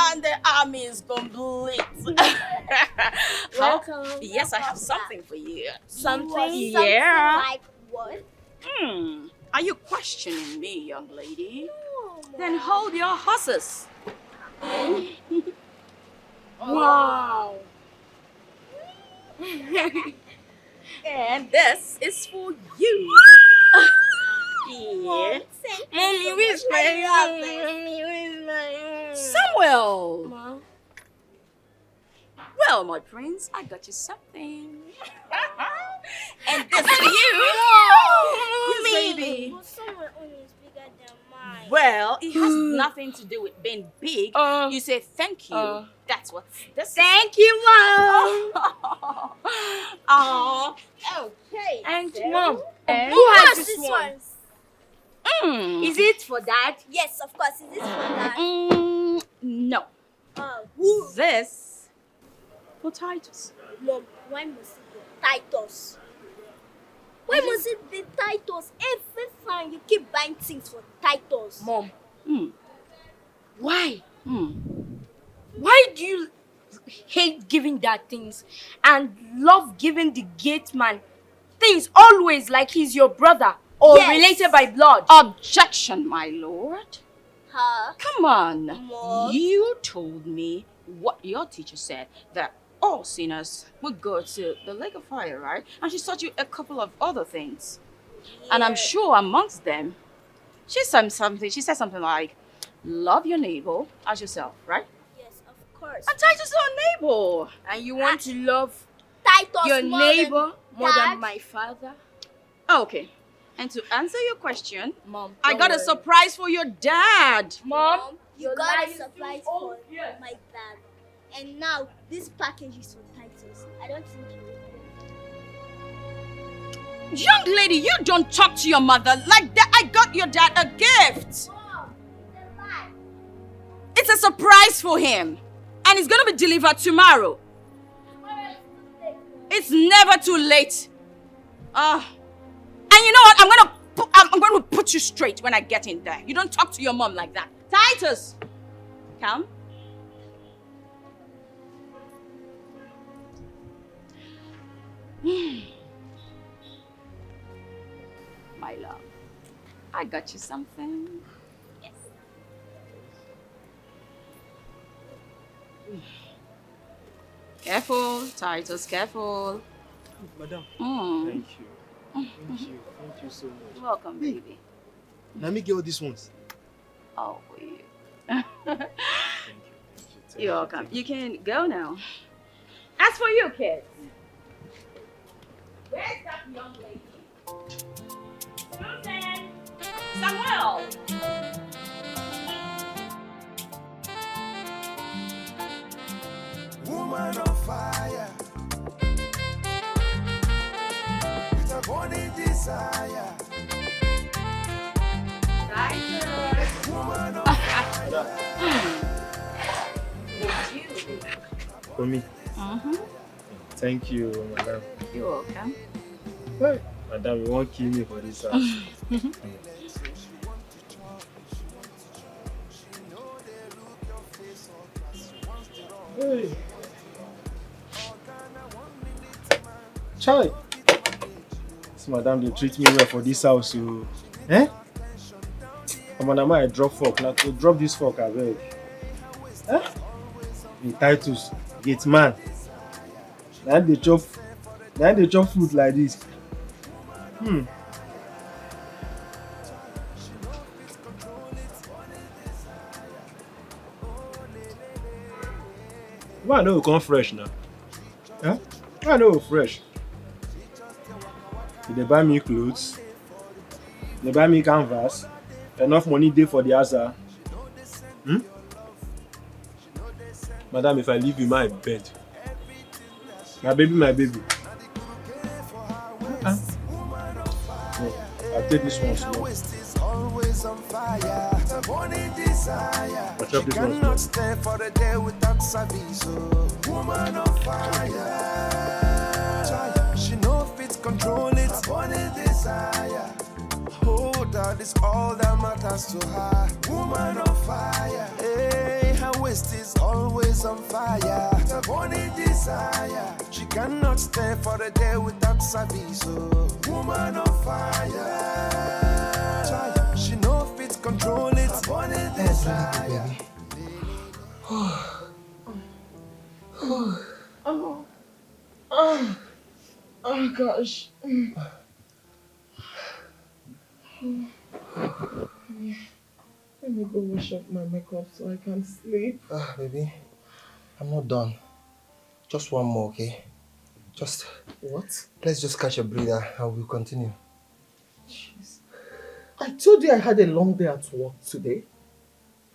And the army is complete. Welcome. Yes, I have something for you. Something? Yeah. Like what? Are you questioning me, young lady? Then hold your horses. Wow. And this is for you. Yeah. Mommy, where's my Samuel. Mom. Well, my prince, I got you something. And this for you. Yes, baby. But someone own is bigger than mine. Well, it has nothing to do with being big. You say thank you. That's what this Thank you, Mom. Oh, okay. Thanks, so- Mom. And Who has this one? Is it for Dad? Yes, of course. Is this for that? No. Who? This for Titus. Mom, why must it be Titus? Why must it be Titus? Every time you keep buying things for Titus. Mom. Why? Why do you hate giving Dad things and love giving the Gateman things always like he's your brother or Yes. related by blood? Objection, my lord. Huh? Come on. Mom? You told me what your teacher said, that all sinners would go to the lake of fire, right? And she taught you a couple of other things. And I'm sure amongst them, she said something like, love your neighbor as yourself, right? Yes, of course. And Titus is our neighbor. And you want to love Titus your more neighbor more Dad? than my father? Okay. And to answer your question, Mom, I got a surprise for your dad. Mom, You your got life a is surprise too for obvious. my dad. And now, this package is for Titus. I don't think you will. Young lady, you don't talk to your mother like that. I got your dad a gift. Mom, it's a lie. It's a surprise for him. And it's going to be delivered tomorrow. It's never too late. And you know what? I'm going to put you straight when I get in there. You don't talk to your mom like that. Titus, come. My love, I got you something. Yes. Careful, Titus, careful. Madam, Mm. thank you. Thank you. Thank you so much. Welcome, baby. Let me get all these ones. Oh, for you. Thank you. You're welcome. You can go now. As for you, kids. Where's that young lady? Susan! Samuel! Woman on fire, with a burning desire. Woman on fire. For me. Thank you, madam. You're welcome. Hey, madam, you won't kill me for this house. Hey. Chai. This madam, they treat me well for this house. So, eh? Madam, I drop fork. Now to drop this fork, I beg. Eh? The Titus, Gateman. Now they chop food like this. Why I know we come fresh now? Huh? Why I know we fresh? They buy me clothes, they buy me canvas, enough money there for the answer. Madam, if I leave you my bed, my baby. No, I'll take this one slow. Always on fire, with a burning desire. I'll chop She this one cannot slow. stay for the day without service. Woman on fire, she no fit control it. A burning desire. Oh, that is all that matters to her. Woman on fire, hey, her waist is always on fire. With a burning desire, she cannot stay for the day without service. Woman on fire, she no fit control it. A burning desire. Oh God. gosh. Let me go wash up my makeup so I can sleep. Baby, I'm not done. Just one more, okay? What? Let's just catch a breather and we'll continue. Jeez. I told you I had a long day at work today.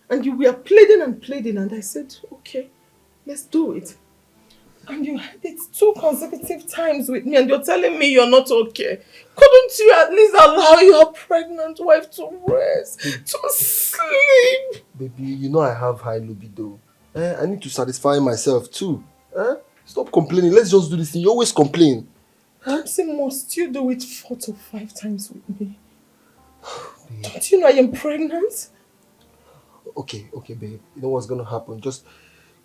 And you were pleading and I said, okay, let's do it. And you had it 2 consecutive times with me and you're telling me you're not okay. Couldn't you at least allow your pregnant wife to rest, to sleep? Baby, you know I have high libido. I need to satisfy myself too. Stop complaining. Let's just do this thing. You always complain. Thompson, must you do it 4 to 5 times with me? Don't you know I am pregnant? Okay, babe. You know what's gonna happen? Just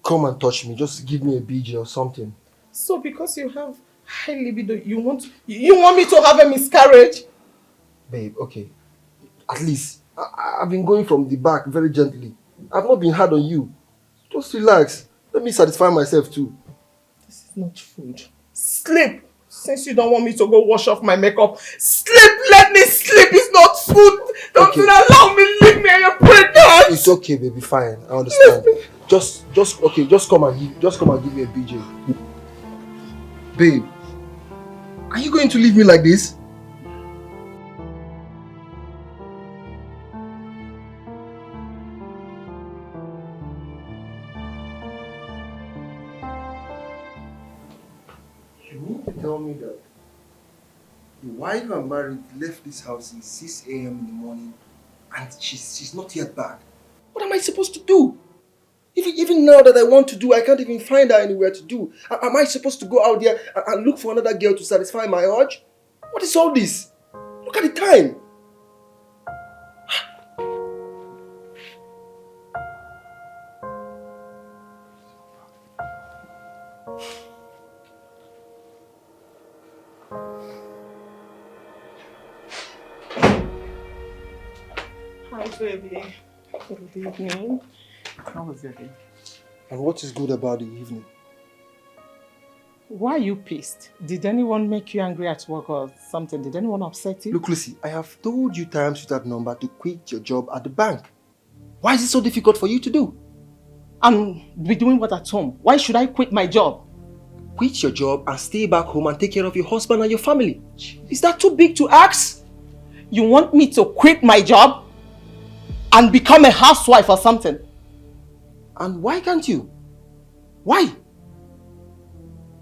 come and touch me. Just give me a BJ or something. So because you have high libido, you want me to have a miscarriage? Babe, okay. At least, I've been going from the back very gently. I've not been hard on you. Just relax. Let me satisfy myself too. This is not food. Sleep! Since you don't want me to go wash off my makeup, sleep! Let me sleep! It's not food! Don't allow me, leave me, you're pregnant! It's okay, baby, fine. I understand. Just come and give me a BJ. Babe, are you going to leave me like this? You mean to tell me that the wife I'm married left this house at 6 a.m. in the morning and she's not yet back? What am I supposed to do? Even now that I want to do, I can't even find her anywhere to do. Am I supposed to go out there and look for another girl to satisfy my urge? What is all this? Look at the time. Hi, baby. Good evening. How was your day? And what is good about the evening? Why are you pissed? Did anyone make you angry at work or something? Did anyone upset you? Look, Lucy, I have told you times with that number to quit your job at the bank. Why is it so difficult for you to do? I'm be doing what at home? Why should I quit my job? Quit your job and stay back home and take care of your husband and your family. Is that too big to ask? You want me to quit my job and become a housewife or something? And why can't you? Why?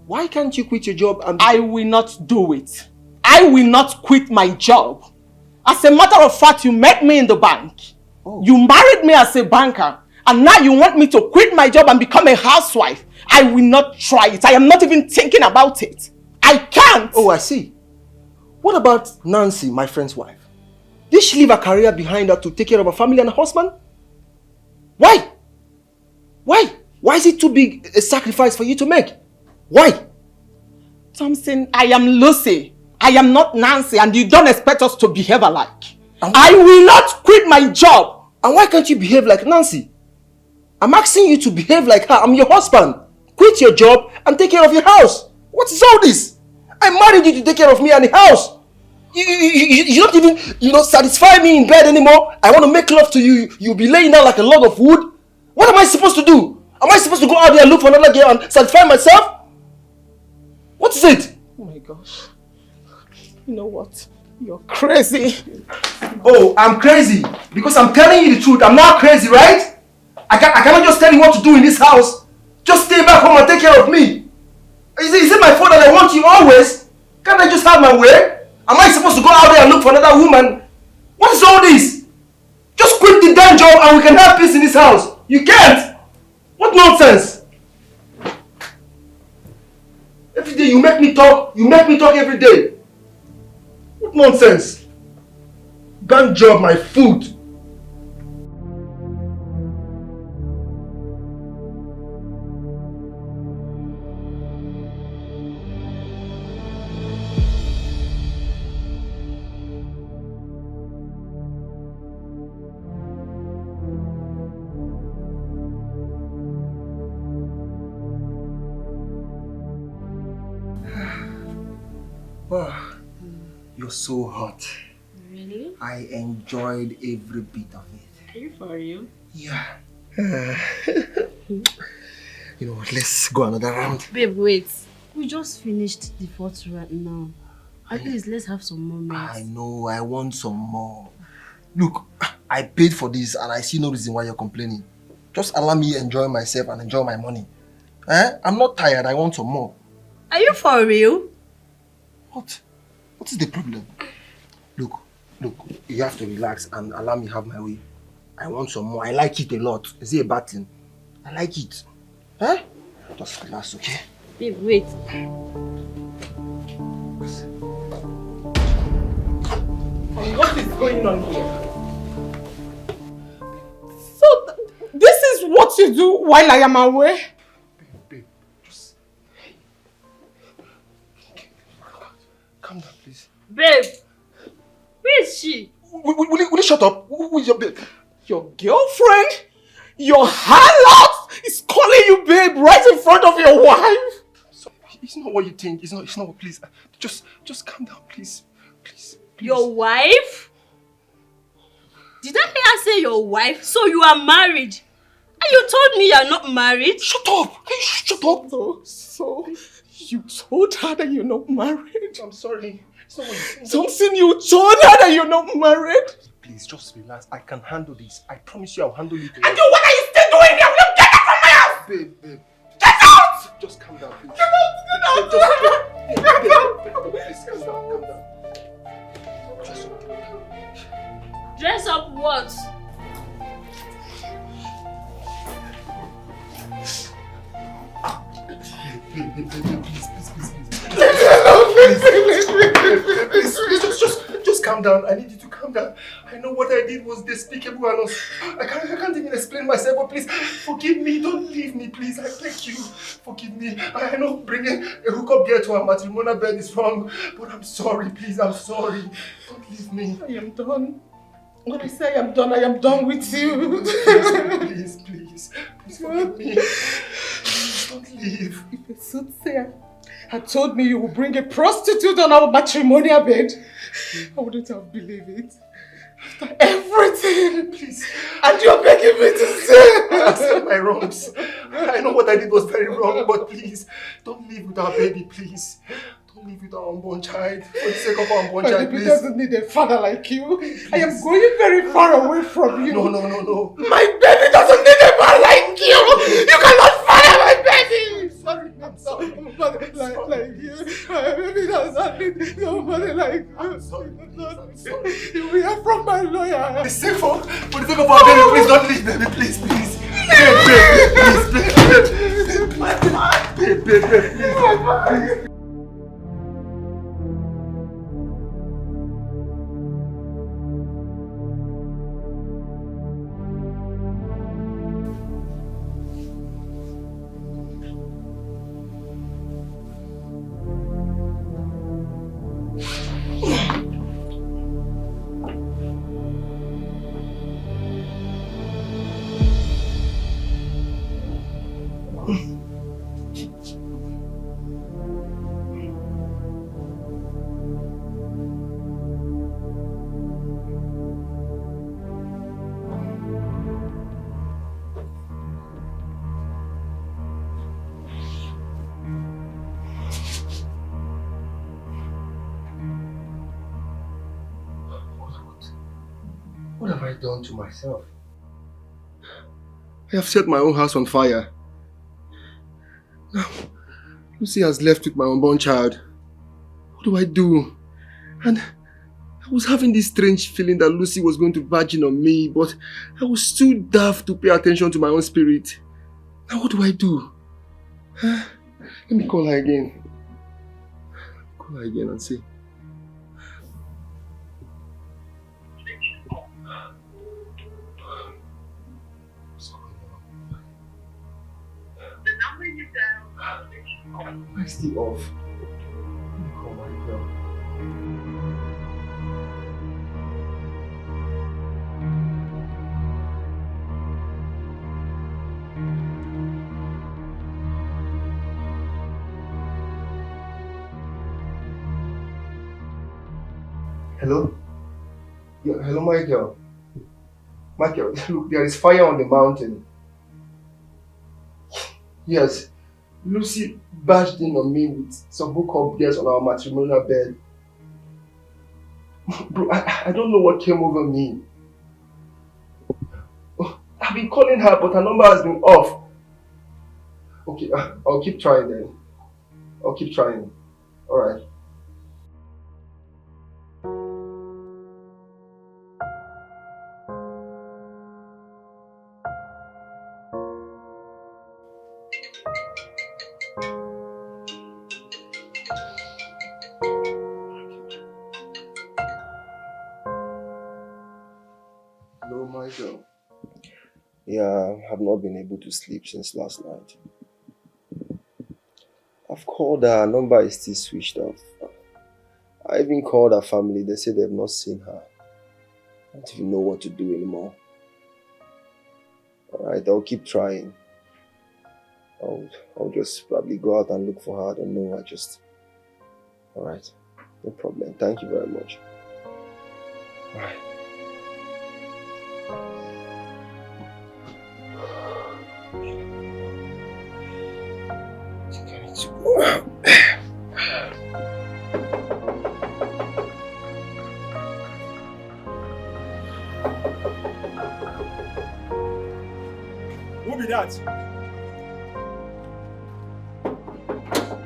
Why can't you quit your job and... I will not do it. I will not quit my job. As a matter of fact, you met me in the bank. Oh. You married me as a banker. And now you want me to quit my job and become a housewife. I will not try it. I am not even thinking about it. I can't. Oh, I see. What about Nancy, my friend's wife? Did she leave her career behind her to take care of her family and her husband? Why? Why? Why is it too big a sacrifice for you to make? Why? Thompson, I am Lucy. I am not Nancy, and you don't expect us to behave alike. I will not quit my job. And why can't you behave like Nancy? I'm asking you to behave like her. I'm your husband. Quit your job and take care of your house. What is all this? I married you to take care of me and the house. You don't even, satisfy me in bed anymore. I want to make love to you. You'll be laying down like a log of wood. What am I supposed to do? Am I supposed to go out there and look for another girl and satisfy myself? What is it? Oh my gosh. You know what? You're crazy. Oh, I'm crazy. Because I'm telling you the truth. I'm not crazy, right? I cannot just tell you what to do in this house. Just stay back home and take care of me. Is it my fault that I want you always? Can't I just have my way? Am I supposed to go out there and look for another woman? What is all this? Just quit the damn job and we can have peace in this house. You can't. What nonsense? Every day you make me talk. You make me talk every day. What nonsense? Bank job, my food. Wow. was so hot. Really? I enjoyed every bit of it. Are you for real? Yeah. You know what, let's go another round. Babe, wait. We just finished the fourth round now. At least let's have some moments. I know, I want some more. Look, I paid for this and I see no reason why you're complaining. Just allow me to enjoy myself and enjoy my money. I'm not tired, I want some more. Are you for real? What? What is the problem? Look, you have to relax and allow me have my way. I want some more. I like it a lot. Is it a bad thing? I like it. Just relax, okay? Babe, wait. What is going on here? So, this is what you do while I am away? Babe, just... Calm down, please. Babe, where is she? Will you shut up? Who is your babe? Your girlfriend? Your harlot is calling you babe right in front of your wife? So, it's not what you think. It's not what, please. Just calm down, please. Please. Your wife? Did I hear her say your wife? So you are married? And you told me you are not married? Shut up! Hey, shut up! So you told her that you're not married? I'm sorry. It's not what you think. Something you told her that you're not married? Please, just relax. I can handle this. I promise you I'll handle it. And what are you still doing here? Will you get out from my house? Babe. Get out! Just calm down, please. Get out! Please, calm down. Dress up what? Just calm down. I need you to calm down. I know what I did was despicable and I can't even explain myself, but please forgive me. Don't leave me, please. I beg you. Forgive me. I know bringing a hookup girl to a matrimonial bed is wrong, but I'm sorry, please. I'm sorry. Don't leave me. I am done. When I say I am done with you. Please forgive me. Please don't leave. If a soothsayer had told me you would bring a prostitute on our matrimonial bed, I wouldn't have believed it. After everything, please. And you're begging me to stay. I accept my wrongs. I know what I did was very wrong, but please, don't leave with our baby, please. Don't leave with our unborn child. For the sake of our unborn child, baby please. doesn't need a father like you. Please. I am going very far away from you. No. My baby doesn't need a man like you. You cannot father my baby. I'm sorry. Nobody like you. My baby does not need nobody like you. I'm sorry. You will hear from my lawyer. For the sake of our baby, please don't leave, baby. Please. Babe, please. What have I done to myself? I have set my own house on fire. Now, Lucy has left with my unborn child. What do I do? And I was having this strange feeling that Lucy was going to virgin on me, but I was too daft to pay attention to my own spirit. Now what do I do? Let me call her again. Call her again and see. Why is it off? Oh my God. Hello? Yeah, hello, Michael. Michael, look, there is fire on the mountain. Yes, Lucy bashed in on me with some hookup girls on our matrimonial bed. Bro, I don't know what came over me. I've been calling her, but her number has been off. Okay, I'll keep trying then. I'll keep trying. Alright. Hello, Michael. Yeah, I have not been able to sleep since last night. I've called her, her number is still switched off. I even called her family, they say they've not seen her. I don't even know what to do anymore. Alright, I'll keep trying. I'll just probably go out and look for her, I don't know, Alright, no problem, thank you very much. Alright. Who be that?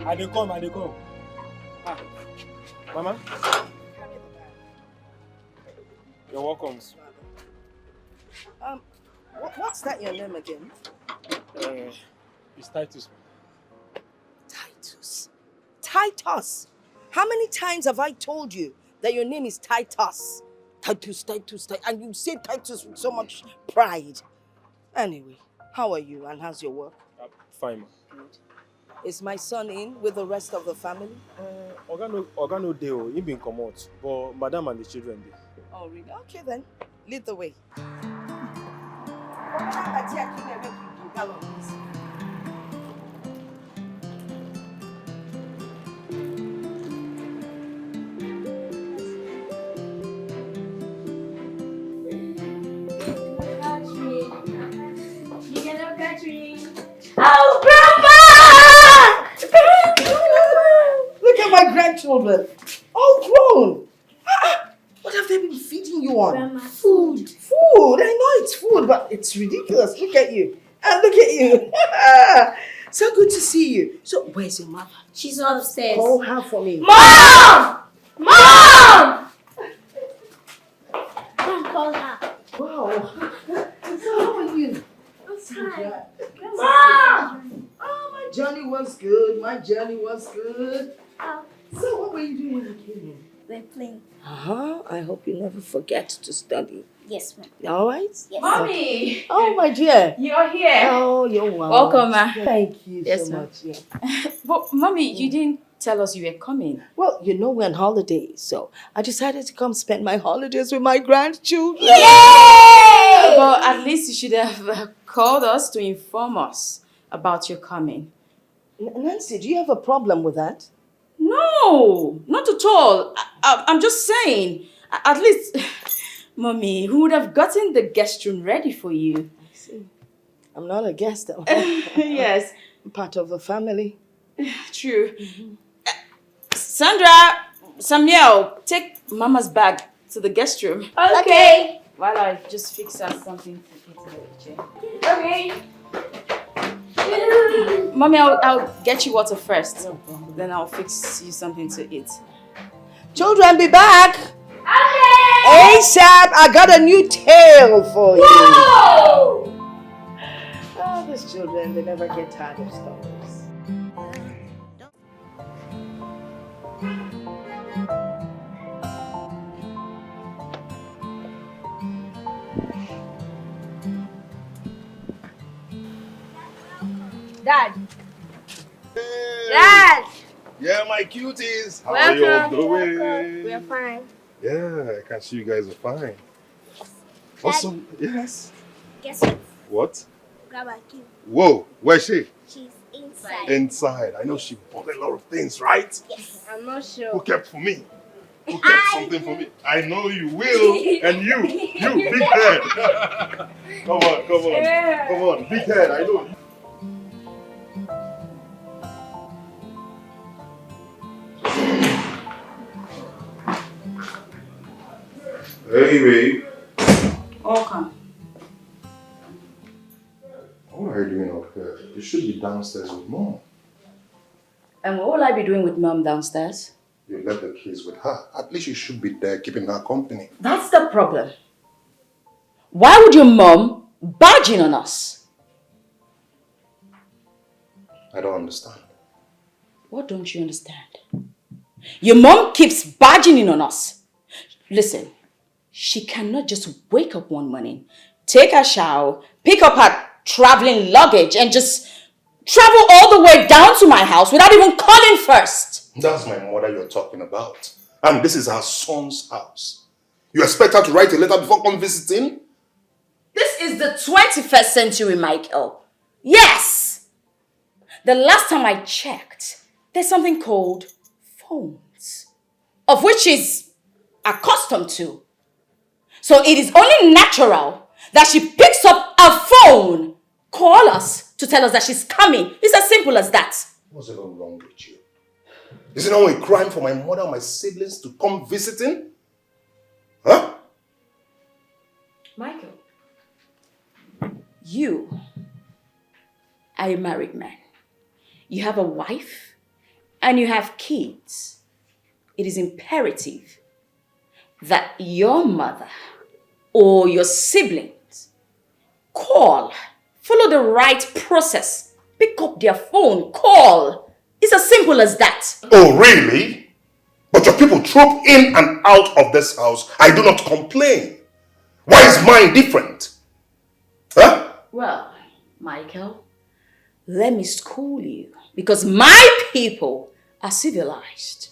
I dey come. Ah, Mama? You're welcome. What's that your name again? It's Titus. Titus. How many times have I told you that your name is Titus? Titus, and you say Titus with so much pride. Anyway, how are you and how's your work? Fine, ma. Good. Is my son in with the rest of the family? Oga no dey o, he been comot, but madam and the children dey. Oh, really? Okay then, lead the way. Oh, Grandma! Look at my grandchildren, all grown. What have they been feeding you on? Grandma, food. Food. I know it's food, but it's ridiculous. Look at you. And look at you. So good to see you. So where's your mother? She's upstairs. Call her for me. Mom! Mom! Mom, call her. Wow. So how are you? Hi. Mom! Oh, my journey was good. Oh. So what were you doing when you came in? We're playing. I hope you never forget to study. Yes, ma'am. All right? Yes. Mommy! Oh, my dear. You're here. Oh, you're welcome. Welcome, ma. Thank you Yes, so ma. much. Yeah. But, Mommy, you didn't tell us you were coming. Well, you know we're on holidays, so I decided to come spend my holidays with my grandchildren. Yay! But at least you should have called us to inform us about your coming. Nancy, do you have a problem with that? No, not at all. I'm just saying, at least, Mommy, who would have gotten the guest room ready for you? I see. I'm not a guest. Yes. I'm part of the family. True. Sandra, Samuel, take Mama's bag to the guest room. Okay. While I just fix us something to eat in the kitchen. Okay. Mommy, I'll get you water first. Then I'll fix you something to eat. Children, be back. Okay. ASAP, I got a new tale for you. Whoa! Oh, these children, they never get tired of stories. Dad. Hey. Dad. Yeah, my cuties. How Welcome. are you all doing? We are fine. Yeah, I can see you guys are fine. Awesome. Yes. Guess what? What? Grandma came. Whoa, where's she? She's inside. Inside. I know she bought a lot of things, right? Yes. I'm not sure. Who kept for me? cook up something for me. I know you will. And you, big head. Come on. Come on, big head, I know. Hey, babe. Welcome. What are you doing up here? You should be downstairs with Mom. And what will I be doing with Mom downstairs? You left the kids with her. At least you should be there keeping her company. That's the problem. Why would your mom barge in on us? I don't understand. What don't you understand? Your mom keeps barging in on us. Listen, she cannot just wake up one morning, take a shower, pick up her traveling luggage and just travel all the way down to my house without even calling first. That's my mother you're talking about. And this is her son's house. You expect her to write a letter before come visiting? This is the 21st century, Michael. Yes! The last time I checked, there's something called phones, of which she's accustomed to. So it is only natural that she picks up a phone, call us to tell us that she's coming. It's as simple as that. What's even wrong with you? Is it not a crime for my mother and my siblings to come visiting? Huh? Michael, you are a married man. You have a wife and you have kids. It is imperative that your mother or your siblings call, follow the right process, pick up their phone, call. It's as simple as that. Oh, really? But your people troop in and out of this house. I do not complain. Why is mine different? Huh? Well, Michael, let me school you because my people are civilized.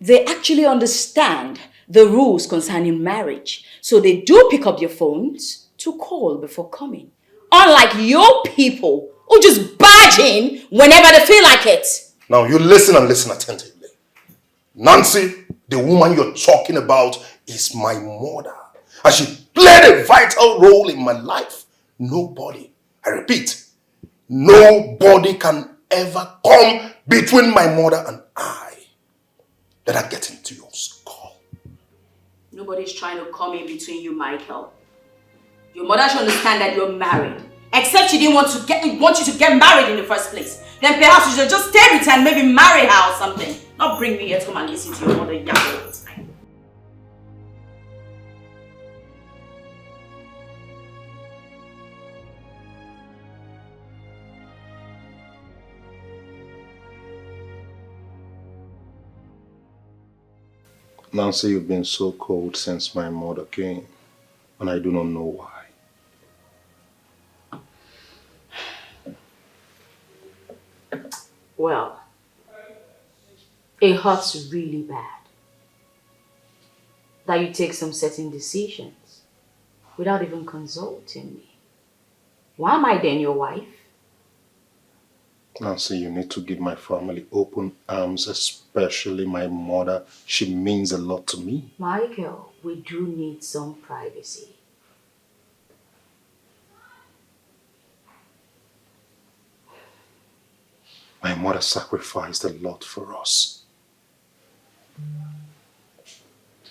They actually understand the rules concerning marriage. So they do pick up their phones to call before coming. Unlike your people who just barge in whenever they feel like it. Now you listen and listen attentively. Nancy, the woman you're talking about is my mother. And she played a vital role in my life. Nobody, I repeat, nobody can ever come between my mother and I. Let her get into your skull. Nobody's trying to come in between you, Michael. Your mother should understand that you're married. Except she didn't want you to get married in the first place. Then perhaps you should just stay with her and maybe marry her or something. Not bring me here to come and listen to your mother yell all the time. Nancy, you've been so cold since my mother came, and I do not know why. Well, it hurts really bad that you take some certain decisions without even consulting me. Why am I then your wife? Nancy, you need to give my family open arms, especially my mother. She means a lot to me. Michael, we do need some privacy. My mother sacrificed a lot for us.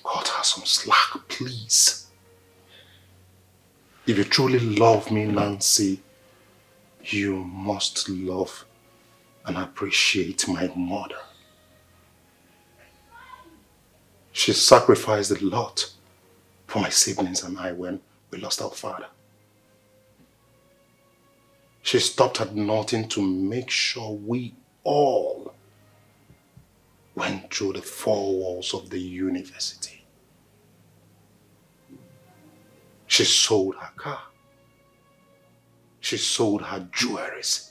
Cut her some slack, please. If you truly love me, Nancy, you must love and appreciate my mother. She sacrificed a lot for my siblings and I when we lost our father. She stopped at nothing to make sure we all went through the four walls of the university. She sold her car. She sold her jewelries.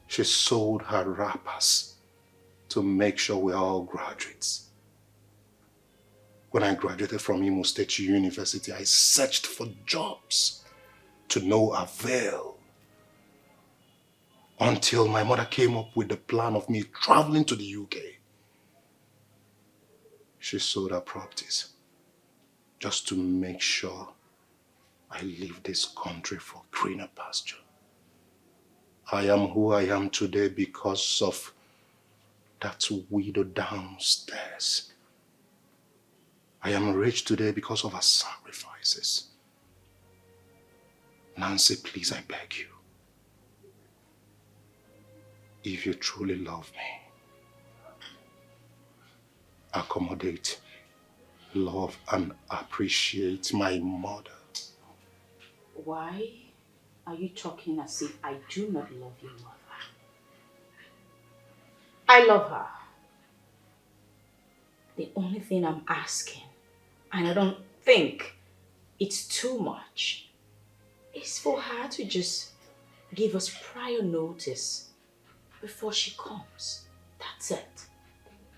She sold her wrappers to make sure we're all graduates. When I graduated from Imo State University, I searched for jobs to no avail. Until my mother came up with the plan of me traveling to the UK. She sold her properties just to make sure I leave this country for greener pasture. I am who I am today because of that widow downstairs. I am rich today because of her sacrifices. Nancy, please, I beg you. If you truly love me, accommodate, love, and appreciate my mother. Why are you talking as if I do not love your mother? I love her. The only thing I'm asking, and I don't think it's too much, is for her to just give us prior notice before she comes. That's it.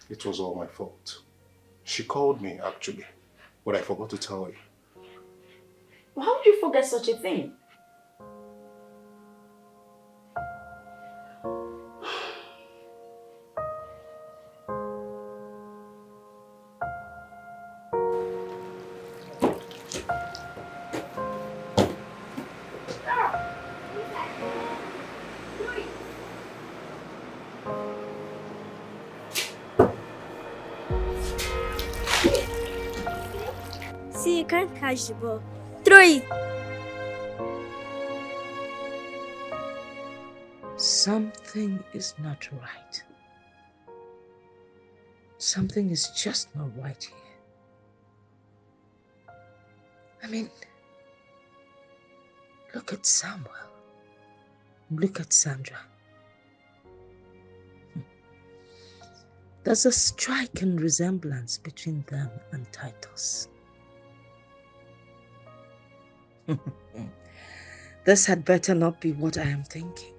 It was all my fault. She called me, actually, but I forgot to tell you. How would you forget such a thing? See, you can't catch the ball. Throw it. Something is not right. Something is just not right here. I mean, look at Samuel. Look at Sandra. There's a striking resemblance between them and Titus. This had better not be what I am thinking.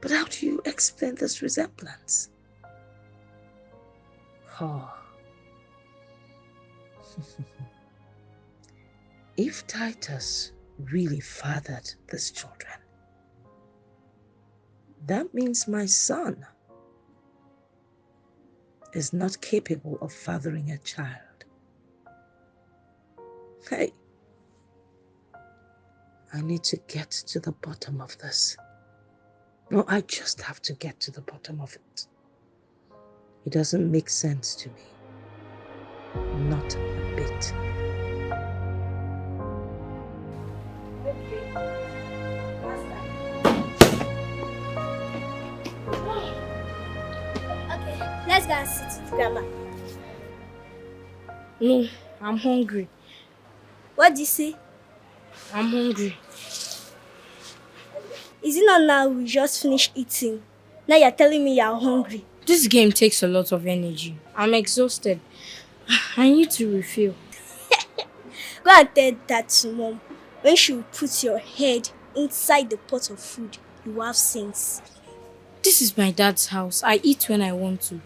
But how do you explain this resemblance? Oh. If Titus really fathered these children, that means my son is not capable of fathering a child. Hey, I need to get to the bottom of this. No, I just have to get to the bottom of it. It doesn't make sense to me. Not a bit. Okay, let's go and sit with Grandma. No, I'm hungry. What do you say? I'm hungry. Is it not now we just finished eating? Now you're telling me you're hungry. This game takes a lot of energy. I'm exhausted. I need to refill. Go and tell that to Mom. When she will put your head inside the pot of food, you will have sense. This is my dad's house. I eat when I want to.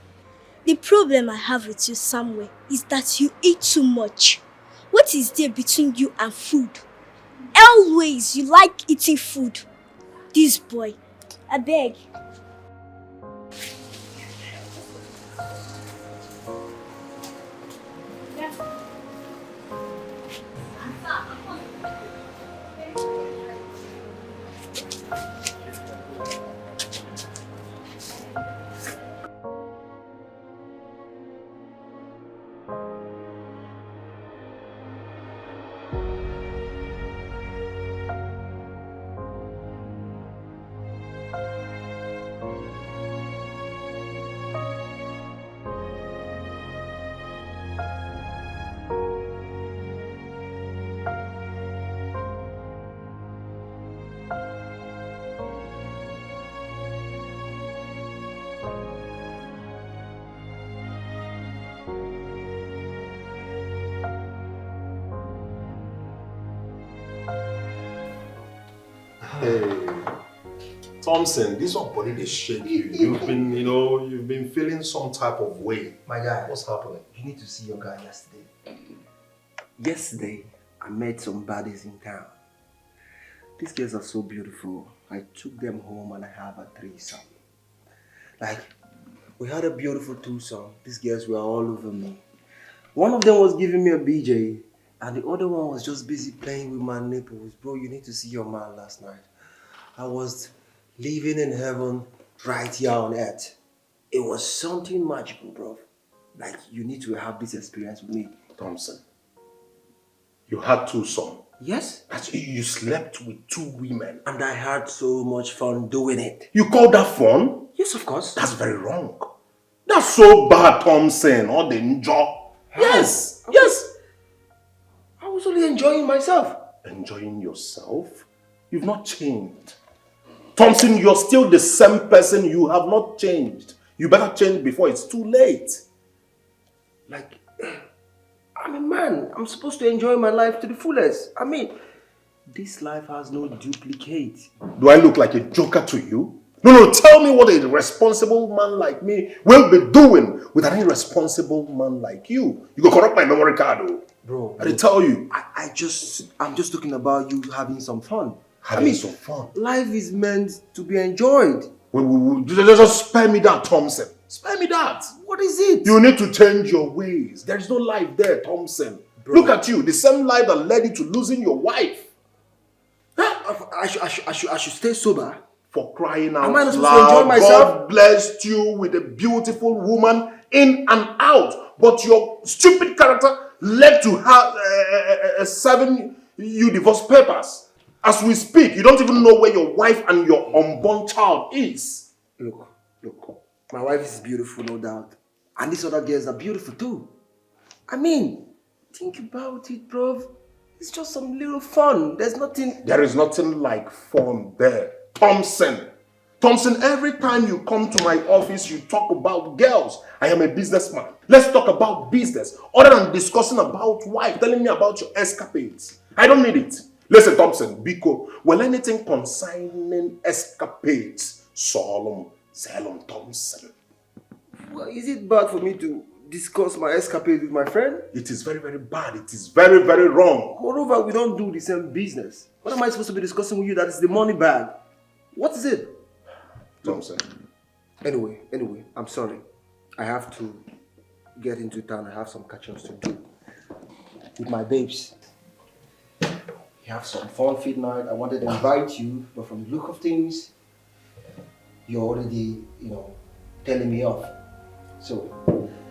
The problem I have with you, Samuel, is that you eat too much. What is there between you and food? Always you like eating food. This boy, I beg. Hey, Thompson, this one body they shake you. You've been feeling some type of way. My guy, what's happening? You need to see your guy yesterday. Yesterday, I met some baddies in town. These girls are so beautiful. I took them home and I have a threesome. Like, We had a beautiful twosome. These girls were all over me. One of them was giving me a BJ, and the other one was just busy playing with my nipples. Bro, you need to see your man last night. I was living in heaven right here on earth. It was something magical, bro. Like, you need to have this experience with me. Thompson, you had two sons. Yes? You slept with two women. And I had so much fun doing it. You call that fun? Yes, of course. That's very wrong. That's so bad, Thompson. All the enjoy. Yes, yes. I was only enjoying myself. Enjoying yourself? You've not changed. Thompson, you're still the same person. You have not changed. You better change before it's too late. Like, I'm a man. I'm supposed to enjoy my life to the fullest. I mean, this life has no duplicate. Do I look like a joker to you? No, tell me what a responsible man like me will be doing with an irresponsible man like you. You go corrupt my memory card, though. Bro, I did tell you. I'm just talking about you having some fun. Having some fun. Life is meant to be enjoyed. Just spare me that, Thompson. Spare me that. What is it? You need to change your ways. There is no life there, Thompson. Bro. Look at you. The same life that led you to losing your wife. I should stay sober. For crying out Am I not supposed loud, to enjoy myself? God blessed you with a beautiful woman in and out. But your stupid character led to have serving you divorce papers. As we speak, you don't even know where your wife and your unborn child is. Look. My wife is beautiful, no doubt. And these other girls are beautiful too. I mean, think about it, bro. It's just some little fun. There is nothing like fun there. Thompson, every time you come to my office, you talk about girls. I am a businessman. Let's talk about business. Other than discussing about wife, telling me about your escapades. I don't need it. Listen, Thompson, Biko, well, anything concerning escapades, solemn Thompson. Well, is it bad for me to discuss my escapade with my friend? It is very, very bad. It is very, very wrong. Moreover, we don't do the same business. What am I supposed to be discussing with you that is the money bag? What is it? Thompson. Anyway, I'm sorry. I have to get into town. I have some catch-ups to do with my babes. We have some fun fit night. I wanted to invite you, but from the look of things, you're already, telling me off. So,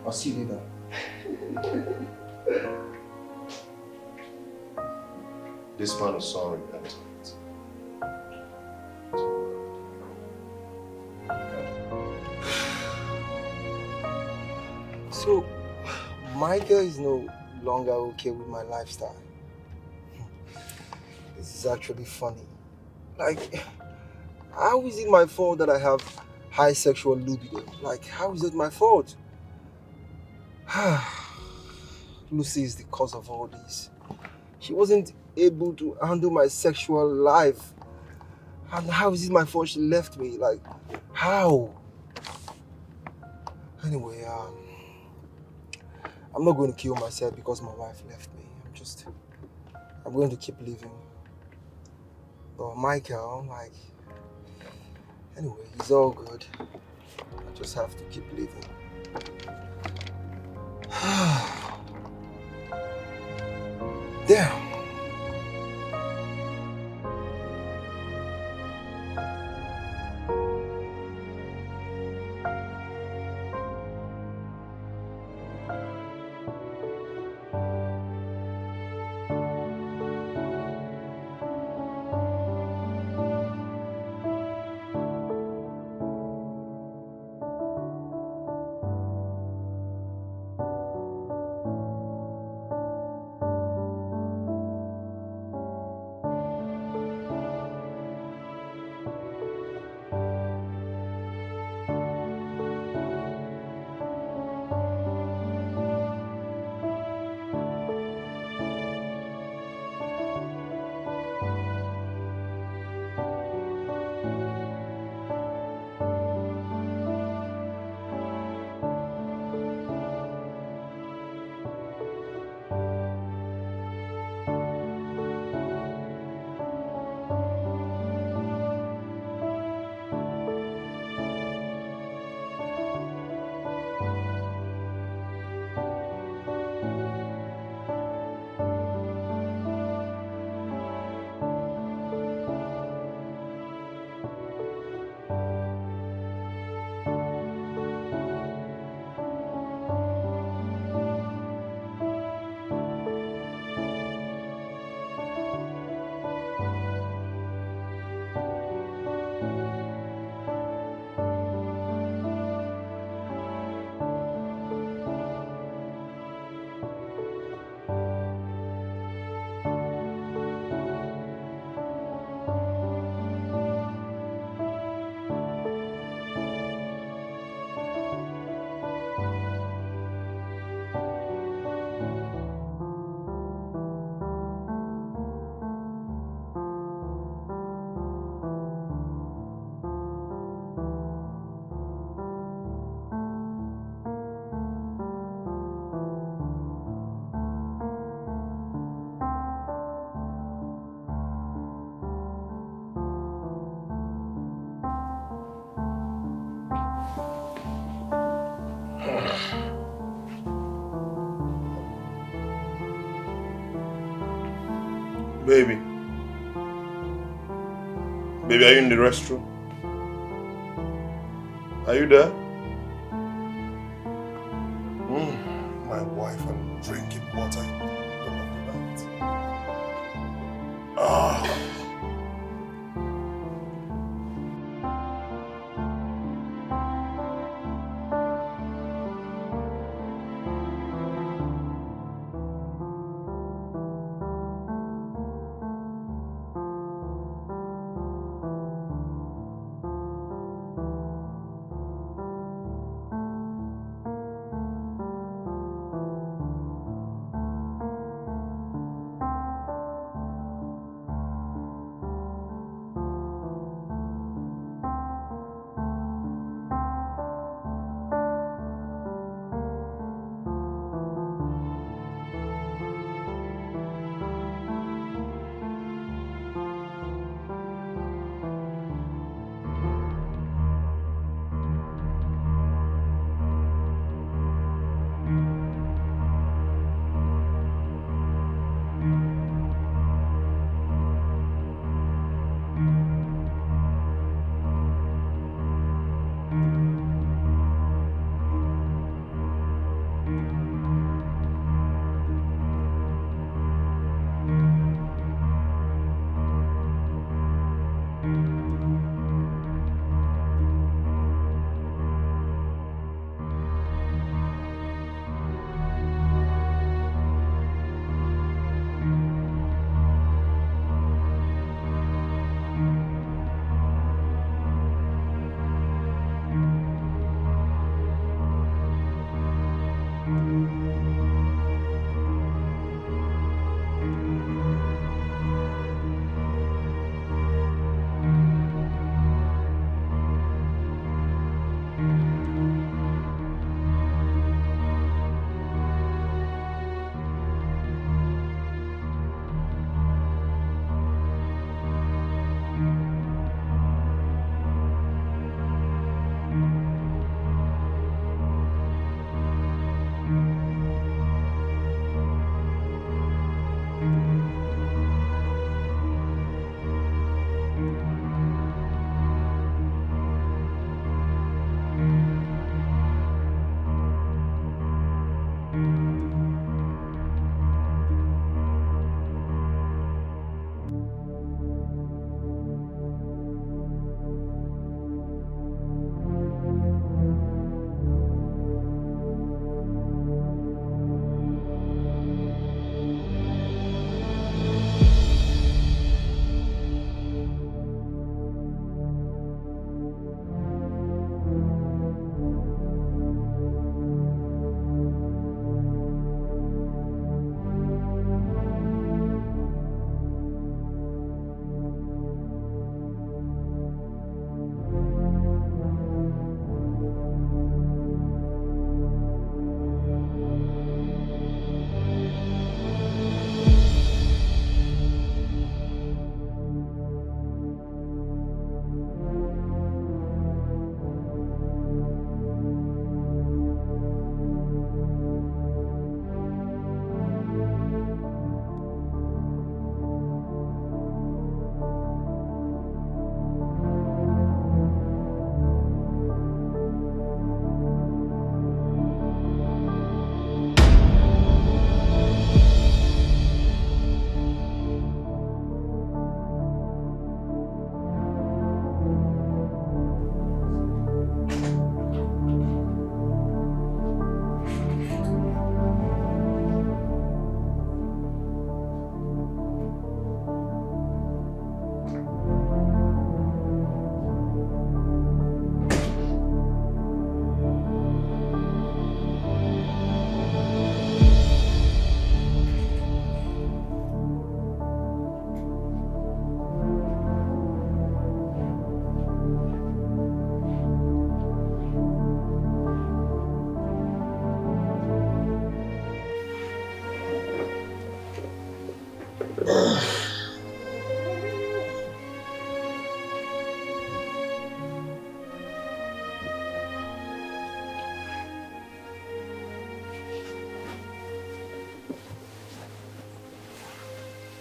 I'll see you later. This man is sorry. So, Michael is no longer okay with my lifestyle. This is actually funny. Like, how is it my fault that I have high sexual libido? Like, how is it my fault? Lucy is the cause of all this. She wasn't able to handle my sexual life. And how is it my fault she left me? Like, how? Anyway, I'm not going to kill myself because my wife left me. I'm going to keep living. But Michael, anyway, he's all good. I just have to keep living. Damn. Baby. Baby, are you in the restroom? Are you there? My wife and drinking water. Ah.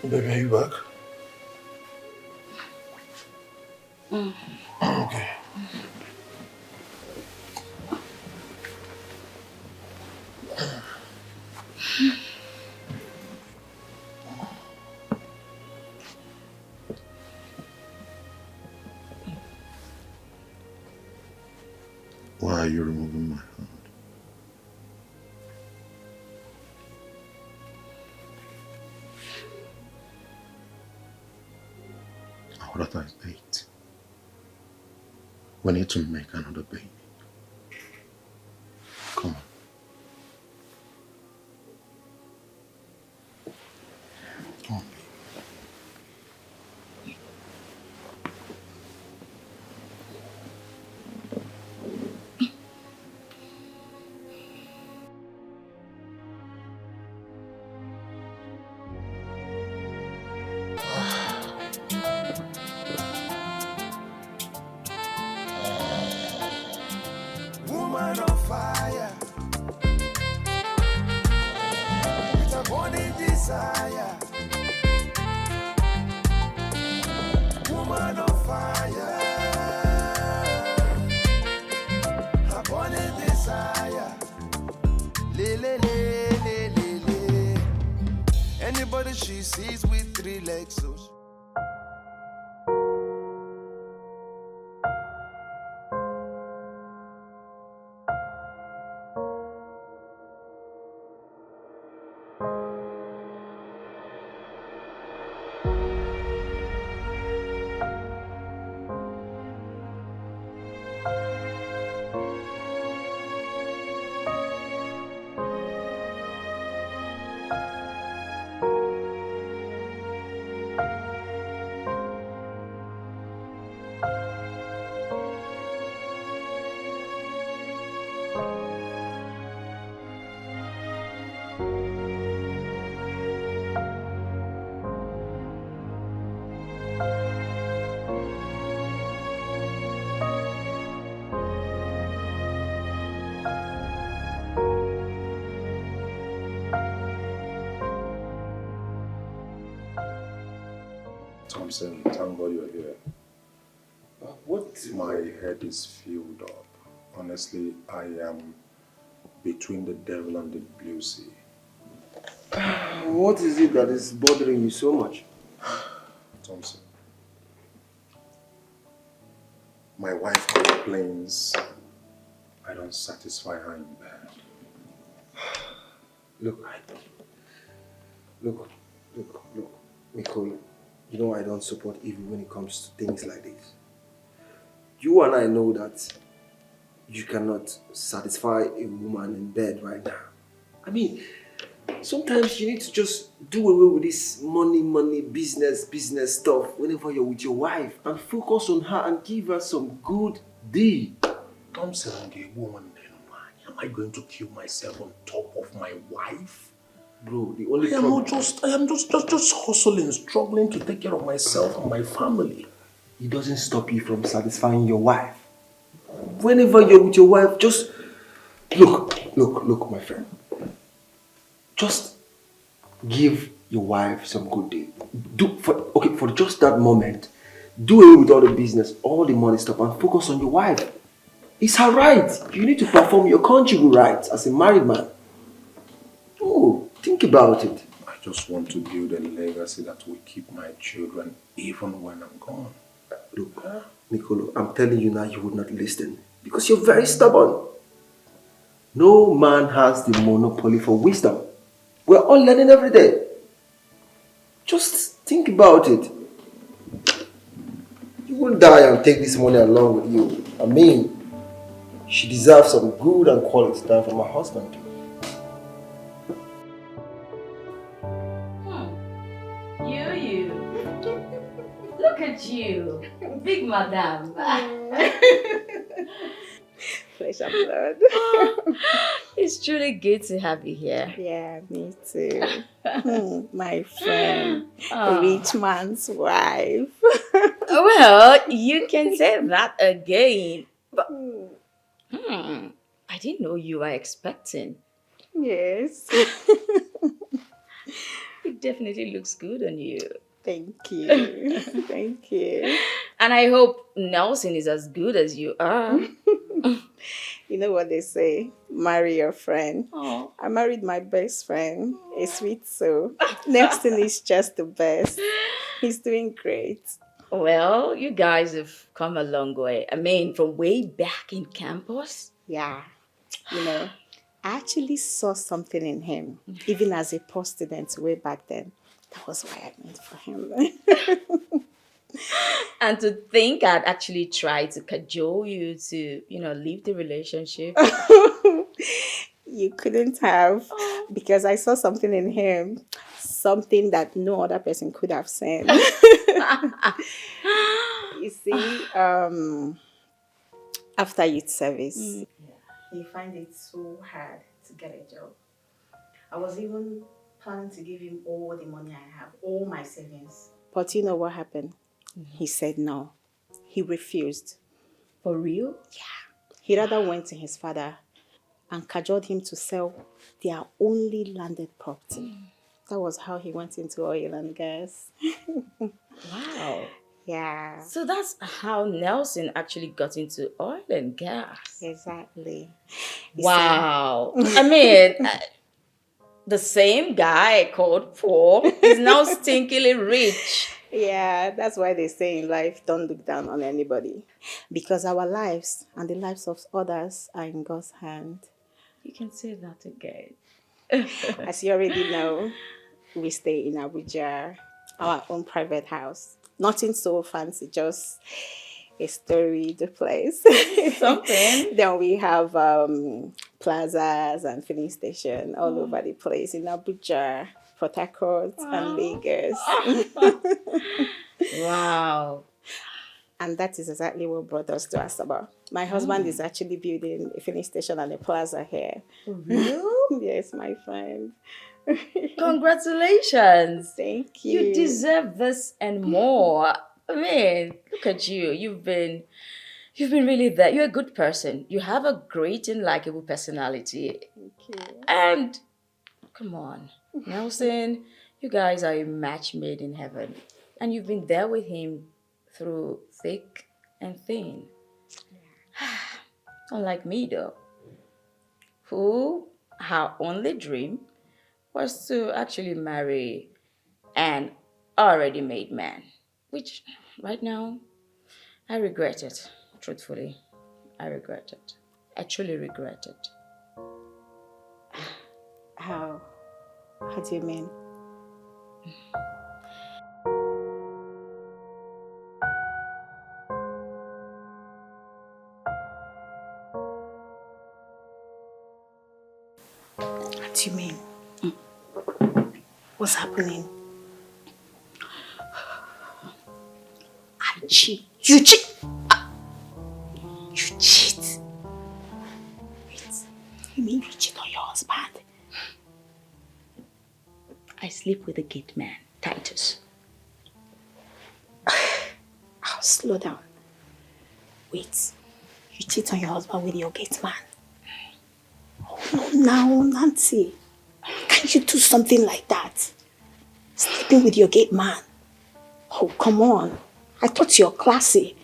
Baby, are you back? Mm. Okay. Why are you removing my hand? Our daughter is 8. We need to make another baby. Come on. Come on. Woman on fire, with a burning desire. Woman on fire, a burning desire. Le le le le le le. Anybody she sees with 3 legs, so. Thompson, thank God you're here. My head is filled up. Honestly, I am between the devil and the blue sea. What is it that is bothering you so much? Thompson, my wife complains I don't satisfy her in bed. Look, Nicole, you know I don't support evil when it comes to things like this. You and I know that you cannot satisfy a woman in bed right now. I mean, sometimes you need to just do away with this money, business stuff whenever you're with your wife and focus on her and give her some good deed. Thompson, a woman, then why am I going to kill myself on top of my wife? Bro, the only I am just hustling, struggling to take care of myself and my family. It doesn't stop you from satisfying your wife. Whenever you're with your wife, just look, my friend. Just give your wife some good deed. For just that moment, do away with all the business, all the money stuff, and focus on your wife. It's her right. You need to perform your conjugal rights as a married man. Oh, think about it. I just want to build a legacy that will keep my children even when I'm gone. Look, Nicolo, I'm telling you now, you would not listen because you're very stubborn. No man has the monopoly for wisdom. We're all learning every day. Just think about it. You won't die and take this money along with you. I mean, she deserves some good and quality time from her husband. You. Look at you. Big madam. Flesh and blood. It's truly good to have you here. Yeah, me too. My friend, Oh. rich man's wife. Well, you can say that again. But I didn't know you were expecting. Yes. it definitely looks good on you. Thank you. Thank you. And I hope Nelson is as good as you are. You know what they say, marry your friend. Oh. I married my best friend, a sweet soul. Nelson is just the best. He's doing great. Well, you guys have come a long way. I mean, from way back in campus. Yeah. You know, I actually saw something in him, even as a post student way back then. That was why I went for him. And to think I'd actually tried to cajole you to, leave the relationship. You couldn't have, because I saw something in him, something that no other person could have seen. You see, after youth service, he find it so hard to get a job. I was even planning to give him all the money I have, all my savings. But you know what happened? He said no. He refused. For real? Yeah. He rather went to his father and cajoled him to sell their only landed property. That was how he went into oil and gas. Wow. Yeah. So that's how Nelson actually got into oil and gas. Exactly. Wow. I mean, the same guy called poor is now stinkily rich. Yeah, that's why they say in life, don't look down on anybody. Because our lives and the lives of others are in God's hand. You can say that again. As you already know, we stay in Abuja, our own private house. Nothing so fancy, just a storied place. Something. Then we have plazas and filling station all over the place in Abuja, Port Harcourt, and Lagos. Wow. And that is exactly what brought us to Asaba. My husband is actually building a filling station and a plaza here. Real? Yes, my friend. Congratulations. Thank you. You deserve this and more. I mean, look at you. You've been really there. You're a good person. You have a great and likable personality. Thank you. And come on, Nelson, you guys are a match made in heaven. And you've been there with him through thick and thin. Unlike me, though, who her only dream was to actually marry an already made man, which right now I regret it. Truthfully, I regret it. I truly regret it. How? How do you mean? What do you mean? What's happening? I cheat. You cheat! You cheat? Wait, you mean you cheat on your husband? I sleep with the gate man, Titus. Oh, slow down. Wait, you cheat on your husband with your gate man? Oh, no, now, Nancy. Can't you do something like that? Sleeping with your gate man? Oh, come on. I thought you're classy.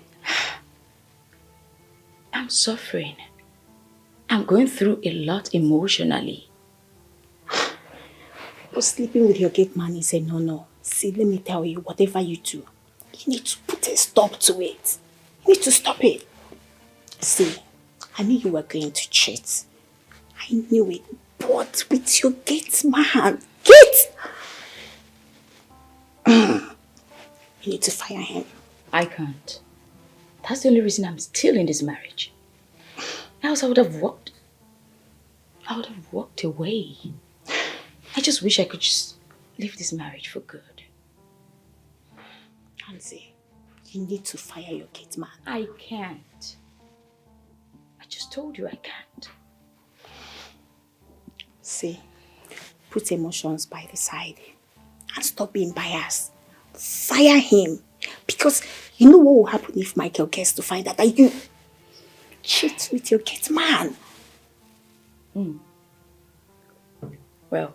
I'm suffering. I'm going through a lot emotionally. Oh, sleeping with your gate man is a no-no. See, let me tell you, whatever you do, you need to put a stop to it. You need to stop it. See, I knew you were going to cheat. I knew it. But with your gate man, you need to fire him. I can't. That's the only reason I'm still in this marriage. Else I would have walked away. I just wish I could just leave this marriage for good. Nancy, you need to fire your gate man. I can't. I just told you I can't. See, put emotions by the side and stop being biased. Fire him. Because you know what will happen if Michael gets to find out that you cheat with your gate man. Well,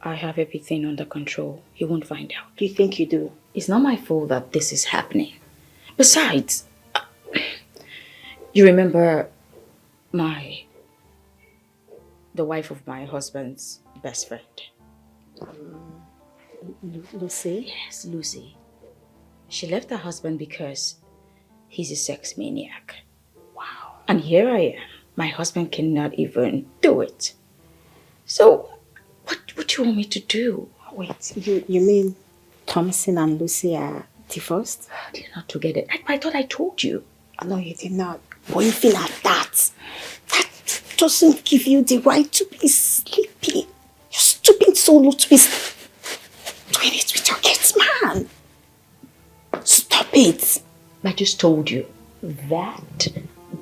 I have everything under control. He won't find out. Do you think you do? It's not my fault that this is happening. Besides, you remember the wife of my husband's best friend? Lucy? Yes, Lucy. She left her husband because he's a sex maniac. Wow. And here I am. My husband cannot even do it. So, what do you want me to do? Wait, you mean Thompson and Lucy are divorced? They're not together. I thought I told you. No, you did not. But even at that doesn't give you the right to be sleepy. You're stooping so low to be doing it with your Gateman. Stop it. I just told you that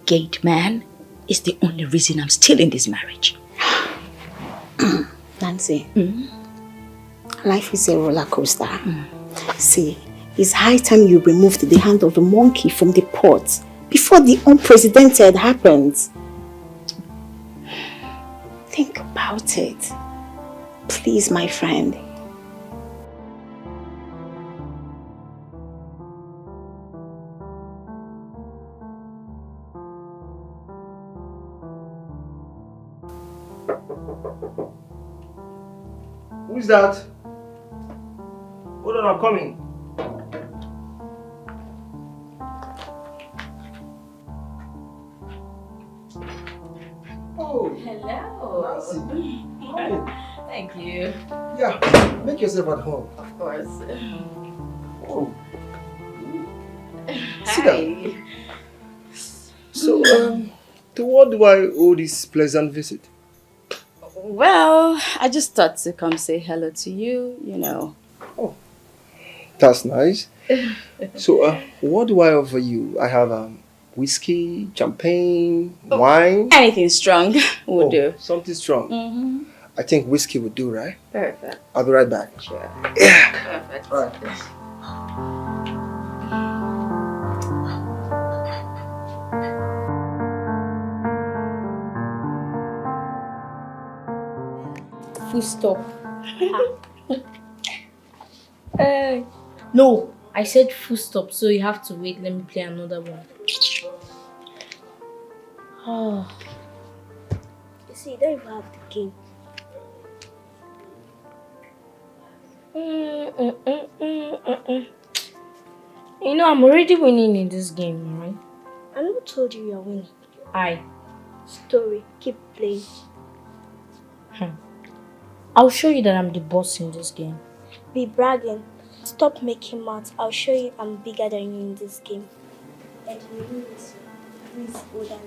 Gateman is the only reason I'm still in this marriage. Nancy, life is a roller coaster. See, it's high time you removed the hand of the monkey from the pot before the unprecedented happens. Think about it. Please, my friend. Who's that? Hold on, I'm coming. Oh, hello. Thank you. Yeah, make yourself at home. Of course. Oh. Hi. So, to what do I owe this pleasant visit? Well, I just thought to come say hello to you, you know. Oh, that's nice. So, what do I offer you? I have whiskey, champagne, wine. Anything strong will do. Something strong. I think whiskey would do, right? Perfect. I'll be right back. Sure. Yeah. Perfect. All right. Full stop. No, I said full stop, so you have to wait. Let me play another one. Oh. You see, you don't even have the game. You know, I'm already winning in this game, right? I never told you you're winning. Story, keep playing. I'll show you that I'm the boss in this game. Be bragging. Stop making mouth. I'll show you I'm bigger than you in this game. And please hold on.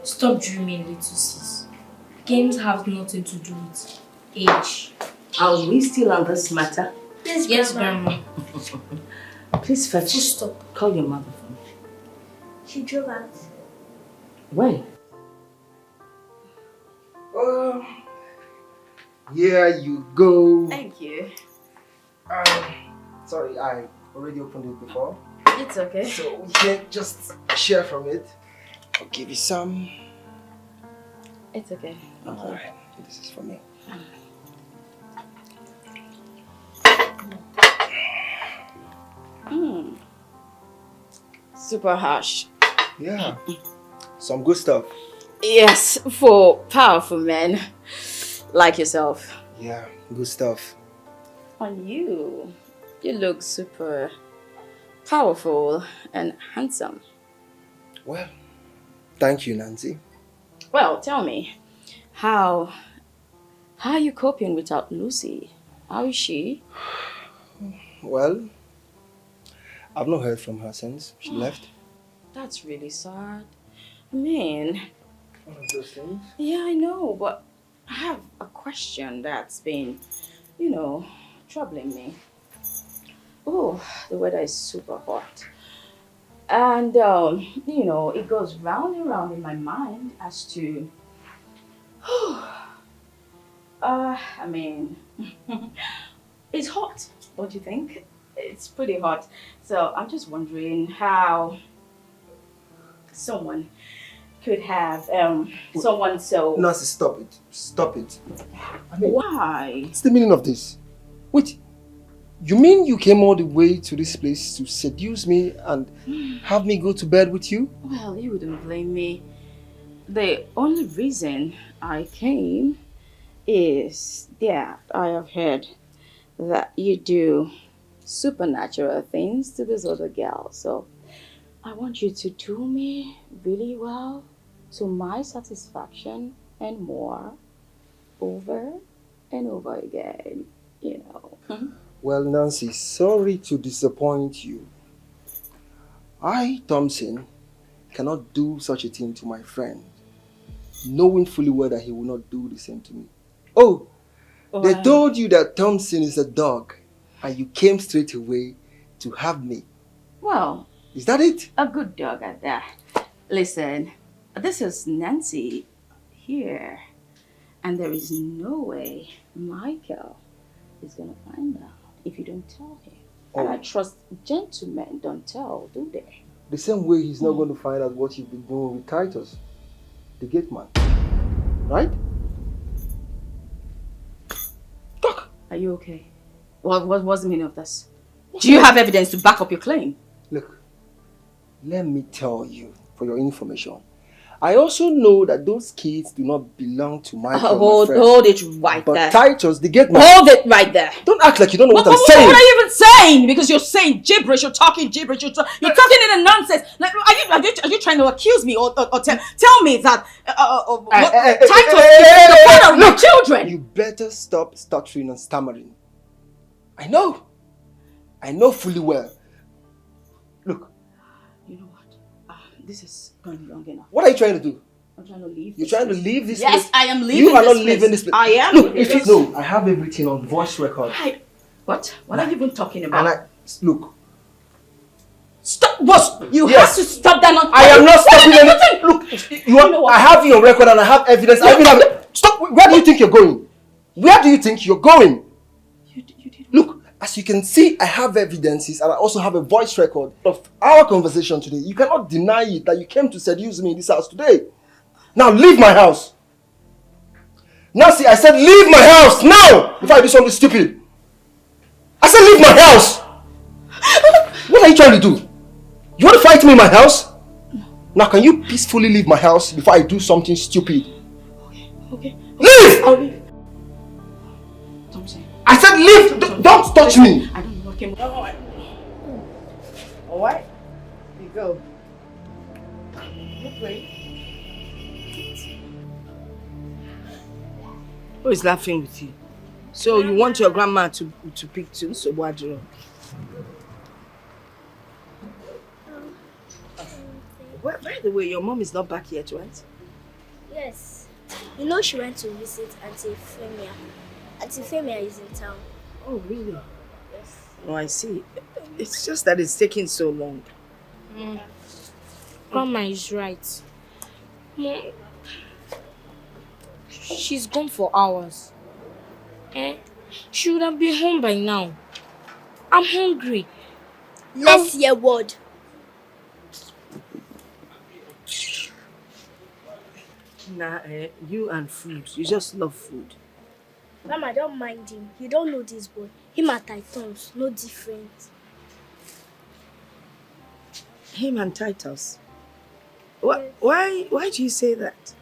Stop dreaming, little sis. Games have nothing to do with age. Are we still on this matter? Yes, Grandma. Please fetch. Stop. Call your mother for me. She drove out. When? Here you go. Thank you. Sorry, I already opened it before. It's okay. So we can just share from it. I'll give you some. It's okay. Alright, this is for me. Super harsh. Yeah, some good stuff. Yes, for powerful men like yourself. Yeah, good stuff. On you, you look super powerful and handsome. Well, thank you, Nancy. Well, tell me, how are you coping without Lucy? How is she? Well, I've not heard from her since she left. That's really sad. I mean, One of those things. yeah, I know, but I have a question that's been, you know, troubling me. Oh, the weather is super hot. And, you know, it goes round and round in my mind as to, I mean, it's hot, don't you think? It's pretty hot. So I'm just wondering how someone could have someone so... Nancy, stop it. Stop it. I mean, why? What's the meaning of this? Wait, you mean you came all the way to this place to seduce me and have me go to bed with you? Well, you wouldn't blame me. The only reason I came is that I have heard that you do supernatural things to this other girl. So I want you to do me really well to my satisfaction and more, over and over again, you know. Well, Nancy, sorry to disappoint you. I, Thompson, cannot do such a thing to my friend, knowing fully well that he will not do the same to me. Oh, they told you that Thompson is a dog, and you came straight away to have me. Well, is that it? A good dog at that. Listen, this is Nancy here, and there is no way Michael is gonna find out if you don't tell him. And I trust gentlemen don't tell, do they? The same way he's not going to find out what you've been doing with Titus, the Gateman. Right? Talk. Are you okay? What was the meaning of this? Do you have evidence to back up your claim? Look, let me tell you, for your information, I also know that those kids do not belong to Michael. Hold it right there. But Titus, the Gateman. Hold it right there. Don't act like you don't know what I'm saying. What are you even saying? Because you're saying gibberish. You're talking gibberish. You're talking in a nonsense. Like, are you trying to accuse me or tell me that Titus is the father of my children? You better stop stuttering and stammering. I know fully well. Look. You know what? This is going long enough. What are you trying to do? I'm trying to leave. You're trying to leave this place? Yes, I am leaving. You are not leaving this place. I am. Look, if you know, I have everything on voice record. What? What are you even talking about? Look. Stop, boss! You have to stop that. I am not stopping anything. Look, I have you on record and I have evidence. Stop! Where do you think you're going? Where do you think you're going? Look, as you can see, I have evidences and I also have a voice record of our conversation today. You cannot deny it that you came to seduce me in this house today. Now leave my house. Nancy, I said leave my house now before I do something stupid. I said leave my house. What are you trying to do? You want to fight me in my house? Now can you peacefully leave my house before I do something stupid? Okay. Leave! I'll leave. I said leave! Don't touch me! I don't know him. Alright? You go. Good way. Who is laughing with you? So you want your grandma to pick too, so what do you? Well, by the way, your mom is not back yet, right? Yes. You know she went to visit Auntie Femia. Auntie Femia is in town. Oh, really? Yes. Oh, I see. It's just that it's taking so long. Grandma is right. Mom, she's gone for hours. She would have been home by now. I'm hungry. Let's hear word. Nah, you and food. You just love food. Grandma, don't mind him. You don't know this boy. Him and Titus, no different. Him and Titus? Why do you say that?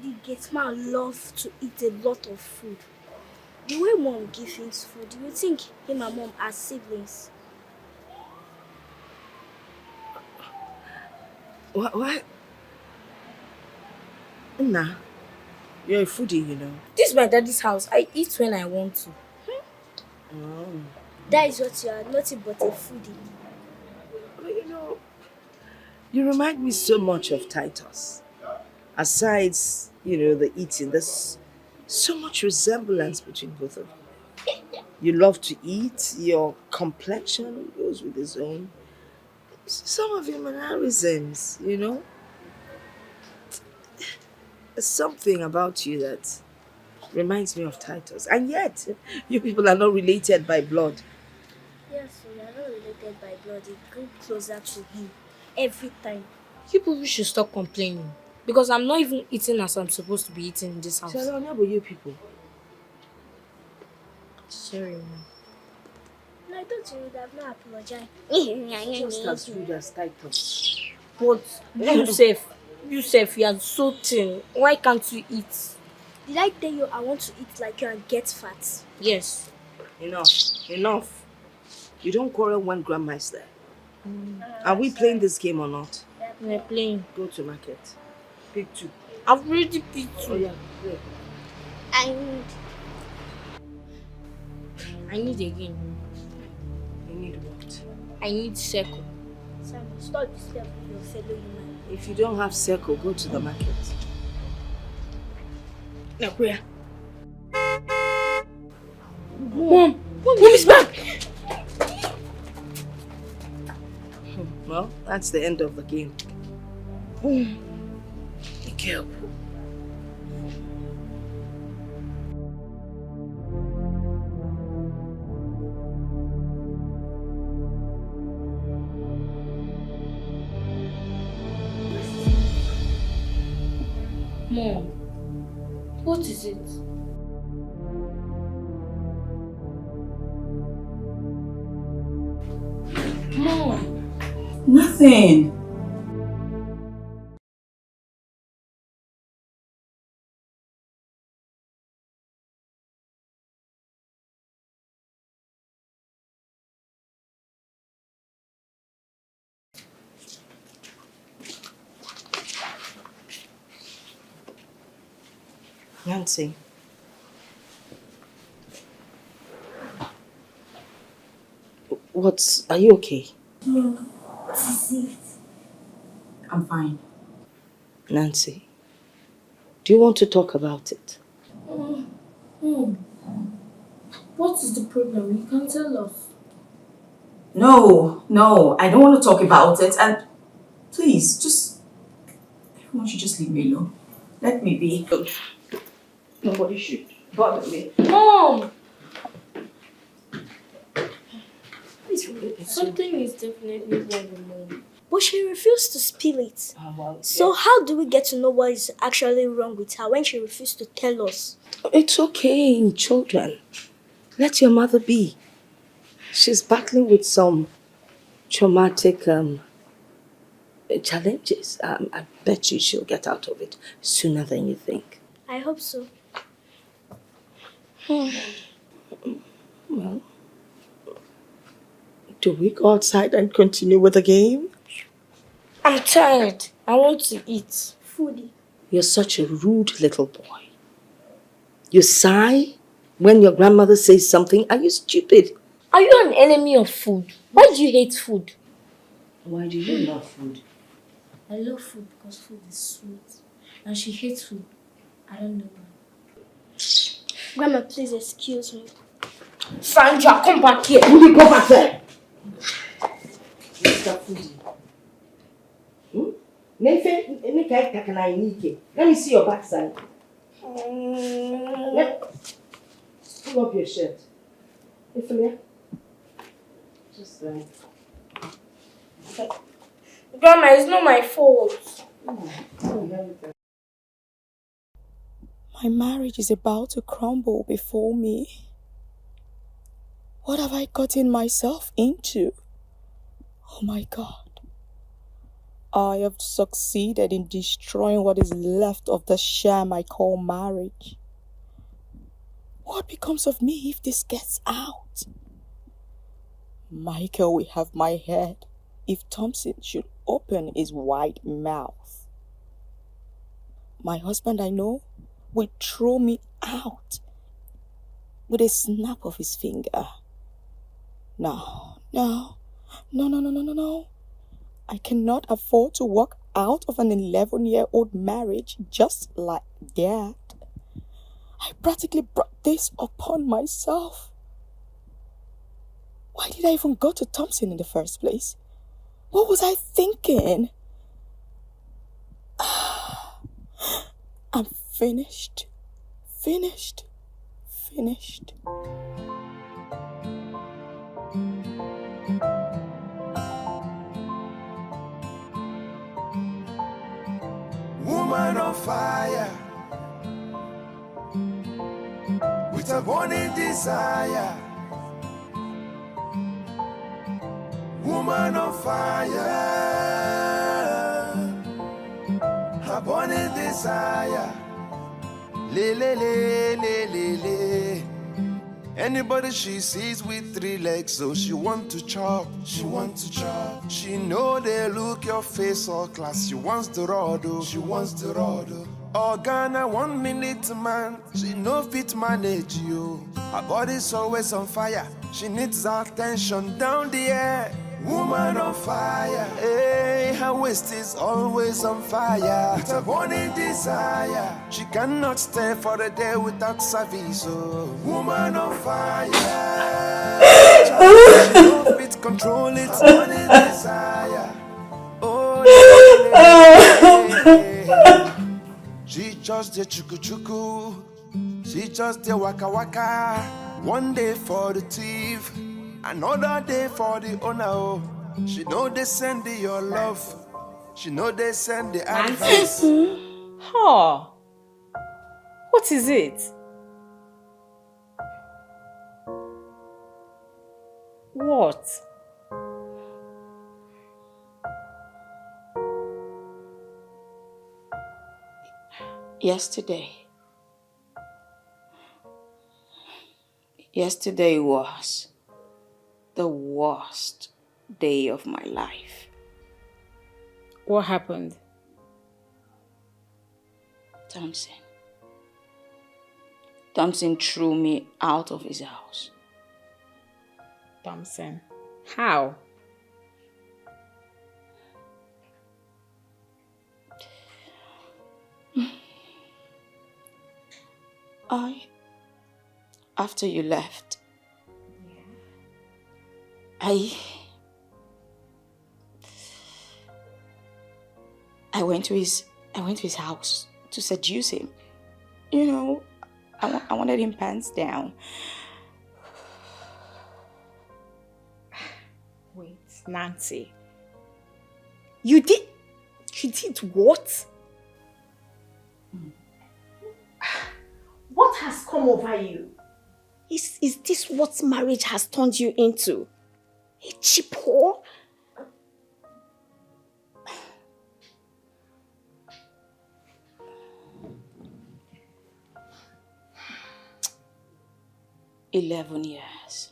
The Gateman loves to eat a lot of food. The way mom gives him food, you think him and mom are siblings? What? Nah, you're a foodie, you know. This is my daddy's house. I eat when I want to. That is what you are, nothing but a foodie. Well, you know, you remind me so much of Titus. Aside, the eating, there's so much resemblance between both of you. You love to eat, your complexion goes with his own. Some of your mannerisms, There's something about you that reminds me of Titus. And yet, you people are not related by blood. Yes, we are not related by blood. It grew closer to him every time. You people should stop complaining. Because I'm not even eating as I'm supposed to be eating in this house. Shall I know you people? Sorry, ma'am. No, I thought you would have not apologized. Just as rude as Titus. But you are so thin. Why can't you eat? Did I tell you I want to eat like you and get fat? Yes. Enough. You don't quarrel when grandma is there. Are we playing this game or not? We're playing. Go to market. Pick 2. I've already picked 2. Oh yeah, play. I need again. You need what? I need circle. Simon, stop disturbing your fellow human. If you don't have circle, go to the market. Now where? Mom is back! Well, that's the end of the game. Be careful. Mom, what is it? Mom! Nothing. Nancy. Are you okay? No, what is it? I'm fine. Nancy, do you want to talk about it? What is the problem? You can tell us. No, I don't want to talk about it. And please, everyone should just leave me alone. Let me be. Nobody should bother me. Mom! Something is definitely wrong with Mom. But she refused to spill it. So how do we get to know what is actually wrong with her when she refused to tell us? It's okay, children. Let your mother be. She's battling with some traumatic challenges. I bet you she'll get out of it sooner than you think. I hope so. Well, do we go outside and continue with the game? I'm tired. I want to eat. Foodie. You're such a rude little boy. You sigh when your grandmother says something. Are you stupid? Are you an enemy of food? Why do you hate food? Why do you love food? I love food because food is sweet. And she hates food. I don't know why. Grandma, please excuse me. Sandra, come back here. Foodie, go back there. Mr. Foodie. Let me see your backside. Pull up your shirt. Just like. Grandma, it's not my fault. My marriage is about to crumble before me. What have I gotten myself into? Oh my God. I have succeeded in destroying what is left of the sham I call marriage. What becomes of me if this gets out? Michael will have my head if Thompson should open his wide mouth. My husband, I know, will throw me out with a snap of his finger. No. I cannot afford to walk out of an 11-year-old marriage just like that. I practically brought this upon myself. Why did I even go to Thompson in the first place? What was I thinking? I'm finished. Woman fire. With a burning desire. Woman on fire. A burning desire. Le le le le le le. Anybody she sees with 3 legs, so she want to chop, she want to chop. She know they look your face all class, she wants the rod, oh, she wants the rod. Oh, Ghana 1 minute man, she no fit manage you. Her body's always on fire, she needs attention down the air. Woman on fire, hey, her waist is always on fire. With a burning desire, she cannot stay for a day without service. Oh, woman on fire, she don't fit control it. Burning desire, oh, yeah. She just the chuku chuku, she just the waka waka. One day for the thief, another day for the owner. Oh. She know they send your love. She know they send the advice. Huh. What is it? What? Yesterday was the worst day of my life. What happened? Thompson threw me out of his house. Thompson? How? After you left, I went to his house to seduce him. You know, I wanted him pants down. Wait, Nancy. You did what? What has come over you? Is this what marriage has turned you into? A cheap whore? "11 years.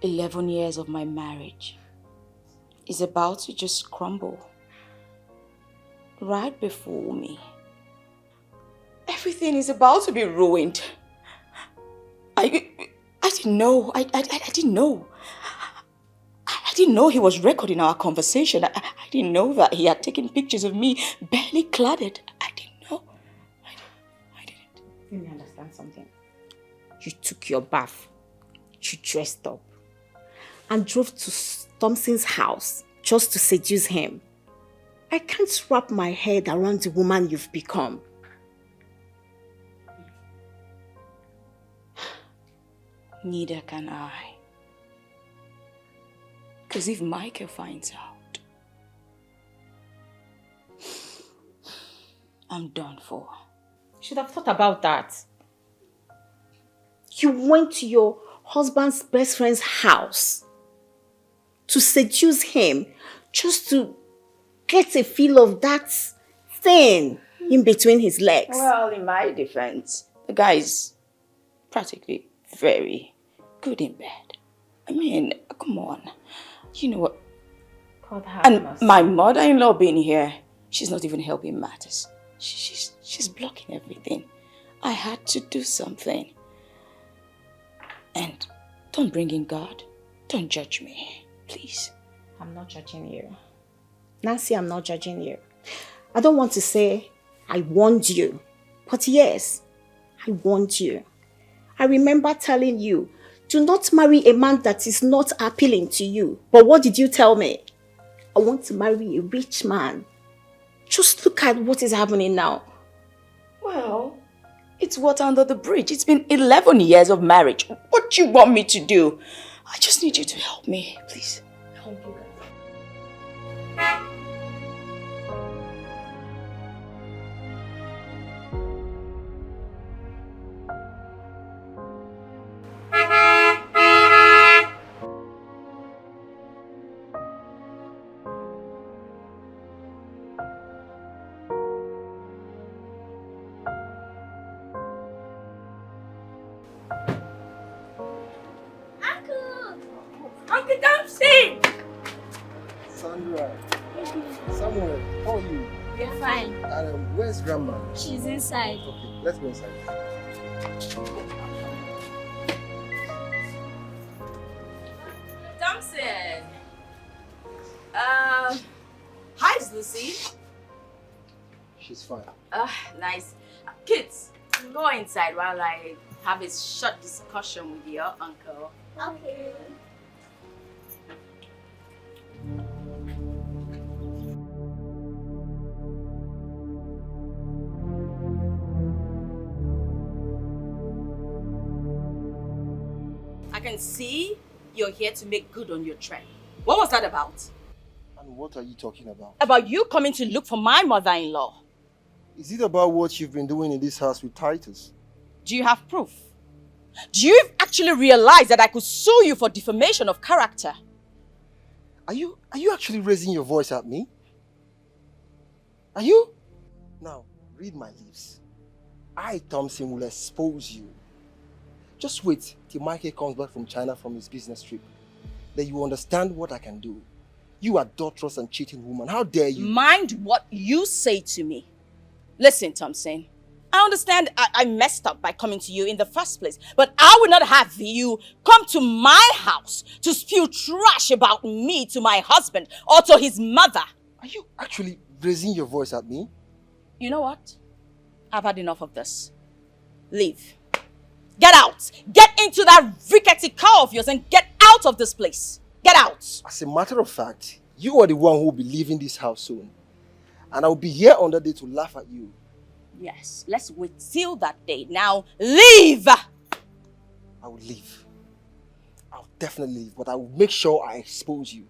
11 years of my marriage is about to just crumble right before me. Everything is about to be ruined. I didn't know. I didn't know. I didn't know he was recording our conversation. I didn't know that he had taken pictures of me barely cladded. I didn't know. I didn't. Let me understand something. You took your bath, you dressed up, and drove to Thompson's house just to seduce him. I can't wrap my head around the woman you've become. Neither can I. Because if Michael finds out, I'm done for. You should have thought about that. You went to your husband's best friend's house to seduce him just to get a feel of that thing in between his legs. Well, in my defense, the guy is practically very good in bed. I mean, come on. You know what? And my mother-in-law being here, she's not even helping matters. She's blocking everything. I had to do something. And don't bring in God. Don't judge me, please. I'm not judging you. Nancy, I'm not judging you. I don't want to say I warned you, but yes, I warned you. I remember telling you, do not marry a man that is not appealing to you. But what did you tell me? I want to marry a rich man. Just look at what is happening now. Well, it's water under the bridge. It's been 11 years of marriage. What do you want me to do? I just need you to help me, please. Help you guys. Uncle Thompson! Sandra, Samuel, how are you? We're fine. And where's Grandma? She's inside. Okay, let's go inside. Thompson! Hi, Lucy. She's fine. Nice. Kids, go inside while I have a short discussion with your uncle. Okay. I can see you're here to make good on your trend. What was that about? And what are you talking about? About you coming to look for my mother-in-law. Is it about what you've been doing in this house with Titus? Do you have proof? Do you actually realize that I could sue you for defamation of character? Are you actually raising your voice at me? Are you? Now, read my lips. I, Thompson, will expose you. Just wait till Michael comes back from China from his business trip. Then you will understand what I can do. You adulterous and cheating woman. How dare you? Mind what you say to me. Listen, Thompson. I understand I messed up by coming to you in the first place, but I would not have you come to my house to spew trash about me to my husband or to his mother. Are you actually raising your voice at me? You know what? I've had enough of this. Leave. Get out. Get into that rickety car of yours and get out of this place. Get out. As a matter of fact, you are the one who will be leaving this house soon. And I will be here on that day to laugh at you. Yes, let's wait till that day. Now, leave! I will leave. I'll definitely leave, but I will make sure I expose you.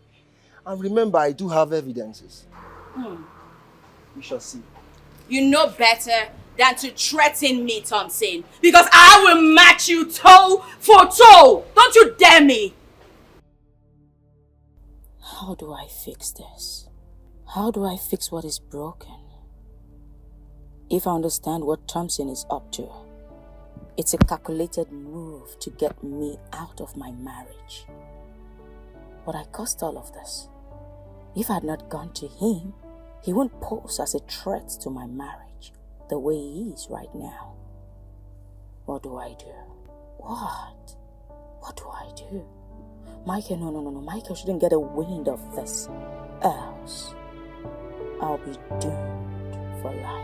And remember, I do have evidences. We shall see. You know better than to threaten me, Thompson, because I will match you toe for toe. Don't you dare me! How do I fix this? How do I fix what is broken? If I understand what Thompson is up to, it's a calculated move to get me out of my marriage. But I caused all of this. If I had not gone to him, he wouldn't pose as a threat to my marriage the way he is right now. What do I do? What? What do I do? Michael, no. Michael shouldn't get a wind of this. Else, I'll be doomed for life.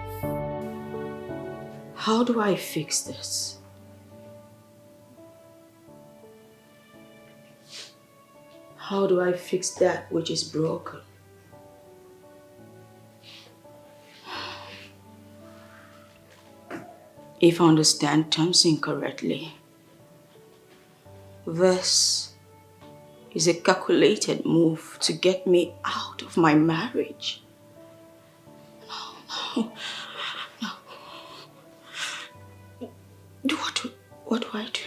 How do I fix this? How do I fix that which is broken? If I understand Thompson correctly, this is a calculated move to get me out of my marriage. No. What do I do?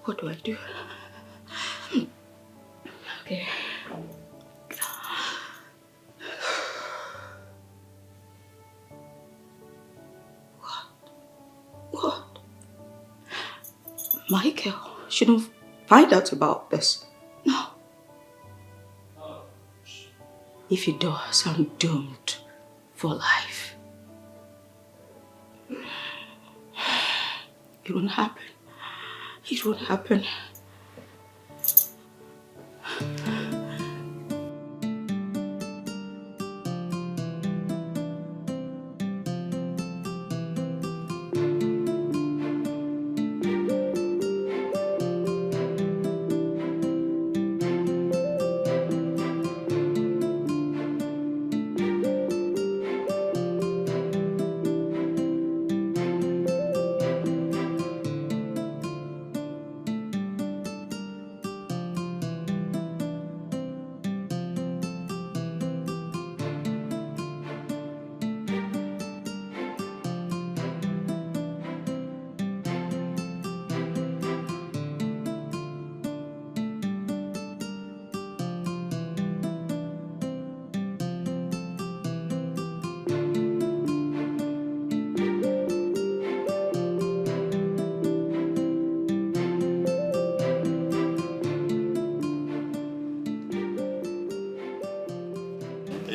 What do I do? Okay. What? Michael shouldn't find out about this. No. If he does, I'm doomed for life. It won't happen. It won't happen.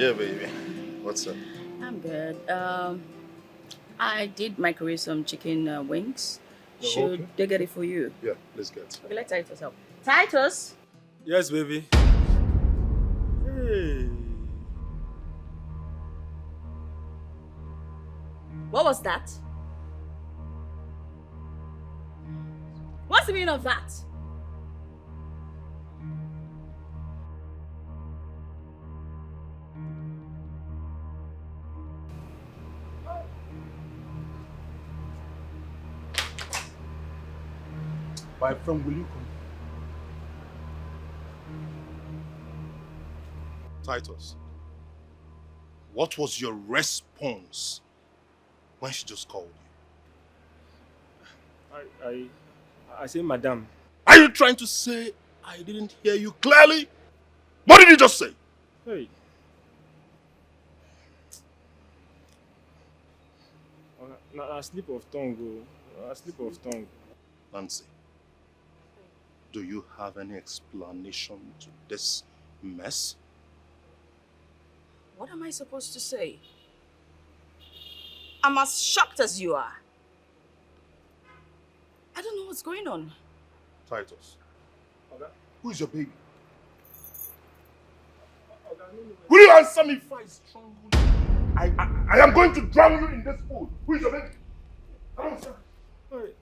Yeah, baby. What's up? I'm good. I did microwave some chicken wings. Oh, Should okay. they get it for you? Yeah, let's get. Okay, let Titus help. Titus! Yes, baby. Hey. What was that? What's the meaning of that? My friend, will you come? Titus, what was your response when she just called you? I say, madam. Are you trying to say I didn't hear you clearly? What did you just say? Hey. A slip of tongue, a slip of tongue. Nancy, do you have any explanation to this mess? What am I supposed to say? I'm as shocked as you are. I don't know what's going on. Titus, who is your baby? Will you answer me if I strangle you? I am going to drown you in this pool. Who is your baby?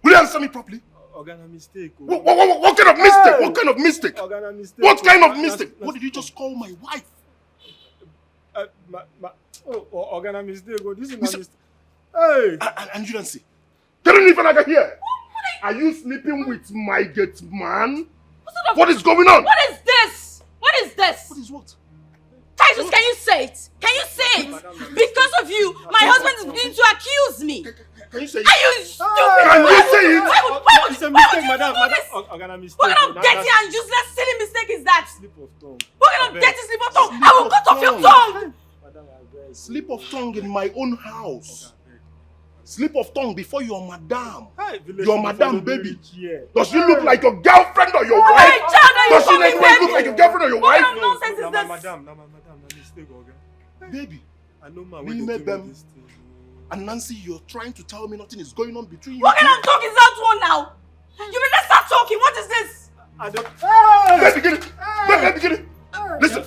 Will you answer me properly? Organa mistake. What kind of mistake? What kind of mistake? Organa mistake. What kind of mistake? What did you just call my wife? Organa mistake. This is my mistake. Hey! And you don't see. They don't even like here. Are you sleeping with my Gateman? What is going on? What is this? What is this? What is what? Titus, can you say it? Can you say it? Because of you, my husband is beginning to accuse me. Can you say it? Are you stupid? Can you say it? It's a mistake, madam. Organa mistake. What kind of dirty and useless silly mistake is that? Slip of tongue. What kind of dirty slip of tongue? I will cut off your tongue. Slip of tongue in my own house. Slip of tongue before your madam. Your madam, baby. Does she look like your girlfriend or your wife? Does she look like your girlfriend or your wife? What kind of nonsense is this? Madam, mistake, baby. I know my we met them. And Nancy, you're trying to tell me nothing is going on between you. What kind of talk is that one now? You better start talking. What is this? I don't. Let's begin it. Let's begin it. Listen.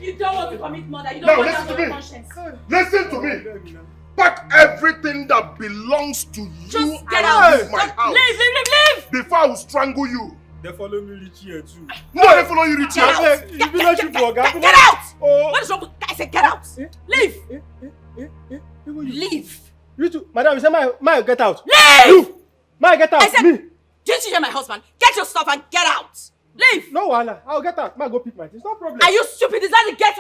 You don't want to commit murder. You Now don't want listen to to have me. conscience. Listen to me. Pack everything that belongs to you Just get out out. of my house. Leave. Before I will strangle you. They follow me reach here too. No, they follow you reach here. Get out! What is wrong with I said get out! Leave! Leave! You too. Madam, you say my get out. Leave! You! My get out. I said, me. Didn't you hear my husband? Get your stuff and get out! Leave! No, Wala. I'll get out. Ma go pick my things. No problem. Are you stupid? Is that the get?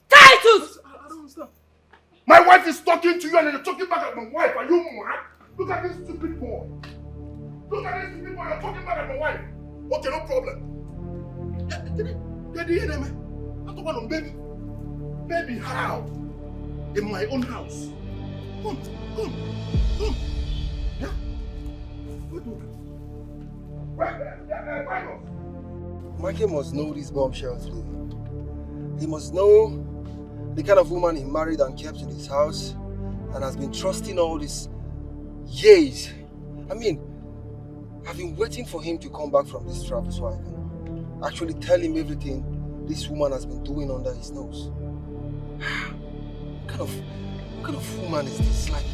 Titus! I don't understand. My wife is talking to you and you're talking back at my wife. Are you mad? Look at this stupid boy. Look at this stupid boy. You're talking back at my wife. Okay, no problem. Get the enemy. I'm talking on baby. Baby, how? In my own house. Come. Yeah? Where? Mikey must know these bombshells, really. He must know the kind of woman he married and kept in his house and has been trusting all these years. I mean, I've been waiting for him to come back from this travel so I can actually tell him everything this woman has been doing under his nose. What kind of woman is this? Like,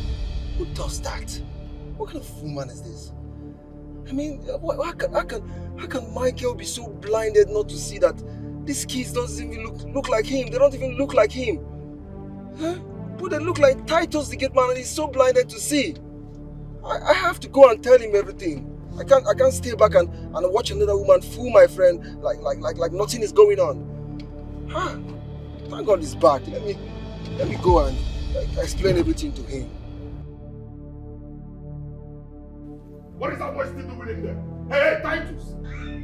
who does that? What kind of woman is this? I mean, how can Michael be so blinded not to see that these kids don't even look like him? They don't even look like him. Huh? But they look like Titus the Gateman and he's so blinded to see. I have to go and tell him everything. I can't stay back and watch another woman fool my friend like nothing is going on. Huh? Thank God he's back. Let me go and explain everything to him. What is that boy still doing in there? Hey, Titus!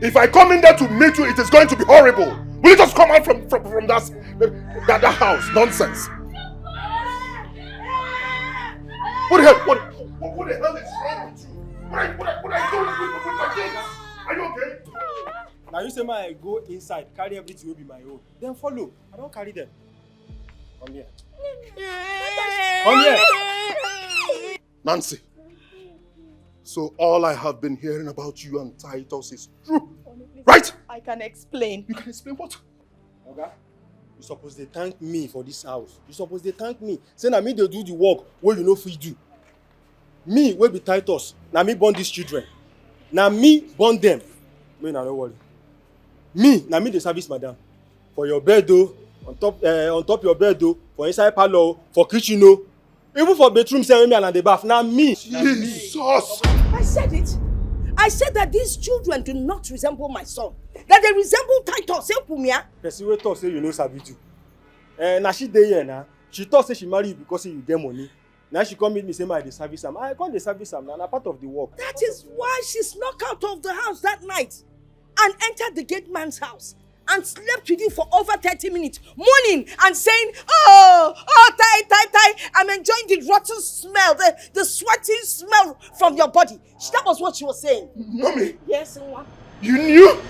If I come in there to meet you, it is going to be horrible. Will you just come out from that house? Nonsense. What the hell? What the hell is wrong with you? What are you doing? And you say I go inside, carry everything will be my own. Then follow. I don't carry them. Come here. Come here. Nancy, so all I have been hearing about you and Titus is true, right? I can explain. You can explain what? Okay. You suppose they thank me for this house. You suppose they thank me. Say na me they do the work where you know fit do. Me will be Titus. Na me born these children. Na me born them. Me na no worry. Me na me the service madam. For your bed though, on top your bed though, for inside parlor, for kitchen though, even for bedroom say me and the bath. Na me. Jesus. I said it. I said that these children do not resemble my son. That they resemble Titus. Person wey talk say you know sabi do. Na she dey here na. She thought say she marry you because say you get money. Now she come meet me say my dey service am. I come dey service am na part of the work. That is why she snuck out of the house that night and entered the Gateman's house and slept with you for over 30 minutes, moaning and saying, oh, Tai, I'm enjoying the rotten smell, the sweaty smell from your body. That was what she was saying. Mommy. Yes, Nwa. You knew?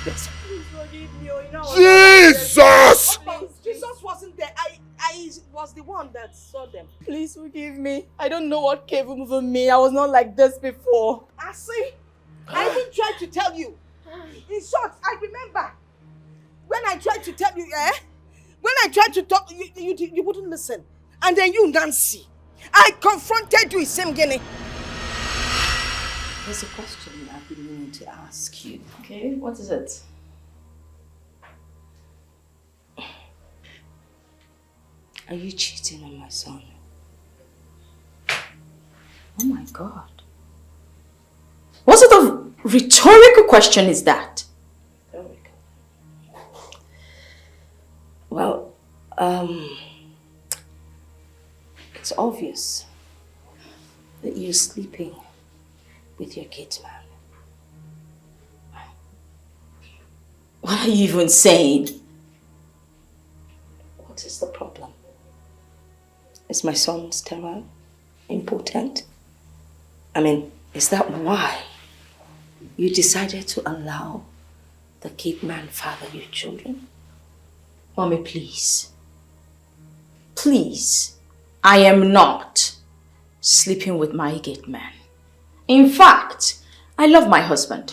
Please forgive me. You know, Jesus! Jesus wasn't there. I was the one that saw them. Please forgive me. I don't know what came over me. I was not like this before. I see. I even tried to tell you. In short, I remember when I tried to tell you, when I tried to talk, you wouldn't listen. And then you, Nancy, I confronted you with same guinea. There's a question I've been meaning to ask you. Okay, what is it? Are you cheating on my son? Oh my God. What sort of rhetorical question is that? Rhetorical. Well, it's obvious that you're sleeping with your Gateman. What are you even saying? What is the problem? Is my son sterile? Impotent? I mean, is that why you decided to allow the Gateman father your children? Mommy, please. Please. I am not sleeping with my Gateman. In fact, I love my husband.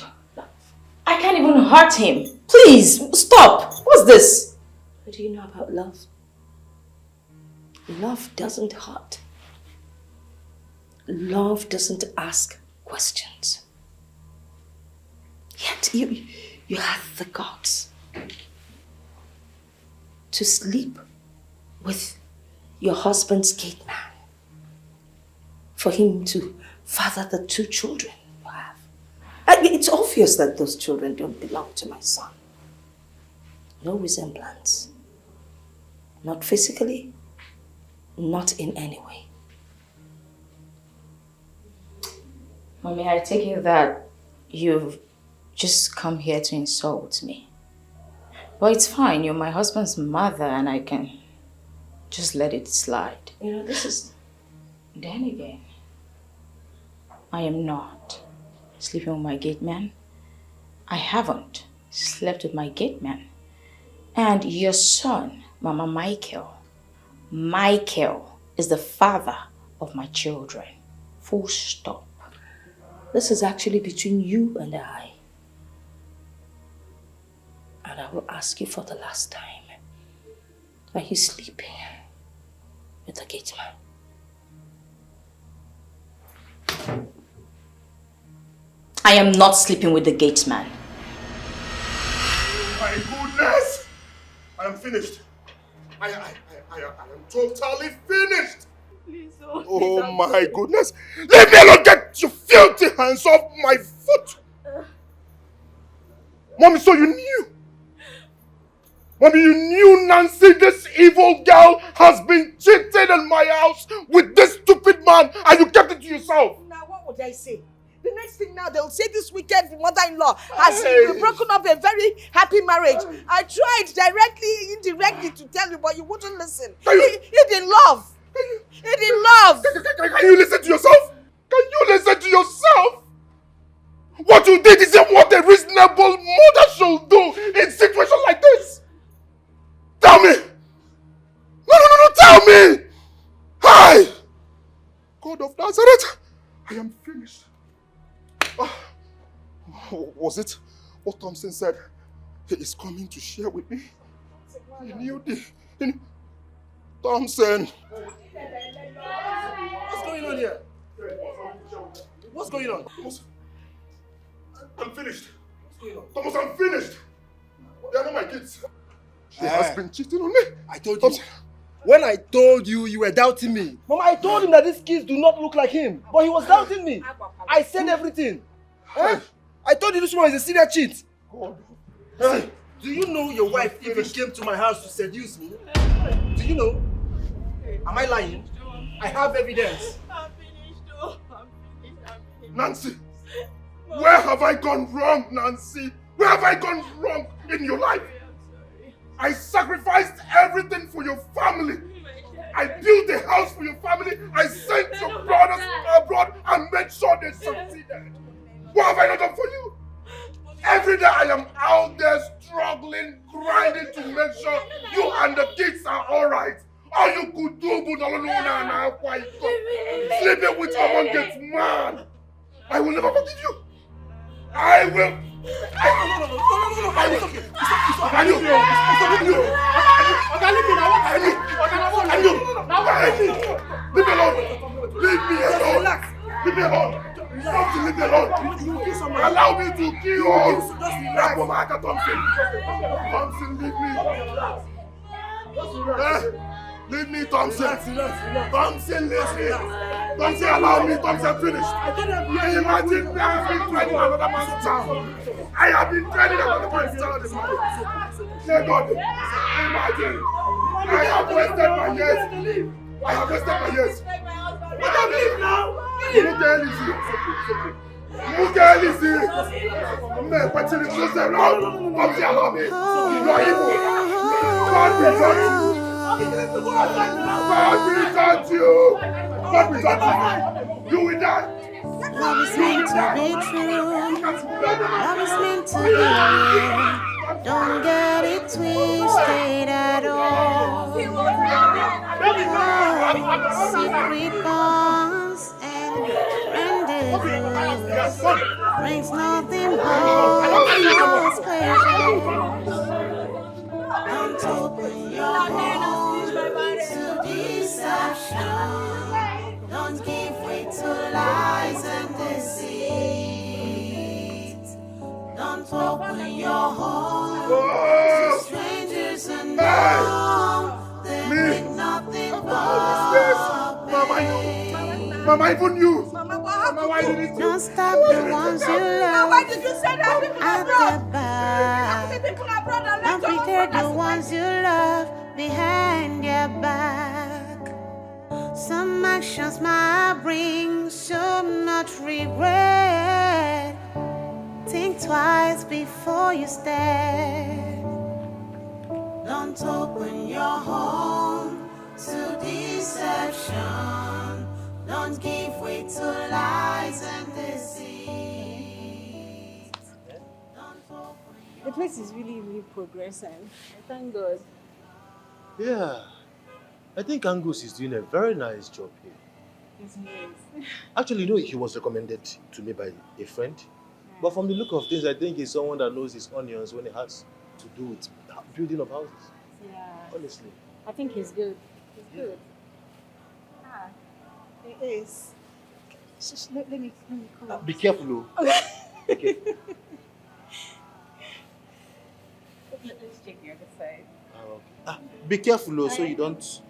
I can't even hurt him. Please, stop. What's this? What do you know about love? Love doesn't hurt. Love doesn't ask questions. Yet you have the guts to sleep with your husband's Gateman, for him to father the 2 children you have. I mean, it's obvious that those children don't belong to my son. No resemblance. Not physically, not in any way. Mommy, I take it that you've just come here to insult me. But it's fine, you're my husband's mother and I can just let it slide. You know, this is... Then again, I am not sleeping with my Gateman. I haven't slept with my Gateman. And your son, Mama Michael is the father of my children. Full stop. This is actually between you and I. And I will ask you for the last time. Are you sleeping with the Gateman? I am not sleeping with the Gateman. My goodness! I am finished. I am totally finished. Please, Oh my goodness! Leave me alone! Get your filthy hands off my foot! Mommy, so you knew? Mommy, you knew Nancy, this evil girl, has been cheating in my house with this stupid man and you kept it to yourself? Now, what would I say? The next thing now, they'll say this wicked mother-in-law has broken up a very happy marriage. I tried directly, indirectly to tell you, but you wouldn't listen. You didn't love. You didn't love. Can you listen to yourself? Can you listen to yourself? What you did isn't what a reasonable mother should do in situations like this. Tell me. No, tell me. Hi. God of Nazareth, I am finished. Was it what Thompson said? He is coming to share with me. He knew Thompson. What's going on here? What's going on? I'm finished. Thomas, I'm finished. They are not my kids. She has been cheating on me. I told you. When I told you, you were doubting me. Mama, I told him that these kids do not look like him. But he was doubting me. I said everything. I told you this one is a serious cheat. Do you know your wife even came to my house to seduce me? Do you know? Am I lying? I have evidence. I'm finished. Nancy, where have I gone wrong, Nancy? Where have I gone wrong in your life? I sacrificed everything for your family. I built a house for your family. I sent your brothers abroad and made sure they succeeded. What have I not done for you? Every day I am out there struggling, grinding to make sure you and the kids are alright. All you could do, sleeping with someone gets mad. I will never forgive you. I will. Leave me alone. Leave me alone. Leave me alone. Leave me alone. Allow me to kill you. Thompson, leave me. Leave me, Thompson. Thompson, leave me. Thompson, allow me. Thompson, finish. Imagine I have been training another man's child. I have been training another man's child. Dear God, imagine. I have wasted my years. I have wasted my years. But I'm leave now. Look at Lizzie. Look at Lizzie. Man, but you close them now. Thompson, allow me. You are evil. God will judge you. God will touch you. God will touch you. You will die. Love is meant to be true. Love is meant to be real. Don't get it twisted at all. Oh, secret bonds and rendezvous brings nothing but false pleasure. Don't open your heart to deception. Don't give way to lies and deceit. Don't open your heart to strangers unknown. They bring nothing but pain. Mama, even you. Mama, why did you? Don't stop the ones you love. Why did you say that? At the back. Don't pretend the ones you love behind your back. Some actions might bring so much regret. Think twice before you step. Don't open your home to deception. Don't give way to lies and deceit. The place is really, really progressing. Thank God. Yeah. I think Angus is doing a very nice job here. Yes, he is. Actually, you know, he was recommended to me by a friend. Yeah. But from the look of things, I think he's someone that knows his onions when it has to do with building of houses. Yeah. Honestly. I think he's good. He's good. Ah, he is. Let me call. Be careful, though. Okay. Let's check the other side. Okay. Be careful, though, so you don't.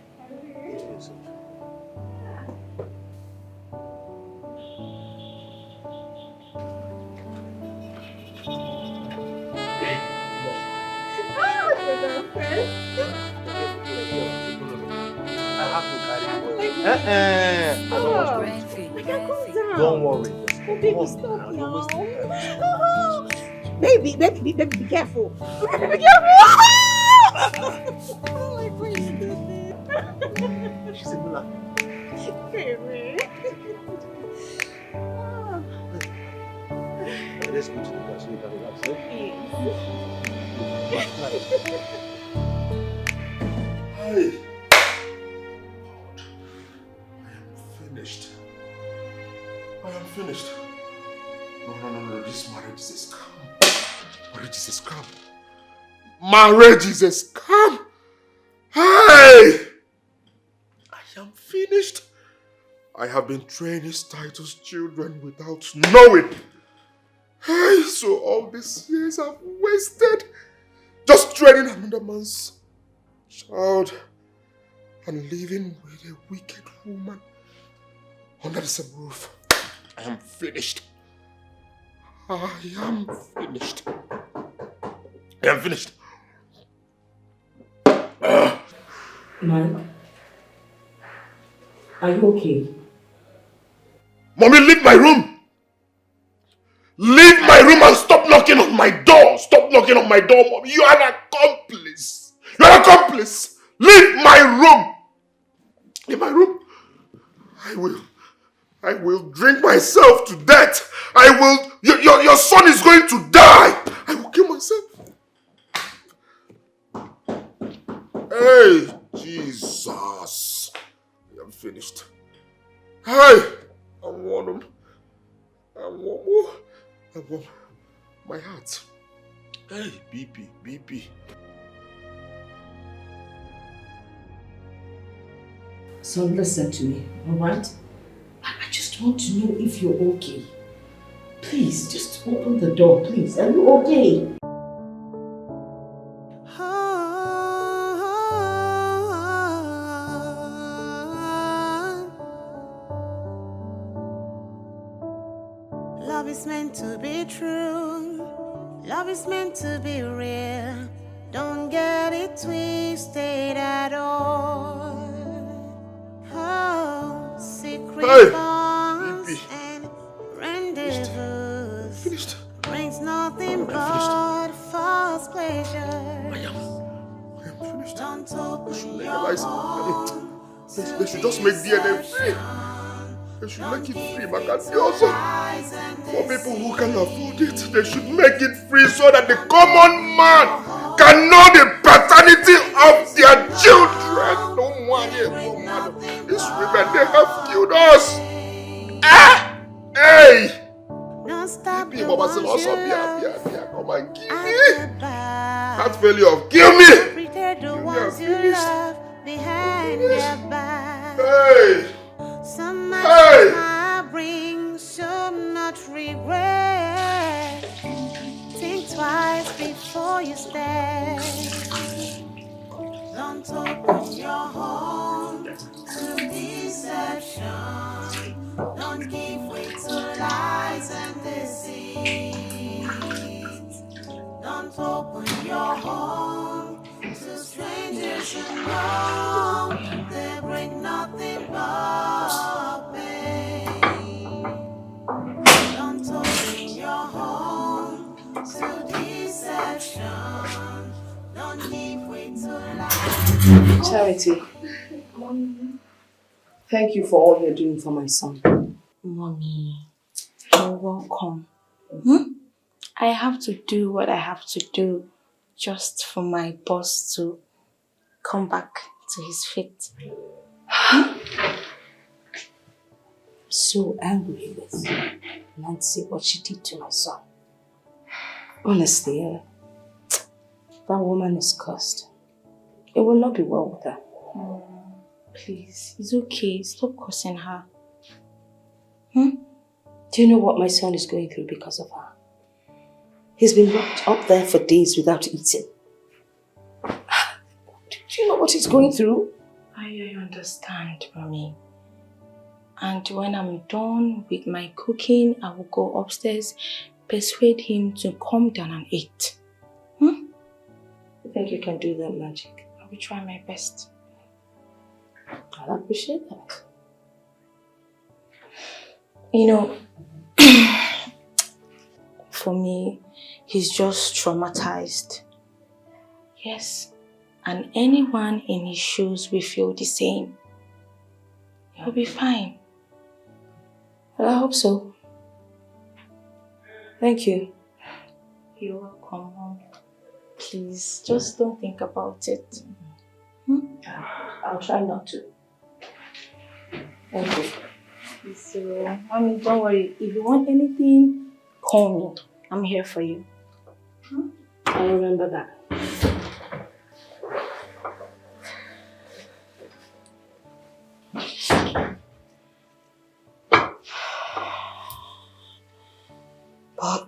Don't worry. Oh, baby, stop now. Baby, be careful. Baby, be careful. Oh my God, you did this. She's a mula. Baby. Let's go to the car so you can relax. Hey. Finished. I am finished. No. This marriage is a scam. Marriage is a scam. Marriage is a scam. Hey! I am finished. I have been training Titus' children without knowing. Hey, so all these years I've wasted just training another man's child and living with a wicked woman under the same roof. I am finished. I am finished. I am finished. Mike, are you okay? Mommy, leave my room. Leave my room and stop knocking on my door. Stop knocking on my door, Mommy. You are an accomplice. You are an accomplice. Leave my room. Leave my room. I will drink myself to death. Your son is going to die. I will kill myself. Hey, Jesus. I am finished. Hey, I want my heart. Hey, BP. So listen to me, alright? I just want to know if you're okay. Please, just open the door, please. Are you okay? Love is meant to be true. Love is meant to be real. Don't get it twisted at all. Oh, secret bonds and rendezvous brings nothing but false pleasure. Don't open your Legalize home. they should just make DNA free. They should make it free, Makasi. Also, for people who can afford it, they should make it free so that the common man can know the paternity of their children. No one, these women, they have killed us. Hey! People, Come and kill me. That failure of kill me. The ones you love behind their back. Hey! Some actions might bring so much regret. Think twice before you step. Don't open your home to deception. Don't give way to lies and deceit. Don't open your home to strangers you know. They bring nothing but pain. Don't open your home to deception. Don't give way to lies. Charity, thank you for all you're doing for my son. Mommy, you're welcome. I have to do what I have to do just for my boss to come back to his feet. So angry with Nancy, what she did to my son. Honestly, that woman is cursed. It will not be well with her. Please, it's okay. Stop cursing her. Do you know what my son is going through because of her? He's been locked up there for days without eating. Do you know what he's going through? I understand, Mommy. And when I'm done with my cooking, I will go upstairs, persuade him to come down and eat. You think you can do that magic? I will try my best. I'll appreciate that. You know, for me, he's just traumatized. Yes, and anyone in his shoes will feel the same. He'll be fine. Well, I hope so. Thank you. You're welcome, Mom. Please, just don't think about it. I'll try not to. Thank you. So, Mommy, don't worry. If you want anything, call me. I'm here for you. I'll remember that. But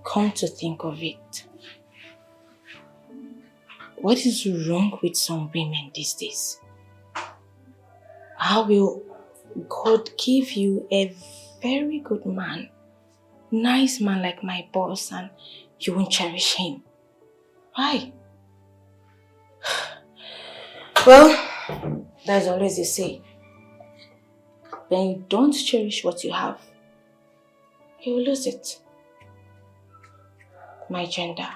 come to think of it, what is wrong with some women these days? How will God give you a very good man, nice man like my boss, and you won't cherish him? Why? Well, there's always a say. When you don't cherish what you have, you will lose it. My gender.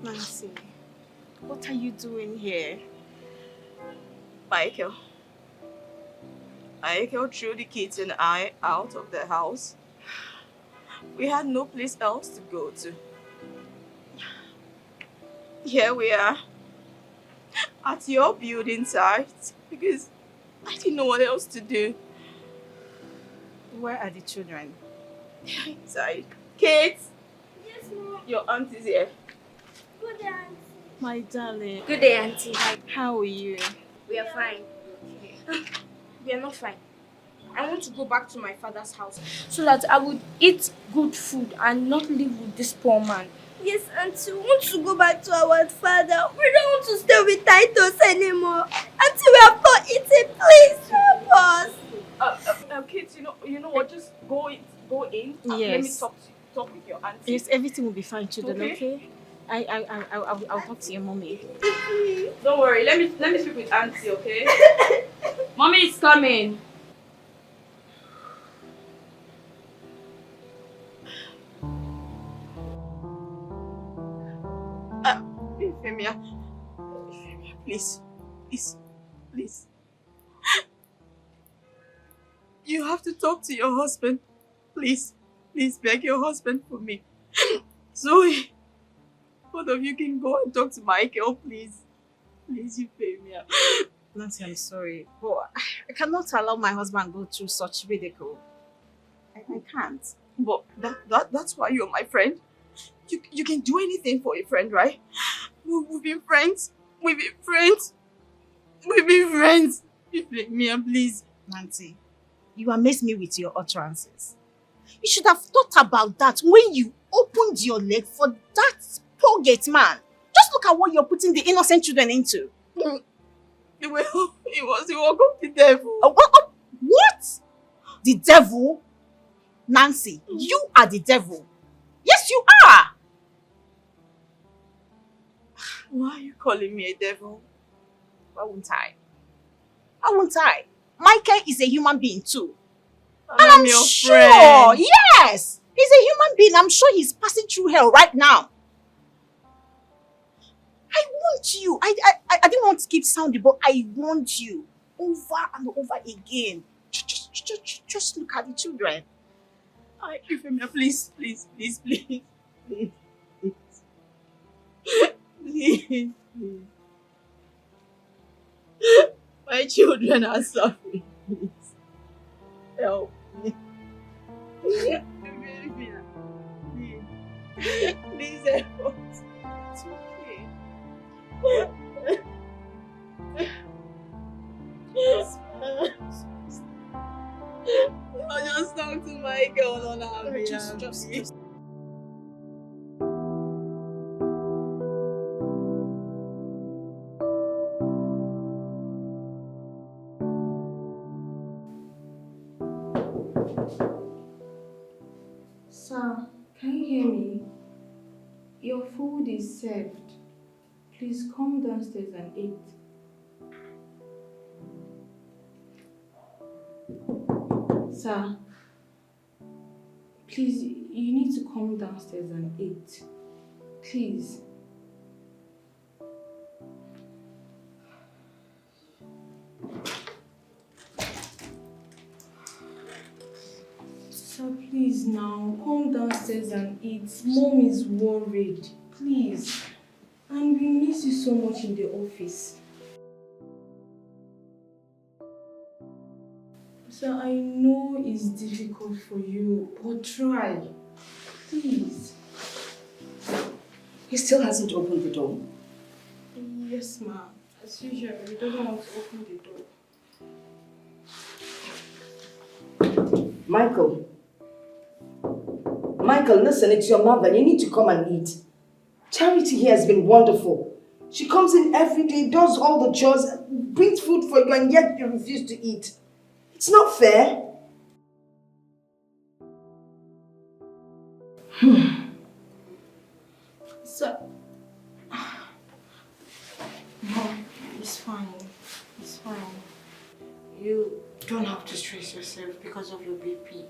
Nancy, what are you doing here? Michael threw the kids and I out of the house. We had no place else to go to. Here we are at your building site because I didn't know what else to do. Where are the children? Sorry. Kate, Yes, Mom. your aunt is here. Good day, Auntie. My darling. Good day, Auntie. How are you? We are fine. We are not fine. I want to go back to my father's house so that I would eat good food and not live with this poor man. Yes, Auntie, we want to go back to our father. We don't want to stay with Titus anymore. Auntie, we have not eaten. Please help us. Kate, you know what? Just go in. Let me Yes. talk with your auntie. Yes, everything will be fine, children, Okay. okay? I'll talk to your mommy. Don't worry. Let me speak with auntie, okay? Mommy is coming. Femia, please. You have to talk to your husband. Please beg your husband for me. Zoe, both of you can go and talk to Michael, please. Please, Euphemia. Nancy, I'm sorry, but I cannot allow my husband go through such ridicule. I can't. But that's why you're my friend. You can do anything for a friend, right? We've been friends. Euphemia, please. Nancy, you amaze me with your utterances. You should have thought about that when you opened your leg for that poor gate man. Just look at what you're putting the innocent children into. Well, it was the work of the devil. What? The devil? Nancy, you are the devil. Yes, you are. Why are you calling me a devil? Why won't I? Michael is a human being too. And I'm your sure, friend. yes, he's a human being. I'm sure he's passing through hell right now. I want you. I didn't want to keep sounding, but I want you over and over again. Just look at the children. Euphemia, please. My children are suffering. Please. Help me. Euphemia, please help us. It's okay. I'll just talk to Michael on our behalf. Just. Sir, can you hear me? Your food is served. Please come downstairs and eat. Sir, please, you need to come downstairs and eat. Please. Sir, please now, come downstairs and eat. Mom is worried. Please. And we miss you so much in the office. Sir, I know it's difficult for you, but try. Please. He still hasn't opened the door. Yes, ma'am. As usual, he doesn't want to open the door. Michael, listen, it's your mother. You need to come and eat. Charity here has been wonderful. She comes in every day, does all the chores, brings food for you, and yet you refuse to eat. It's not fair. Sir. Mom, it's fine. It's fine. You don't have to stress yourself because of your BP.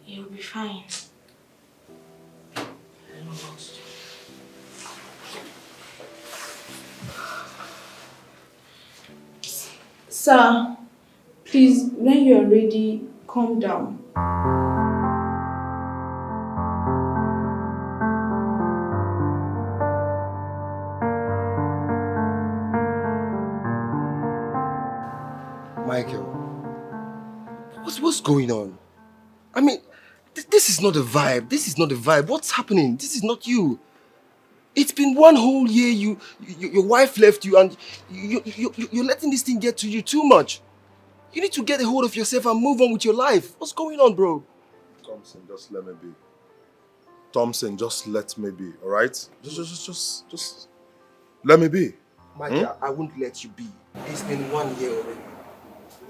You'll be fine. Sir, please, when you're ready, calm down. Michael, what's going on? I mean, this is not the vibe. This is not the vibe. What's happening? This is not you. It's been one whole year. Your wife left you, and you're letting this thing get to you too much. You need to get a hold of yourself and move on with your life. What's going on, bro? Thompson, just let me be. Thompson, just let me be, all right? Just let me be. Michael, I won't let you be. It's been 1 year already.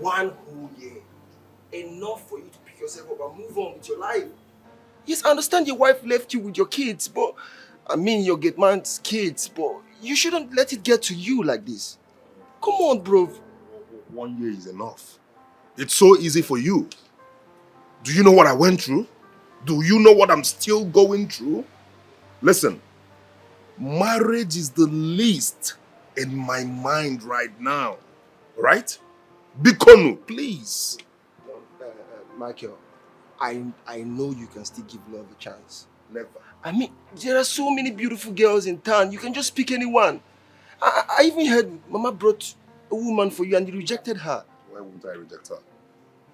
1 whole year. Enough for you to pick yourself up and move on with your life. Yes, I understand your wife left you with your kids, but I mean your Gateman's kids, but you shouldn't let it get to you like this. Come on, bro. 1 year is enough. It's so easy for you. Do you know what I went through? Do you know what I'm still going through? Listen, marriage is the least in my mind right now. Right? Bikonu, please. Michael, I know you can still give love a chance. Never. I mean, there are so many beautiful girls in town. You can just pick anyone. I even heard Mama brought a woman for you and you rejected her. Why won't I reject her?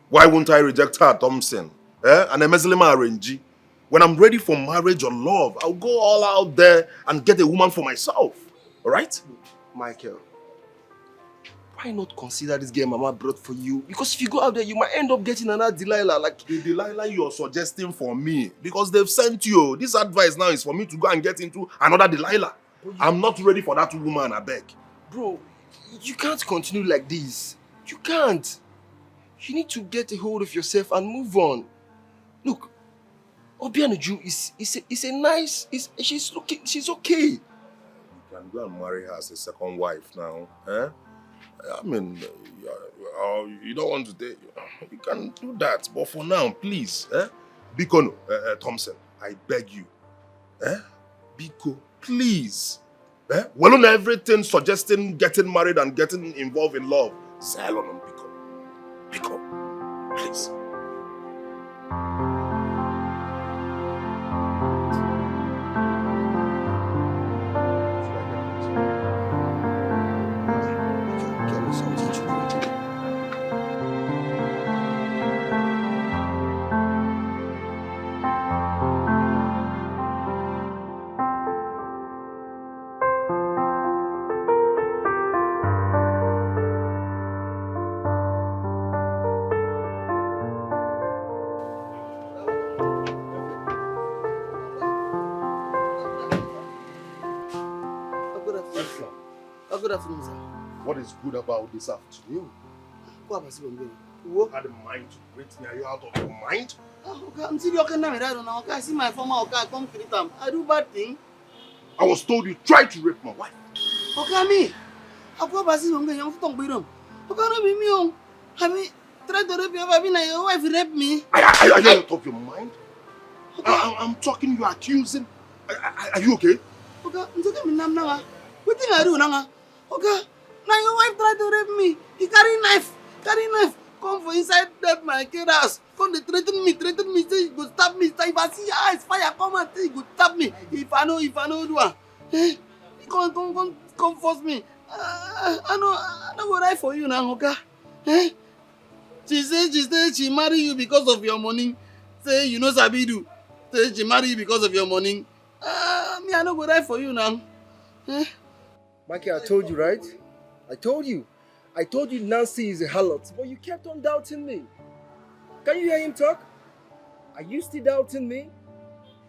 Why won't I reject her, Thompson? And I'm arrange. When I'm ready for marriage or love, I'll go all out there and get a woman for myself. Alright? Michael, why not consider this girl Mama brought for you? Because if you go out there, you might end up getting another Delilah. Like the Delilah you're suggesting for me. Because they've sent you. This advice now is for me to go and get into another Delilah. I'm not ready for that woman, I beg. Bro, you can't continue like this. You can't. You need to get a hold of yourself and move on. Look, Obianuju is a nice, she's okay. You can go and marry her as a second wife now. I mean, you don't want to date. You can do that. But for now, please. Biko, Thompson, I beg you. Biko, please. Well, on everything suggesting getting married and getting involved in love. Silent on Biko. Biko, please. Good afternoon, sir. What is good about this afternoon? What was it? You had a mind to greet me. Are you out of your mind? Okay, I'm still working now. I don't know. Okay, I see my former okay, I come greet them. I do bad thing. I was told you tried to rape my wife. Okay, me. I've got basi wonga young to be room. Okay, no be me. I mean, try to rape your wife. Your wife rape me. Are you out of your mind? Okay. I'm talking. You are accusing. Are you okay? Okay, I'm talking. Me now. What thing I do now? Okay, now your wife tried to rape me. He carry knife, come for inside that my kid house. Come they threaten me, say he go stab me. If I see eyes, fire come and say he go stab me. If I know do he come force me. I know go die for you now, okay? She said she marry you because of your money. Say you know sabi do. Say she marry you because of your money. Me I no go die for you now. Mikey, I told you, right? I told you Nancy is a harlot, but you kept on doubting me. Can you hear him talk? Are you still doubting me?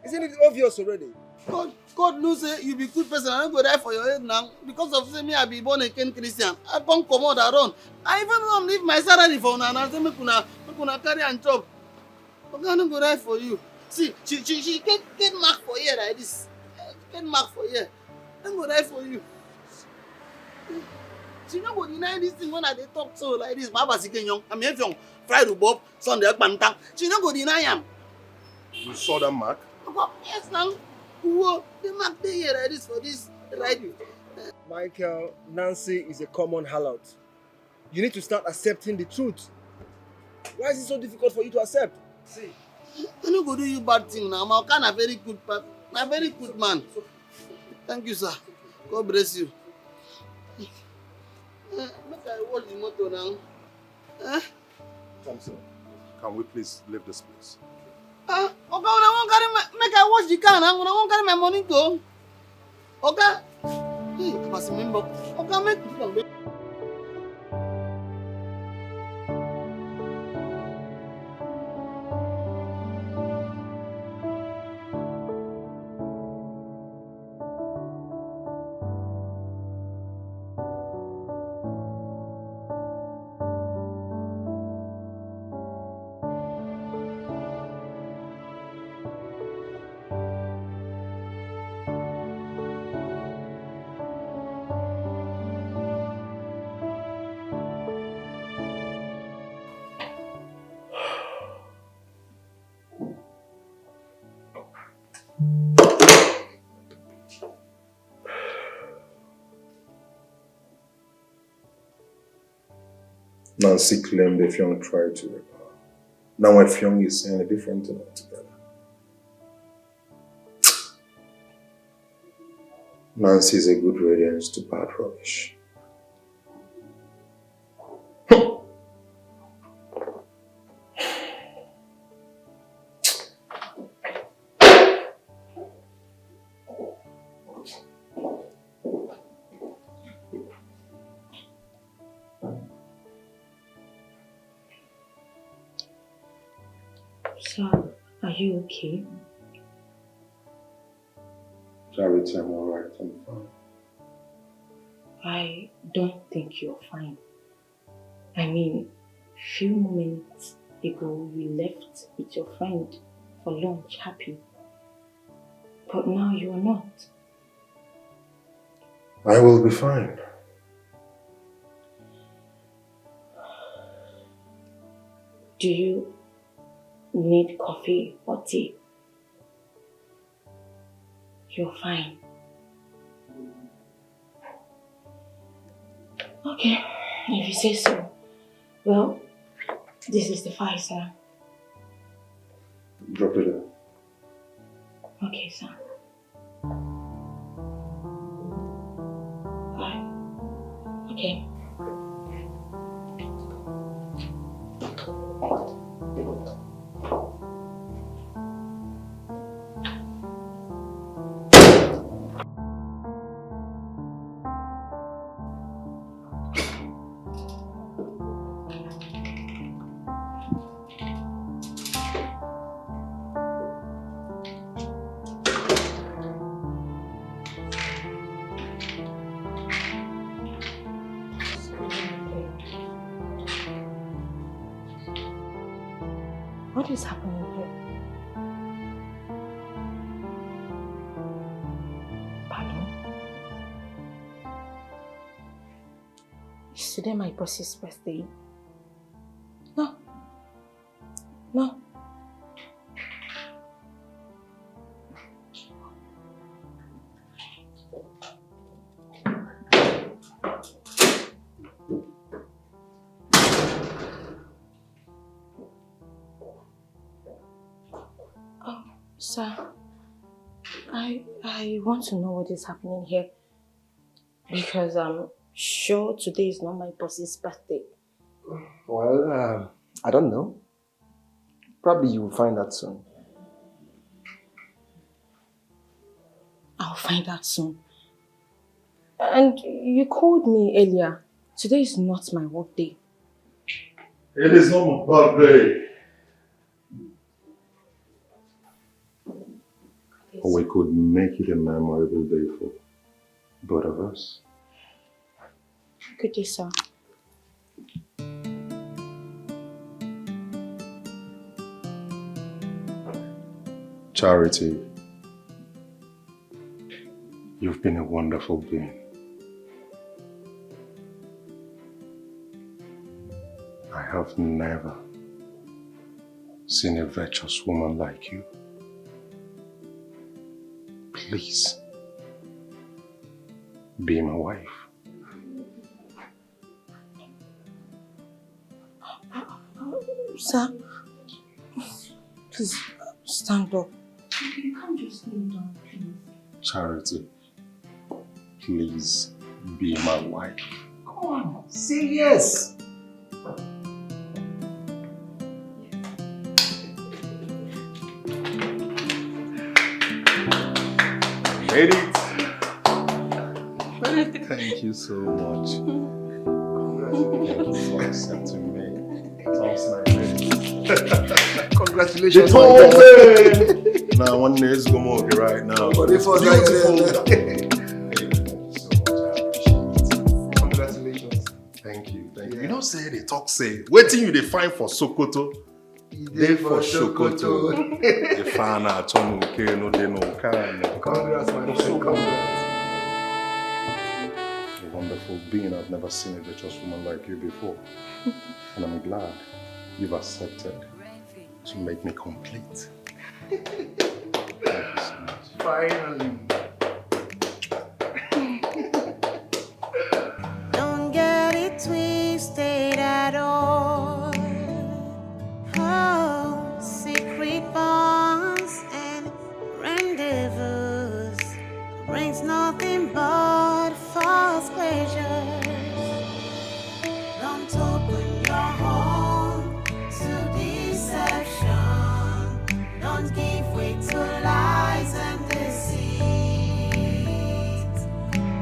Isn't it obvious already? God knows you be good person. I don't go die for your head now. Because of say me, I be born again Christian. I can't come out around. I even leave my salary for una. I say me kuna carry and chop. Okay, I don't go die for you. See, she get mark for here like this. Get mark for here. I don't go die for you. She no go deny this thing when I dey talk so like this. Baba Sikenyong, I'm here from Friday Bob, Sunday Akpantang. She no go deny am. You saw that mark? Yes, now. Whoa, the mark dey here like this for this right. Michael, Nancy is a common harlot. You need to start accepting the truth. Why is it so difficult for you to accept? See, I no go do you bad thing now. I'm kind of very good person. I'm a very good man. Thank you, sir. God bless you. Make I wash the motor now. Thompson, can we please leave this place? Oga, I won't carry make I wash the can. I won't carry my money go. Oga, hey, pass me back. Oga, make. Nancy claimed Effiong tried to rape her. Now Effiong is saying a different thing altogether. Nancy is a good radiance to bad rubbish. Sir, are you okay? Charity, I'm alright, I'm fine. I don't think you're fine. I mean, few moments ago you left with your friend for lunch happy. But now you are not. I will be fine. Do you need coffee or tea? You're fine. Okay, if you say so. Well, this is the file, sir. Drop it in. Okay, sir. Bye. Okay. What is happening here? Pardon? Is today my boss's birthday? No. No. Sir, I want to know what is happening here because I'm sure today is not my boss's birthday. Well, I don't know. Probably you will find out soon. I'll find out soon. And you called me earlier. Today is not my work day. It is not my birthday. We could make it a memorable day for both of us. Good day, sir. Charity, you've been a wonderful being. I have never seen a virtuous woman like you. Please, be my wife. Sir, please stand up. You can't just kneel down, please. Charity, please be my wife. Come on, say yes. made it. Thank you so much. Thank you for accepting me. Congratulations. Now one day is going to be right now. But if I was Congratulations. Thank you. You know, say they talk, say, waiting you they find for Sokoto. They for Sokoto. They find out on okay, no, they no can. Congrats, my friend. Congrats. A wonderful being. I've never seen a virtuous woman like you before. And I'm glad you've accepted to make me complete. Thank you so much. Finally. Don't get it twisted at all. Oh, secret bonds and rendezvous brings nothing but false pleasures. Don't open your home to deception. Don't give way to lies and deceit.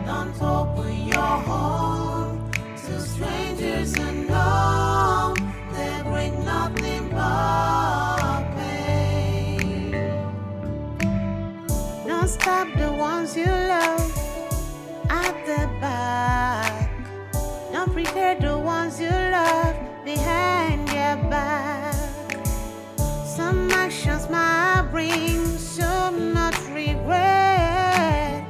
Don't open your home to strangers unknown. They bring nothing but pain. Don't stop the ones you love at the back. Don't prepare the ones you love behind your back. Some actions might bring so much regret.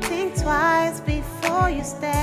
Think twice before you step